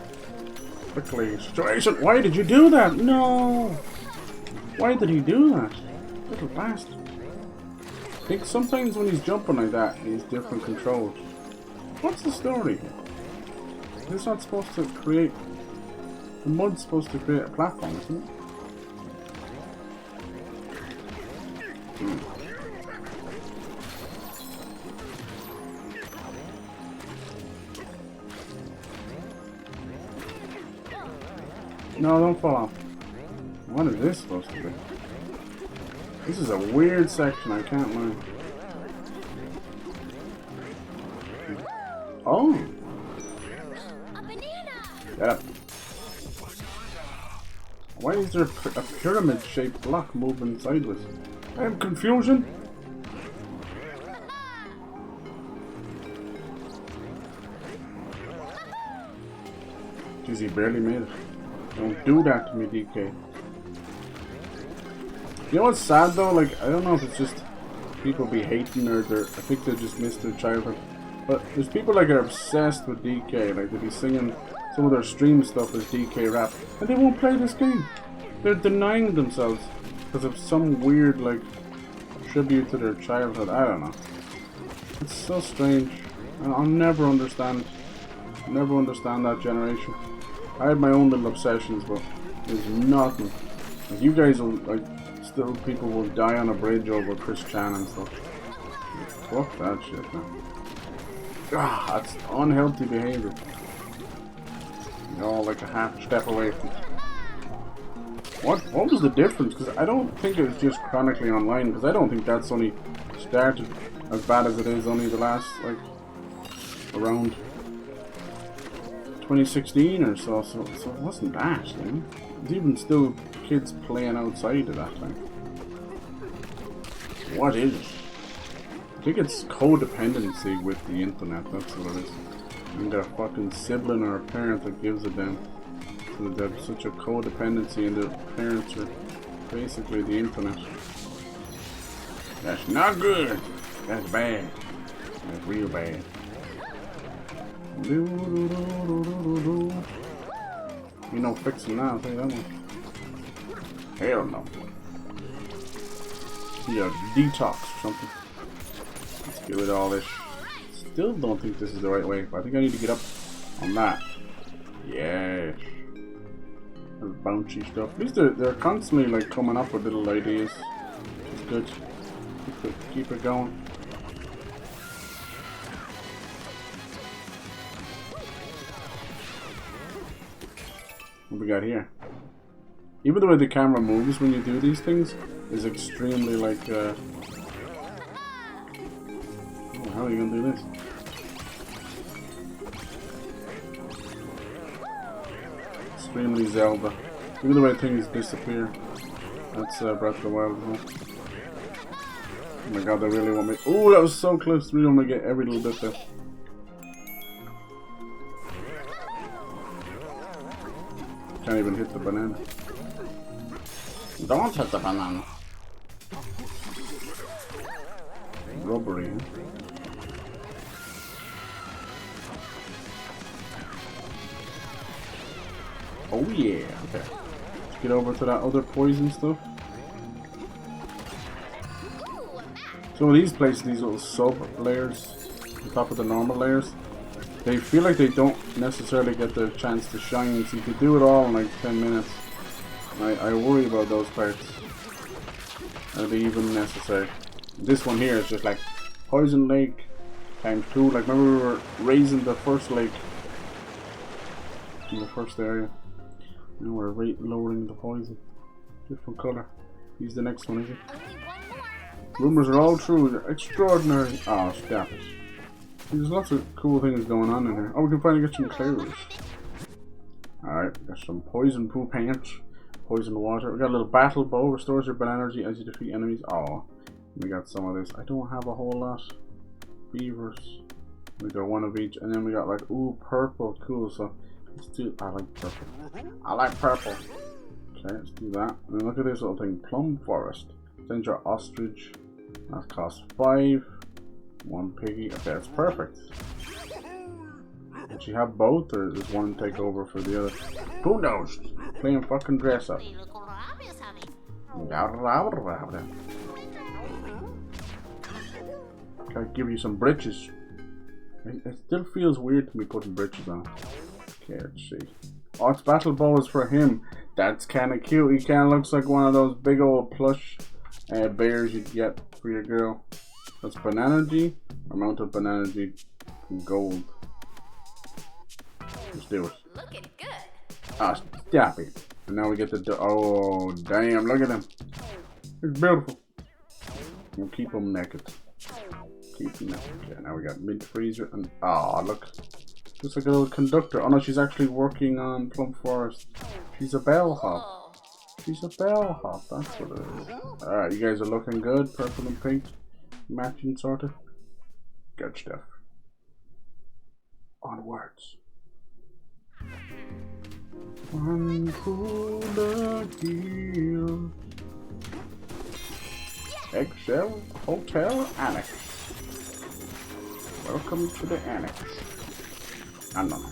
prickly situation. Why did you do that? No! Why did he do that? Little bastard. I think sometimes when he's jumping like that, he's different controls. What's the story here? It's not supposed to create... The mud's supposed to create a platform, isn't it? No, don't fall off. What is this supposed to be? This is a weird section, I can't lie. Oh! A banana. Yeah. Why is there a pyramid-shaped block moving sideways? I have confusion. Jeez, he barely made it. Don't do that to me, DK. You know what's sad though? Like, I don't know if it's just people be hating or I think they just missed their childhood. But there's people like are obsessed with DK. Like, they be singing some of their stream stuff as DK rap. And they won't play this game. They're denying themselves because of some weird, like, tribute to their childhood. I don't know. It's so strange. And I'll never understand that generation. I had my own little obsessions, but there's nothing. Like, you guys will, like, still people will die on a bridge over Chris Chan and stuff. Fuck that shit, man. Ah, that's unhealthy behavior. You're all like a half step away from... What was the difference? Because I don't think it was just chronically online, because I don't think that's only started as bad as it is only the last, like, around 2016 or so it wasn't that, you know? There's even still kids playing outside at that time. What is it? I think it's codependency with the internet, that's what it is. And their fucking sibling or a parent that gives it them. So there's such a codependency and their parents are basically the internet. That's not good. That's bad. That's real bad. You know fixing that, I'll tell you that one. Hell no. Yeah, detox or something. Let's get rid of all this. Still don't think this is the right way, but I think I need to get up on that. Yes. There's bouncy stuff. At least they're constantly like coming up with little ideas. It's good. Keep it going. What we got here? Even the way the camera moves when you do these things is extremely like oh, how are you gonna do this? Extremely Zelda. Even the way things disappear. That's Breath of the Wild as well. Oh my god, they really want me. Oh, that was so close. They really want me to get every little bit there. Can't even hit the banana. Don't hit the banana. Rubbery, huh? Oh yeah, okay. Let's get over to that other poison stuff. So these places, these little sub layers on top of the normal layers, they feel like they don't necessarily get the chance to shine, so you could do it all in like 10 minutes. I worry about those parts. Are they even necessary? This one here is just like Poison Lake times 2. Like, remember we were raising the first lake in the first area. Now we're lowering the poison. Different colour. He's the next one, is he? Only one more. Rumours are all true. They're extraordinary. Oh, stop it. There's lots of cool things going on in here. Oh, we can finally get some clearers. Alright, got some poison poop ants. Poison water. We got a little battle bow. Restores your banana energy as you defeat enemies. Oh, we got some of this. I don't have a whole lot. Beavers. We got one of each. And then we got like, ooh, purple. Cool. So let's do. I like purple. I like purple. Okay, let's do that. And then look at this little thing. Plum forest. Send your ostrich. That costs 5. One piggy. Okay, that's perfect. Does she have both, or does one take over for the other? Who knows? Playing fucking dress up. Can I give you some britches? It still feels weird to me putting britches on. Okay, let's see. Oh, it's battle bows for him. That's kind of cute. He kind of looks like one of those big old plush bears you'd get for your girl. That's Bananza. Amount of Bananza and gold. Let's do it. Looking good. Ah, stop it. And now we get the. Oh, damn. Look at him. It's beautiful. We'll keep him naked. Keep him naked. Okay, now we got mint freezer. And. Oh, look. Just like a little conductor. Oh no, she's actually working on Plum Forest. She's a bellhop. She's a bellhop. That's what it is. Alright, you guys are looking good. Purple and pink. Matching, sort of. Good stuff. Onwards. One for the hill. Excel Hotel Annex. Welcome to the Annex. I don't know.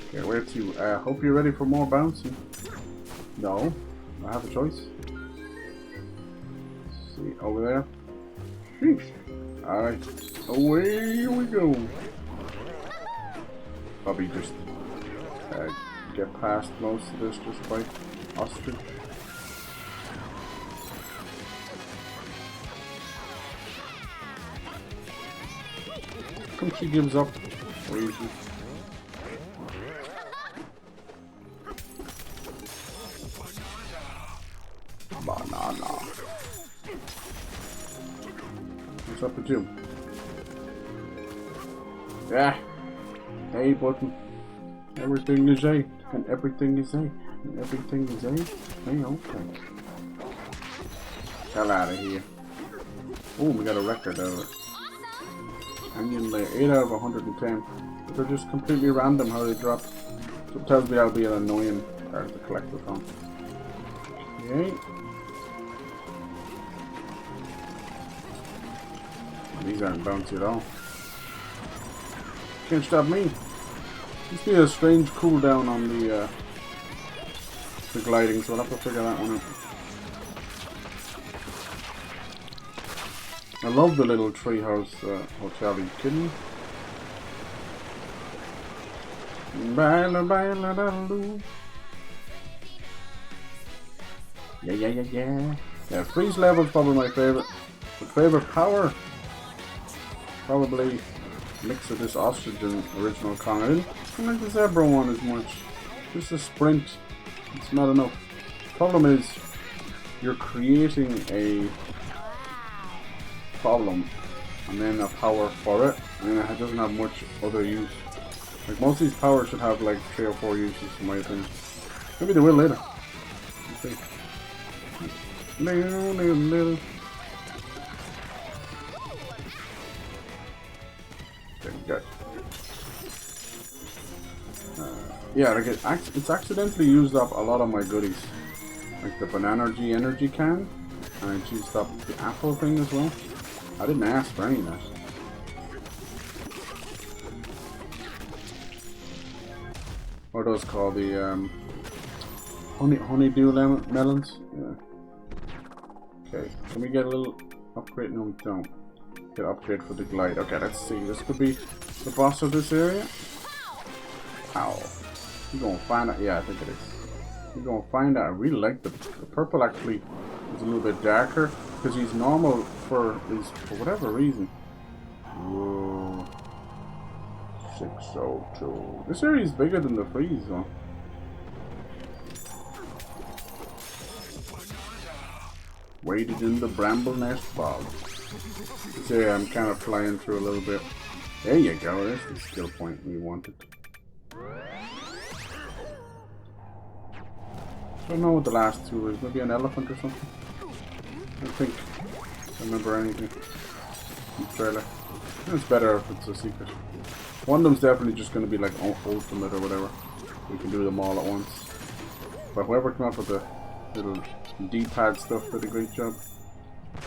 Okay, where to? Hope you're ready for more bouncing. No, I have a choice. Let's see, over there. Sheesh. Alright, away we go. Probably just get past most of this just by ostrich. How come she gives up so easy? Banana. What's up with you? Yeah. A button. Everything is A. And everything is A. And everything is A. Hey, okay. Hell out of here. Oh, we got a record out of it. Onion layer. 8 out of 110. But they're just completely random how they drop. So it tells me that'll be an annoying part to collect with them. Okay. These aren't bouncy at all. Can't stop me. Must be a strange cooldown on the gliding, so I'll have to figure that one out. I love the little treehouse hotel. Are you kidding me? Yeah, freeze level's probably my favorite. But favorite power? Probably mix of this ostrich and original Kong. I didn't like the zebra one as much. Just a sprint. It's not enough. Problem is, you're creating a problem and then a power for it, and then it doesn't have much other use. Like most of these powers should have like 3 or 4 uses in my opinion. Maybe they will later. Let's see. Little. Good. Yeah, like it's accidentally used up a lot of my goodies, like the Bananza energy can, and I used up the apple thing as well. I didn't ask for any of that. What are those called? The honeydew melons? Yeah. Okay, can we get a little upgrade? No, we don't. Get upgrade for the glide. Okay, let's see. This could be the boss of this area. Ow. We're gonna find out. Yeah, I think it is. We're gonna find out. I really like the purple actually is a little bit darker because he's normal for whatever reason. Whoa. 602. This area is bigger than the freeze one. Waded in the bramble nest bog. This area I'm kind of flying through a little bit. There you go, there's the skill point we wanted. I don't know what the last two is. Maybe an elephant or something? I don't think I remember anything in the trailer. It's better if it's a secret. One of them's definitely just going to be like ultimate or whatever. We can do them all at once. But whoever came up with the little D-pad stuff did a great job.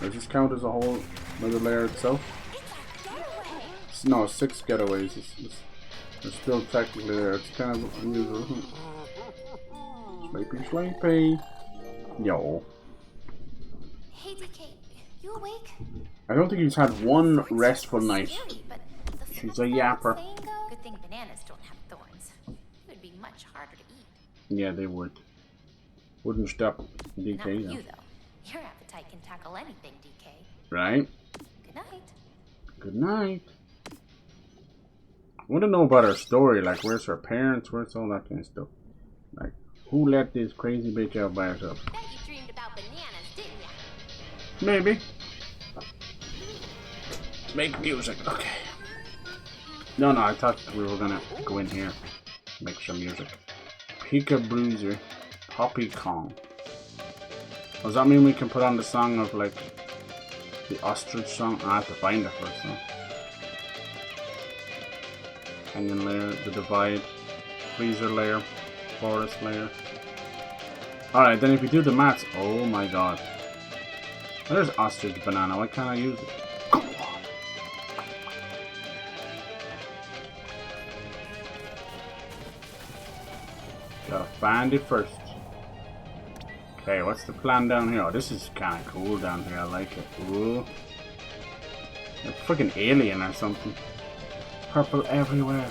Does this count as a whole another layer itself? No, 6 getaways. It's still technically there. It's kind of unusual, isn't it? Sleepy. Yo. Hey, DK, you awake? I don't think he's had one restful night. She's a yapper. Good thing bananas don't have thorns. It would be much harder to eat. Yeah, they would. Wouldn't stop DK Not though. you, though. Your appetite can tackle anything, DK. Right? Good night. Good night. I want to know about her story. Like, where's her parents? Where's all that kind of stuff? Like, who let this crazy bitch out by herself? Bet you dreamed about bananas, didn't ya? Maybe. Make music. Okay. No, I thought we were gonna go in here. Make some music. Pika Bruiser. Poppy Kong. Does that mean we can put on the song of, like, the ostrich song? I have to find it first, though. Canyon layer, the divide, freezer layer, forest layer. Alright, then if you do the maths, oh my god. There's ostrich banana, why can't I use it? Come on. Gotta find it first. Okay, what's the plan down here? Oh, this is kinda cool down here, I like it. Ooh. Like a freaking alien or something. Purple everywhere.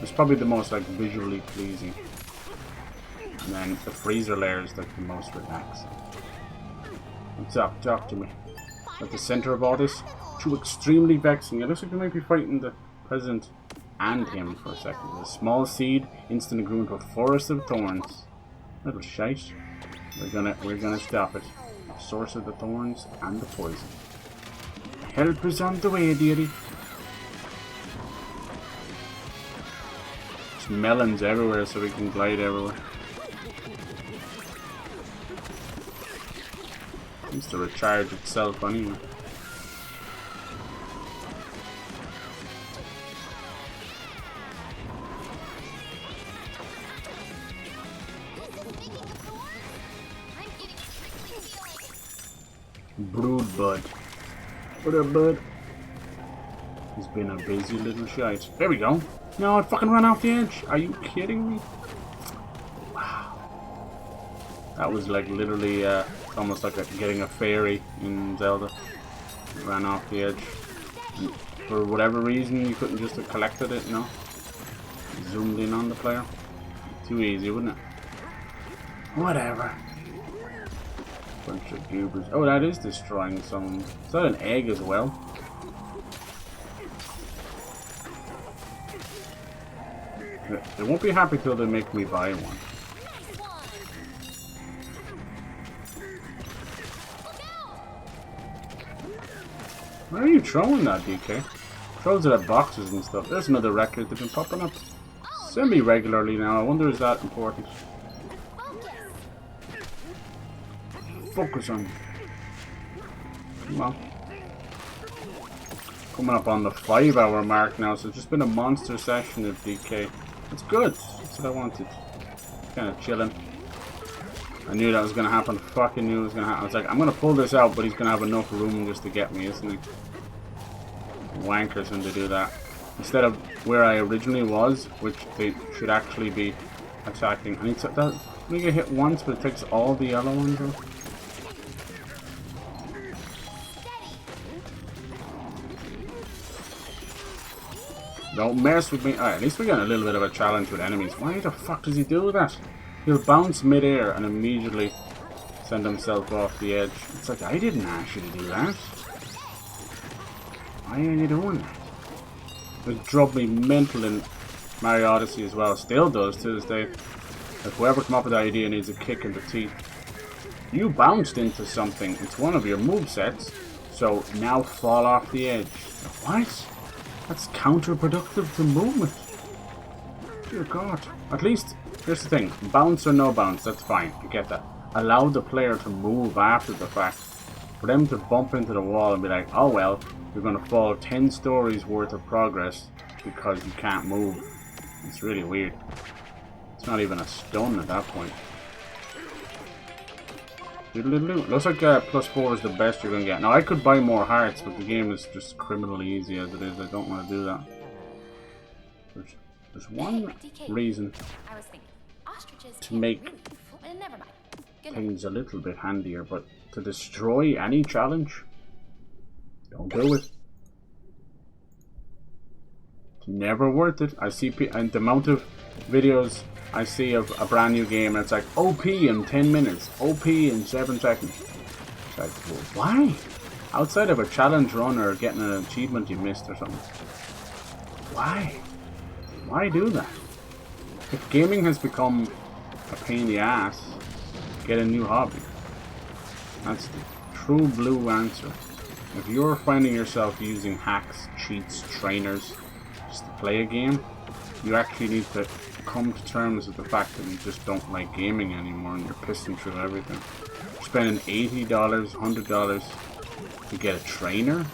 It's probably the most, like, visually pleasing. And then the freezer layer is, like, the most relaxing. What's up? Talk to me. At the center of all this, too extremely vexing. It looks like we might be fighting the president and him for a second. A small seed instantly grew into a forest of thorns. Little shite. We're gonna stop it. The source of the thorns and the poison. Help is on the way, dearie. There's melons everywhere so we can glide everywhere. Seems to recharge itself anyway. Brood bud. What up, bud? He's been a busy little shite. There we go. No, I fucking ran off the edge. Are you kidding me? Wow. That was like literally almost like getting a fairy in Zelda. It ran off the edge. And for whatever reason, you couldn't just have collected it, you know? Zoomed in on the player. Too easy, wouldn't it? Whatever. Bunch of goobers. Oh, that is destroying some. Is that an egg as well? They won't be happy till they make me buy one. Why are you throwing that, DK? Throws it at boxes and stuff. There's another record that's been popping up semi-regularly now. I wonder, is that important? Focus on. Come on. Coming up on the 5-hour mark now, so it's just been a monster session of DK. It's good. That's what I wanted. Kind of chilling. I knew that was going to happen. Fucking knew it was going to happen. I was like, I'm going to pull this out, but he's going to have enough room just to get me, isn't he? Wankers when they do that. Instead of where I originally was, which they should actually be attacking. I need to. That, we get hit once, but it takes all the yellow ones out. Don't mess with me. Alright, at least we got a little bit of a challenge with enemies. Why the fuck does he do that? He'll bounce mid-air and immediately send himself off the edge. It's like, I didn't ask you to do that. Why are you doing that? It drove me mental in Mario Odyssey as well. Still does to this day. If whoever come up with that idea needs a kick in the teeth. You bounced into something. It's one of your movesets. So now fall off the edge. What? That's counterproductive to movement. Dear God. At least, here's the thing. Bounce or no bounce, that's fine. I get that. Allow the player to move after the fact. For them to bump into the wall and be like, oh well, you're going to fall 10 stories worth of progress because you can't move. It's really weird. It's not even a stun at that point. Looks like +4 is the best you're going to get. Now I could buy more hearts, but the game is just criminally easy as it is. I don't want to do that. There's one reason to make things a little bit handier, but to destroy any challenge, don't do it. It's never worth it. I see and the amount of videos I see of a brand new game and it's like OP in 10 minutes, OP in 7 seconds. It's like, well, why? Outside of a challenge run or getting an achievement you missed or something. Why? Why do that? If gaming has become a pain in the ass, get a new hobby. That's the true blue answer. If you're finding yourself using hacks, cheats, trainers just to play a game, you actually need to come to terms with the fact that you just don't like gaming anymore and you're pissing through everything. You're spending $80, $100 to get a trainer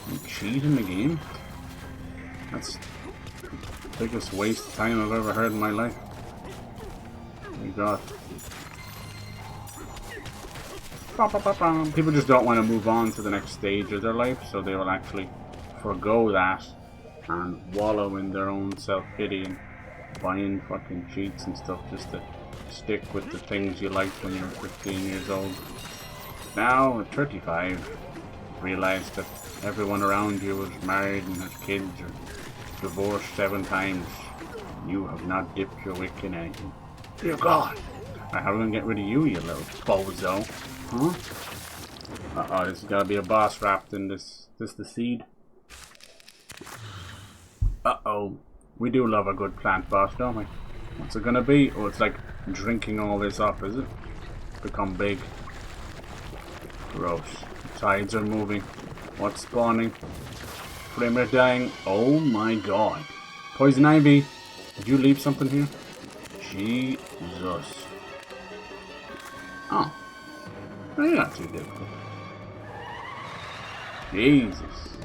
and cheat in the game? That's the biggest waste of time I've ever heard in my life. Oh my God. People just don't want to move on to the next stage of their life, so they will actually forgo that and wallow in their own self-pity and buying fucking cheats and stuff just to stick with the things you liked when you were 15 years old. Now, at 35, realize that everyone around you is married and has kids or divorced 7 times. You have not dipped your wick in anything. Dear God! How are we gonna get rid of you, you little bozo? Huh? Uh-oh, there's gotta be a boss wrapped in this. Is this the seed? Uh-oh. We do love a good plant boss, don't we? What's it gonna be? Oh, it's like drinking all this up, is it? Become big. Gross. The tides are moving. What's spawning? Primer dying. Oh my God. Poison Ivy. Did you leave something here? Jesus. Oh. They're not too difficult. Jesus.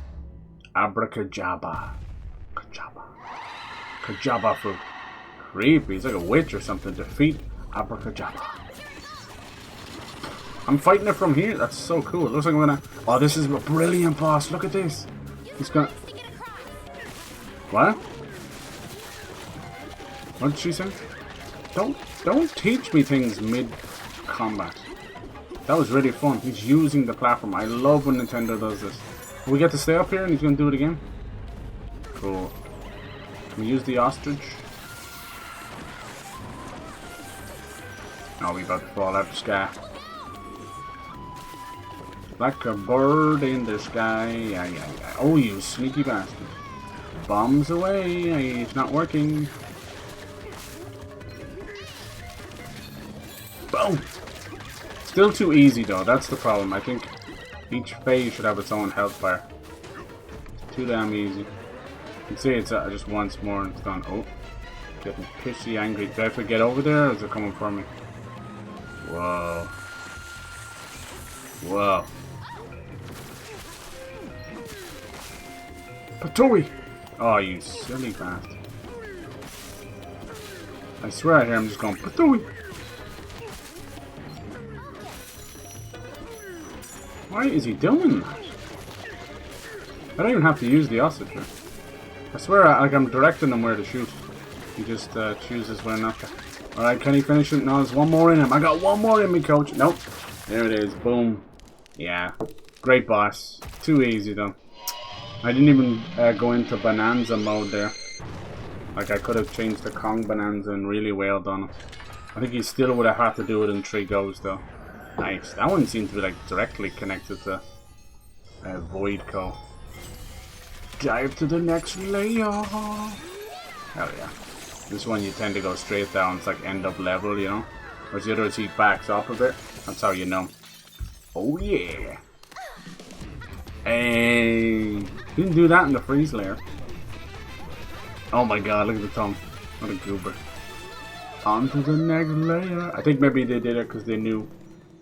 Abracadabra. Kajaba fruit. Creepy. He's like a witch or something. Defeat Abracadabra. I'm fighting it from here. That's so cool. It looks like I'm gonna... Oh, this is a brilliant boss. Look at this. He's gonna... What? What did she say? Don't teach me things mid-combat. That was really fun. He's using the platform. I love when Nintendo does this. We get to stay up here and he's gonna do it again? Cool. Can we use the ostrich? Oh, we about to fall out of the sky. Like a bird in the sky. Yeah. Oh, you sneaky bastard. Bombs away. It's not working. Boom! Still too easy though. That's the problem. I think each phase should have its own health bar. It's too damn easy. You can see it's just once more and it's gone. Oh, getting pissy, angry. Do I have to get over there or is it coming for me? Whoa. Whoa. Patooey! Oh, you silly bastard. I swear I hear him just going, Patooey! Why is he doing that? I don't even have to use the ostrich. I swear, like I'm directing him where to shoot. He just chooses where not to. Alright, can he finish it? No, there's one more in him. I got one more in me, coach. Nope. There it is. Boom. Yeah. Great boss. Too easy, though. I didn't even go into Bananza mode there. Like, I could have changed to Kong Bananza and really wailed on him. I think he still would have had to do it in 3 goes, though. Nice. That one seems to be, like, directly connected to Void Co. dive to the next layer. Hell yeah. This one you tend to go straight down. It's like end up level, you know. Whereas the others he backs up a bit. That's how you know. Oh yeah. Hey. Didn't do that in the freeze layer. Oh my god, look at the tongue. What a goober. On to the next layer. I think maybe they did it because they knew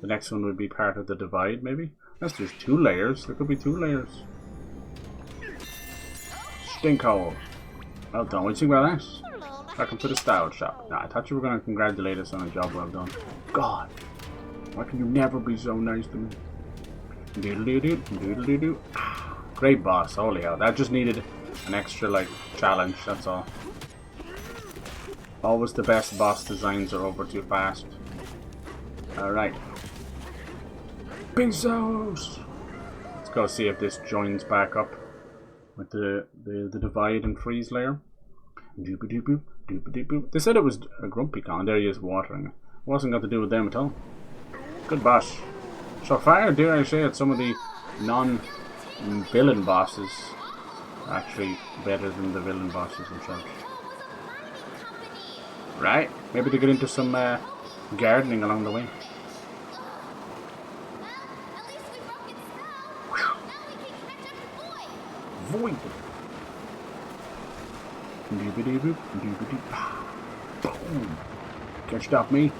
the next one would be part of the divide, maybe. Unless there's 2 layers. There could be 2 layers. Stinkhole. Well done. What do you think about that? Welcome to the style shop. Nah, I thought you were going to congratulate us on a job well done. God. Why can you never be so nice to me? Doodle-doo-doo. Doodle-doo-doo. Great boss. Holy hell. That just needed an extra, like, challenge. That's all. Always the best boss designs are over too fast. Alright. Bezos! Let's go see if this joins back up with the divide and freeze layer. Doop-a-doop-boop, doop-a-doop-boop. They said it was a grumpy con. There he is watering. It wasn't got to do with them at all. Good boss. So far, dare I say it, some of the non-villain bosses are actually better than the villain bosses themselves. Right? Maybe they get into some gardening along the way. Void. Doobity-boop, doobity. Boom. Can't stop me.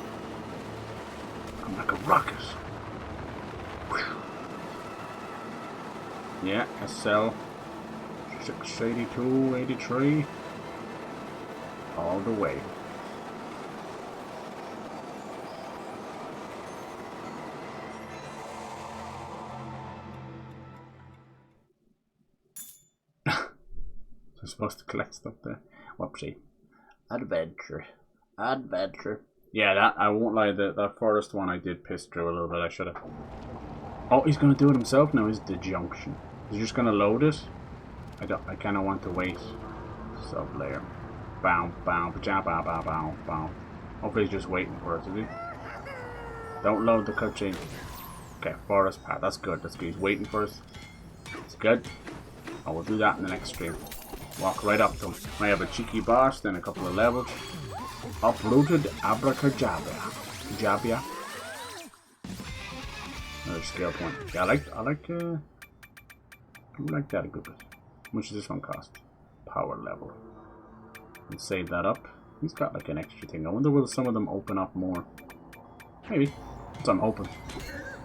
I'm like a rocket. Yeah, SL 682, 83. All the way. I'm supposed to collect stuff there. Whoopsie. Adventure. Adventure. Yeah, that I won't lie, that forest one I did piss through a little bit. I should have. Oh, he's gonna do it himself now, is the junction. He's just gonna load it. I kinda want to wait. Sub layer. Bow, bow, bow, bow, bow, bow, bow. Hopefully he's just waiting for it, is he? Don't load the cutscene. Okay, forest path. That's good. That's good. He's waiting for us. It's good. I will do that in the next stream. Walk right up to him. I have a cheeky boss, then a couple of levels. Uprooted abracadabra. Jabia. Another skill point. Yeah, I like that a good bit. How much does this one cost? Power level. Let's save that up. He's got like an extra thing. I wonder will some of them open up more. Maybe. So I'm hoping.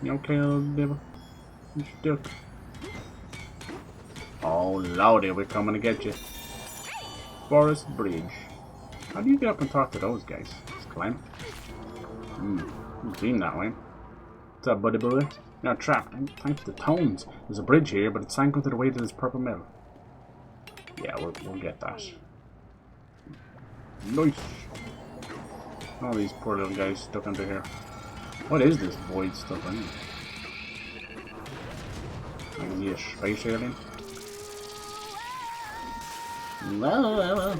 You okay, little devil? You should do it. Oh lordy, we're coming to get you. Forest Bridge. How do you get up and talk to those guys? Just climb. Beam that way. What's up, buddy boy? You're trapped. Thanks to the tones. There's a bridge here, but it's sank under the weight of this purple metal. Yeah, we'll get that. Nice. All these poor little guys stuck under here. What is this void stuff anyway? Is he a space alien? Well.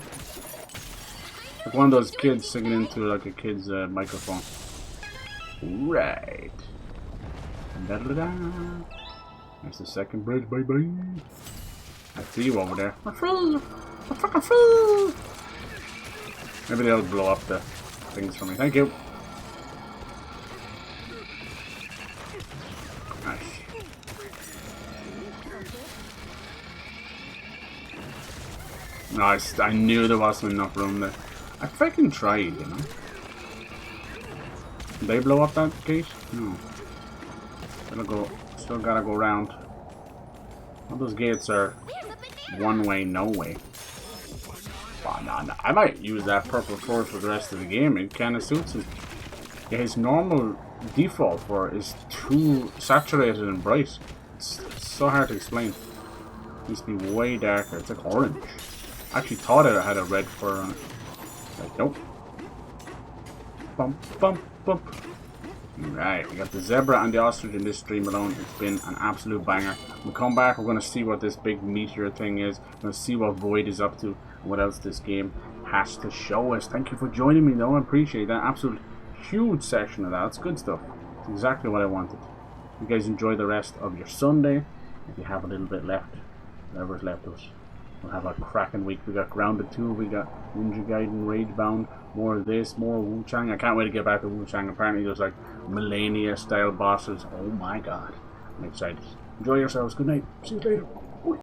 Like one of those kids singing into like a kid's microphone. Right. Da-da-da-da. There's the second bridge, bye-bye. I see you over there. I'm free! I'm fucking free! Maybe they'll blow up the things for me. Thank you. Nice. I knew there wasn't enough room there. I freaking tried, you know. Did they blow up that gate? No. Still gotta go round. All those gates are one way, no way. Wow, nah. I might use that purple sword for the rest of the game. It kind of suits him. Yeah, his normal default for it is too saturated and bright. It's so hard to explain. It needs to be way darker. It's like orange. I actually thought it had a red fur on it. Like, nope. Bump, bump, bump. Right, we got the zebra and the ostrich in this stream alone. It's been an absolute banger. We'll come back, we're going to see what this big meteor thing is. We're going to see what Void is up to and what else this game has to show us. Thank you for joining me though, I appreciate that. Absolute huge section of that. That's good stuff. It's exactly what I wanted. You guys enjoy the rest of your Sunday. If you have a little bit left, whatever's left of us. We'll have a cracking week. We got Grounded 2, we got Ninja Gaiden, Ragebound, more of this, more Wu Chang. I can't wait to get back to Wu Chang. Apparently there's like millennia style bosses. Oh my god. I'm excited. Enjoy yourselves. Good night. See you later.